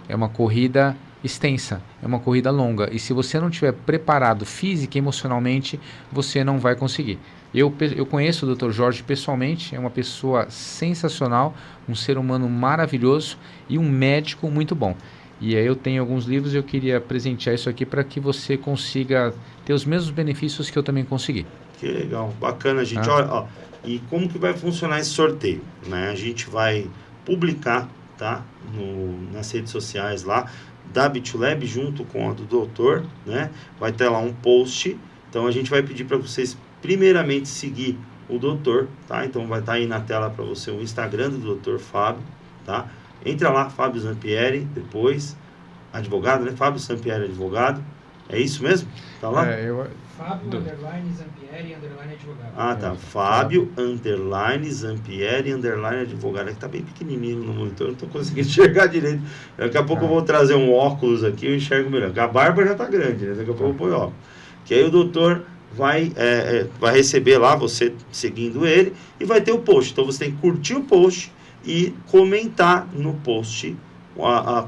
é uma corrida extensa, é uma corrida longa, e se você não estiver preparado física e emocionalmente, você não vai conseguir. Eu conheço o Dr. Jorge pessoalmente, é uma pessoa sensacional, um ser humano maravilhoso e um médico muito bom. E aí eu tenho alguns livros e eu queria presentear isso aqui para que você consiga ter os mesmos benefícios que eu também consegui. Que legal, bacana, gente. Olha, ó, e como que vai funcionar esse sorteio, né? A gente vai publicar, tá? Nas redes sociais lá da BitLab junto com a do doutor, né? Vai ter lá um post. Então a gente vai pedir para vocês primeiramente seguir o doutor, tá? Então vai estar aí na tela para você o Instagram do doutor Fábio, tá? Entra lá, Fábio Zampieri, depois advogado, né? Fábio Zampieri, advogado. É isso mesmo? Tá lá? Fábio underline Zampieri underline advogado. Ah, tá. Fábio underline Zampieri underline advogado. É que tá bem pequenininho no monitor, não tô conseguindo enxergar direito. Daqui a pouco eu vou trazer um óculos aqui, eu enxergo melhor. Porque a barba já tá grande, né? Daqui a pouco eu ponho óculos. Que aí o doutor vai receber lá, você seguindo ele, e vai ter o post. Então você tem que curtir o post e comentar no post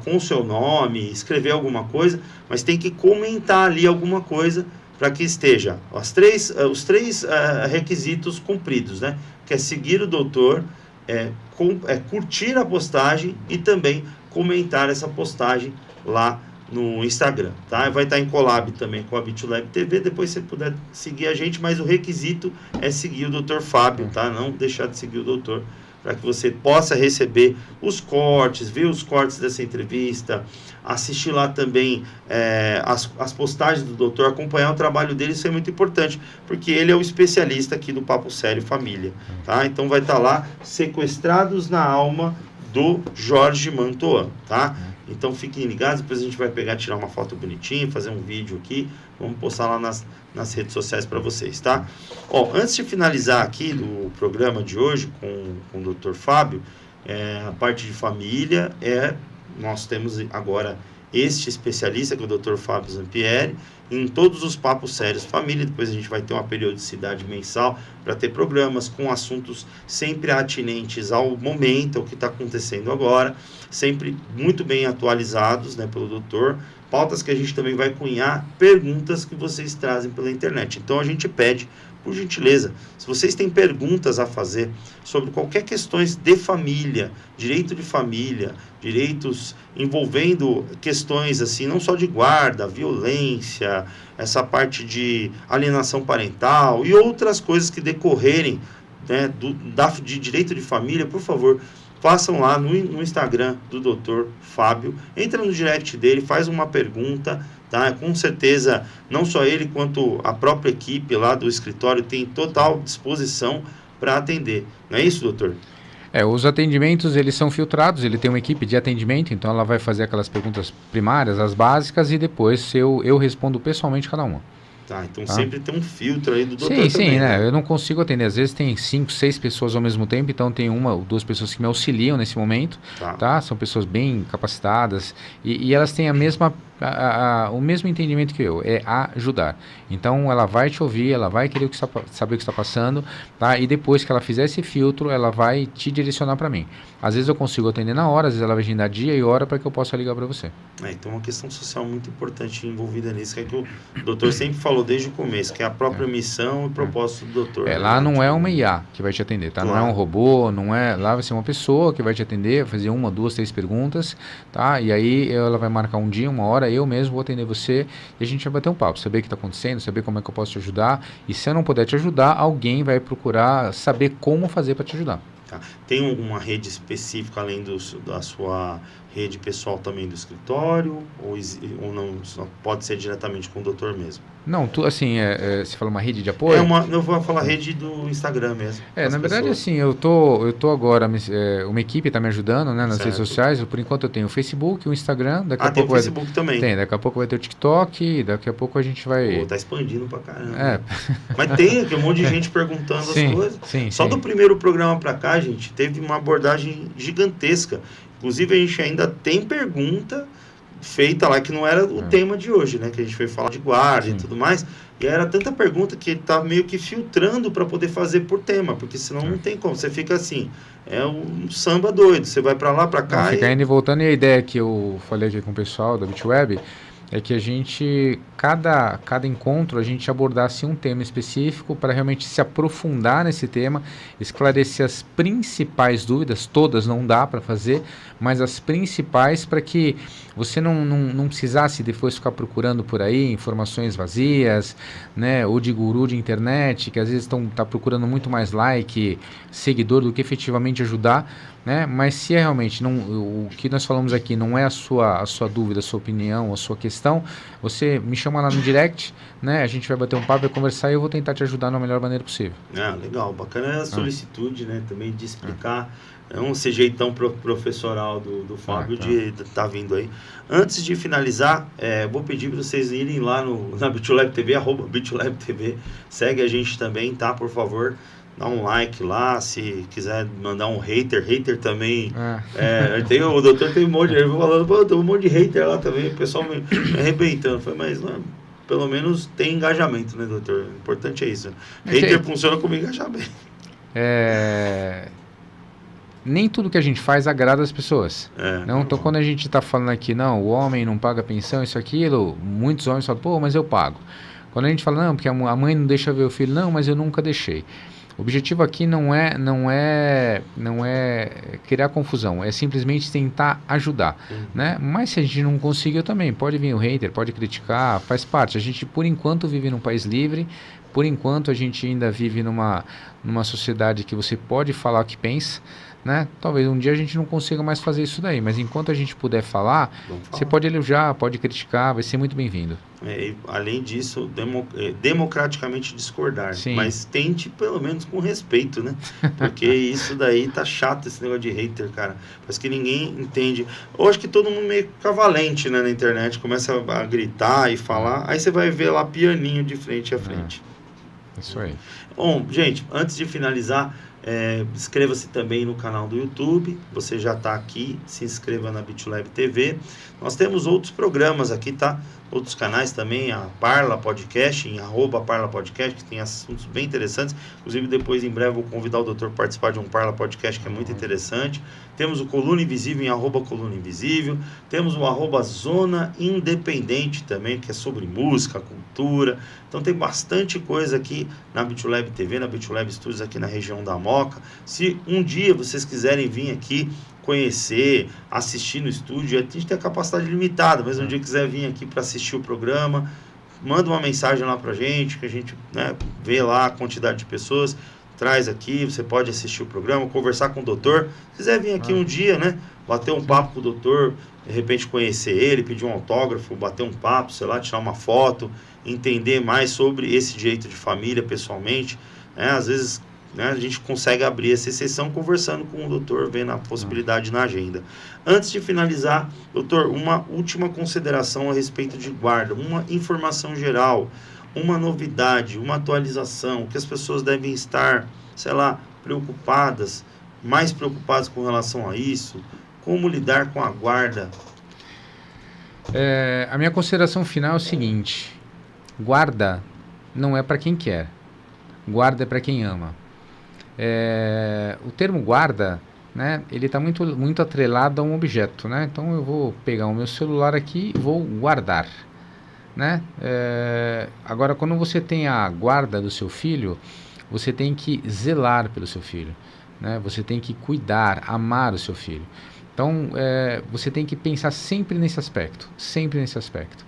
com o seu nome, escrever alguma coisa, mas tem que comentar ali alguma coisa para que esteja os três requisitos cumpridos, né? Que é seguir o doutor, curtir a postagem e também comentar essa postagem lá no Instagram, tá? Vai estar em collab também com a BitLab TV, depois você puder seguir a gente, mas o requisito é seguir o Dr. Fábio, tá? Não deixar de seguir o doutor, para que você possa receber os cortes, ver os cortes dessa entrevista, assistir lá também as postagens do doutor, acompanhar o trabalho dele. Isso é muito importante, porque ele é o especialista aqui do Papo Sério Família, tá? Então vai estar lá, Sequestrados na Alma, do Jorge Mantoan, tá? Então fiquem ligados, depois a gente vai tirar uma foto bonitinha, fazer um vídeo aqui, vamos postar lá nas redes sociais para vocês, tá? Ó, antes de finalizar aqui do programa de hoje com o Dr. Fábio, a parte de família, nós temos agora este especialista, que é o Dr. Fábio Zampieri, em todos os Papos Sérios Família. Depois a gente vai ter uma periodicidade mensal para ter programas com assuntos sempre atinentes ao momento, ao que está acontecendo agora, sempre muito bem atualizados, né, pelo doutor. Pautas que a gente também vai cunhar, perguntas que vocês trazem pela internet. Então a gente pede, por gentileza, se vocês têm perguntas a fazer sobre qualquer questões de família, direito de família, direitos envolvendo questões assim, não só de guarda, violência, essa parte de alienação parental e outras coisas que decorrerem, né, de direito de família, por favor, façam lá no Instagram do Dr. Fábio, entra no direct dele, faz uma pergunta, tá? Com certeza, não só ele, quanto a própria equipe lá do escritório tem total disposição para atender. Não é isso, doutor? Os atendimentos, eles são filtrados, ele tem uma equipe de atendimento, então ela vai fazer aquelas perguntas primárias, as básicas, e depois eu respondo pessoalmente cada uma. Tá, então sempre tem um filtro aí do doutor também. Sim, né? Eu não consigo atender. Às vezes tem 5, 6 pessoas ao mesmo tempo, então tem 1 ou 2 pessoas que me auxiliam nesse momento, tá? São pessoas bem capacitadas e elas têm o mesmo entendimento que eu, é ajudar. Então ela vai te ouvir, ela vai querer saber o que está passando, tá? E depois que ela fizer esse filtro, ela vai te direcionar para mim. Às vezes eu consigo atender na hora, às vezes ela vai agendar dia e hora para que eu possa ligar para você. Então uma questão social muito importante envolvida nisso, que é que o doutor sempre falou desde o começo, que é a própria missão e propósito do doutor. Lá não é uma IA que vai te atender, tá? Claro. Não é um robô, lá vai ser uma pessoa que vai te atender, fazer 1, 2, 3 perguntas, tá? E aí ela vai marcar um dia, uma hora, eu mesmo vou atender você e a gente vai bater um papo, saber o que está acontecendo, saber como é que eu posso te ajudar, e se eu não puder te ajudar, alguém vai procurar saber como fazer para te ajudar. Tá. Tem alguma rede específica além da sua rede pessoal também do escritório? Ou não, só pode ser diretamente com o doutor mesmo? Não, assim, você fala uma rede de apoio? Eu vou falar rede do Instagram mesmo. Na verdade, assim, eu tô agora, uma equipe está me ajudando, né, nas Certo. redes sociais. Por enquanto eu tenho o Facebook, o Instagram, daqui a Tem o pouco Facebook também. daqui a pouco vai ter o TikTok, daqui a pouco a gente vai... Pô, tá expandindo pra caramba. Mas tem aqui um monte de gente perguntando Sim, as coisas. sim, Só sim. do primeiro programa pra cá, gente, teve uma abordagem gigantesca. Inclusive, a gente ainda tem pergunta feita lá, que não era o tema de hoje, né? Que a gente foi falar de guarda Sim. e tudo mais. E era tanta pergunta que ele tá meio que filtrando para poder fazer por tema, porque senão não tem como. Você fica assim, é um samba doido. Você vai para lá, para cá. Não, fica indo e voltando. E a ideia que eu falei aqui com o pessoal da BitWeb é que a gente, cada encontro, a gente abordasse um tema específico para realmente se aprofundar nesse tema, esclarecer as principais dúvidas, todas não dá para fazer, mas as principais para que você não precisasse depois ficar procurando por aí informações vazias, né, ou de guru de internet, que às vezes tá procurando muito mais like, seguidor, do que efetivamente ajudar, né? Mas se é realmente o que nós falamos aqui não é a sua dúvida, a sua opinião, a sua questão, você me chama lá no direct, né? A gente vai bater um papo, vai conversar e eu vou tentar te ajudar da melhor maneira possível. Legal, bacana a solicitude, né? Também de explicar. Esse jeitão professoral do Fábio de tá vindo aí. Antes de finalizar, vou pedir para vocês irem lá na BitLab TV, @BitLab TV. Segue a gente também, tá? Por favor. Dá um like lá, se quiser mandar um hater também. O doutor tem um monte de gente falando, tem um monte de hater lá também, o pessoal me arrebentando. Falei, mas não, pelo menos tem engajamento, né, doutor? O importante é isso. Hater funciona como engajamento. Nem tudo que a gente faz agrada as pessoas. Então, quando a gente está falando aqui, não, o homem não paga pensão, isso, aquilo, muitos homens falam, pô, mas eu pago. Quando a gente fala, não, porque a mãe não deixa ver o filho, não, mas eu nunca deixei. O objetivo aqui não é criar confusão, é simplesmente tentar ajudar, né? Mas se a gente não conseguiu também, pode vir o hater, pode criticar, faz parte. A gente, por enquanto, vive num país livre, por enquanto a gente ainda vive numa sociedade que você pode falar o que pensa, né? Talvez um dia a gente não consiga mais fazer isso daí, mas enquanto a gente puder falar, você pode elogiar, pode criticar, vai ser muito bem-vindo. Além disso, democraticamente discordar. Sim. Mas tente pelo menos com respeito, né? Porque isso daí tá chato, esse negócio de hater, cara. Parece que ninguém entende. Eu acho que todo mundo meio fica valente, né, na internet, começa a gritar e falar, aí você vai ver lá pianinho de frente a frente. Isso aí. Bom, gente, antes de finalizar, inscreva-se também no canal do YouTube. Você já está aqui, se inscreva na BitLab TV. Nós temos outros programas aqui, tá? Outros canais também, a Parla Podcast, em @ParlaPodcast, que tem assuntos bem interessantes. Inclusive, depois, em breve, vou convidar o doutor a participar de um Parla Podcast, que é muito interessante. Temos o Coluna Invisível em @Coluna Invisível. Temos o @Zona Independente também, que é sobre música, cultura. Então, tem bastante coisa aqui na BitLab TV, na BitLab Studios, aqui na região da Moca. Se um dia vocês quiserem vir aqui conhecer, assistir no estúdio, a gente tem a capacidade limitada, mas um dia quiser vir aqui para assistir o programa, manda uma mensagem lá pra gente, que a gente, né, vê lá a quantidade de pessoas, traz aqui, você pode assistir o programa, conversar com o doutor. Se quiser vir aqui um dia, né, bater um papo com o doutor, de repente conhecer ele, pedir um autógrafo, bater um papo, sei lá, tirar uma foto, entender mais sobre esse jeito de família pessoalmente, né, às vezes, né, a gente consegue abrir essa exceção conversando com o doutor, vendo a possibilidade na agenda. Antes de finalizar, doutor, uma última consideração a respeito de guarda, uma informação geral, uma novidade, uma atualização, que as pessoas devem estar, sei lá, preocupadas, mais preocupadas com relação a isso, como lidar com a guarda. A minha consideração final é o seguinte: guarda não é para quem quer, guarda é para quem ama. O termo guarda, né, ele está muito atrelado a um objeto, né? Então eu vou pegar o meu celular aqui e vou guardar, né? Agora, quando você tem a guarda do seu filho, você tem que zelar pelo seu filho, né? Você tem que cuidar, amar o seu filho. Então, você tem que pensar sempre nesse aspecto, sempre nesse aspecto.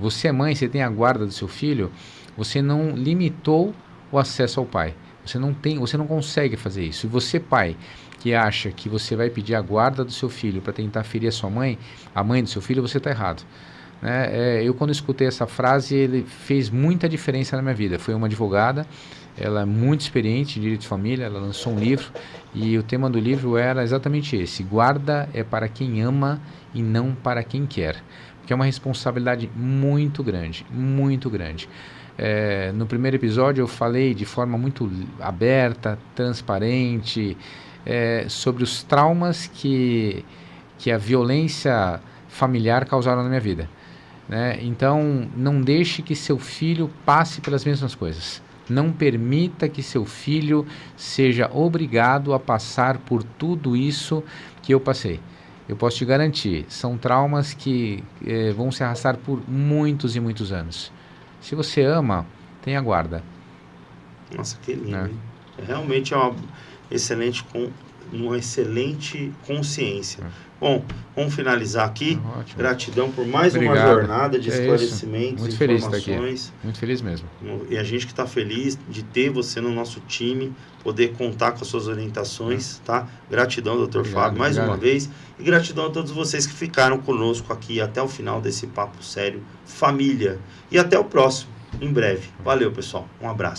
Você é mãe, você tem a guarda do seu filho, você não limitou o acesso ao pai. Você não consegue fazer isso. E você, pai, que acha que você vai pedir a guarda do seu filho para tentar ferir a sua mãe, a mãe do seu filho, você está errado. Né? Eu, quando escutei essa frase, ele fez muita diferença na minha vida. Foi uma advogada, ela é muito experiente em direito de família, ela lançou um livro e o tema do livro era exatamente esse: guarda é para quem ama e não para quem quer. Porque é uma responsabilidade muito grande, muito grande. No primeiro episódio eu falei de forma muito aberta, transparente, sobre os traumas que a violência familiar causaram na minha vida. Né? Então, não deixe que seu filho passe pelas mesmas coisas. Não permita que seu filho seja obrigado a passar por tudo isso que eu passei. Eu posso te garantir, são traumas que vão se arrastar por muitos e muitos anos. Se você ama, tenha guarda. Nossa, que lindo, hein? Realmente é uma excelente consciência. Bom, vamos finalizar aqui. Ótimo. Gratidão por mais Obrigado. Uma jornada de esclarecimentos, muito feliz de informações. estar aqui. Muito feliz mesmo. E a gente que está feliz de ter você no nosso time, poder contar com as suas orientações, tá? Gratidão, doutor Fábio, mais uma vez. E gratidão a todos vocês que ficaram conosco aqui até o final desse Papo Sério Família. E até o próximo, em breve. Valeu, pessoal. Um abraço.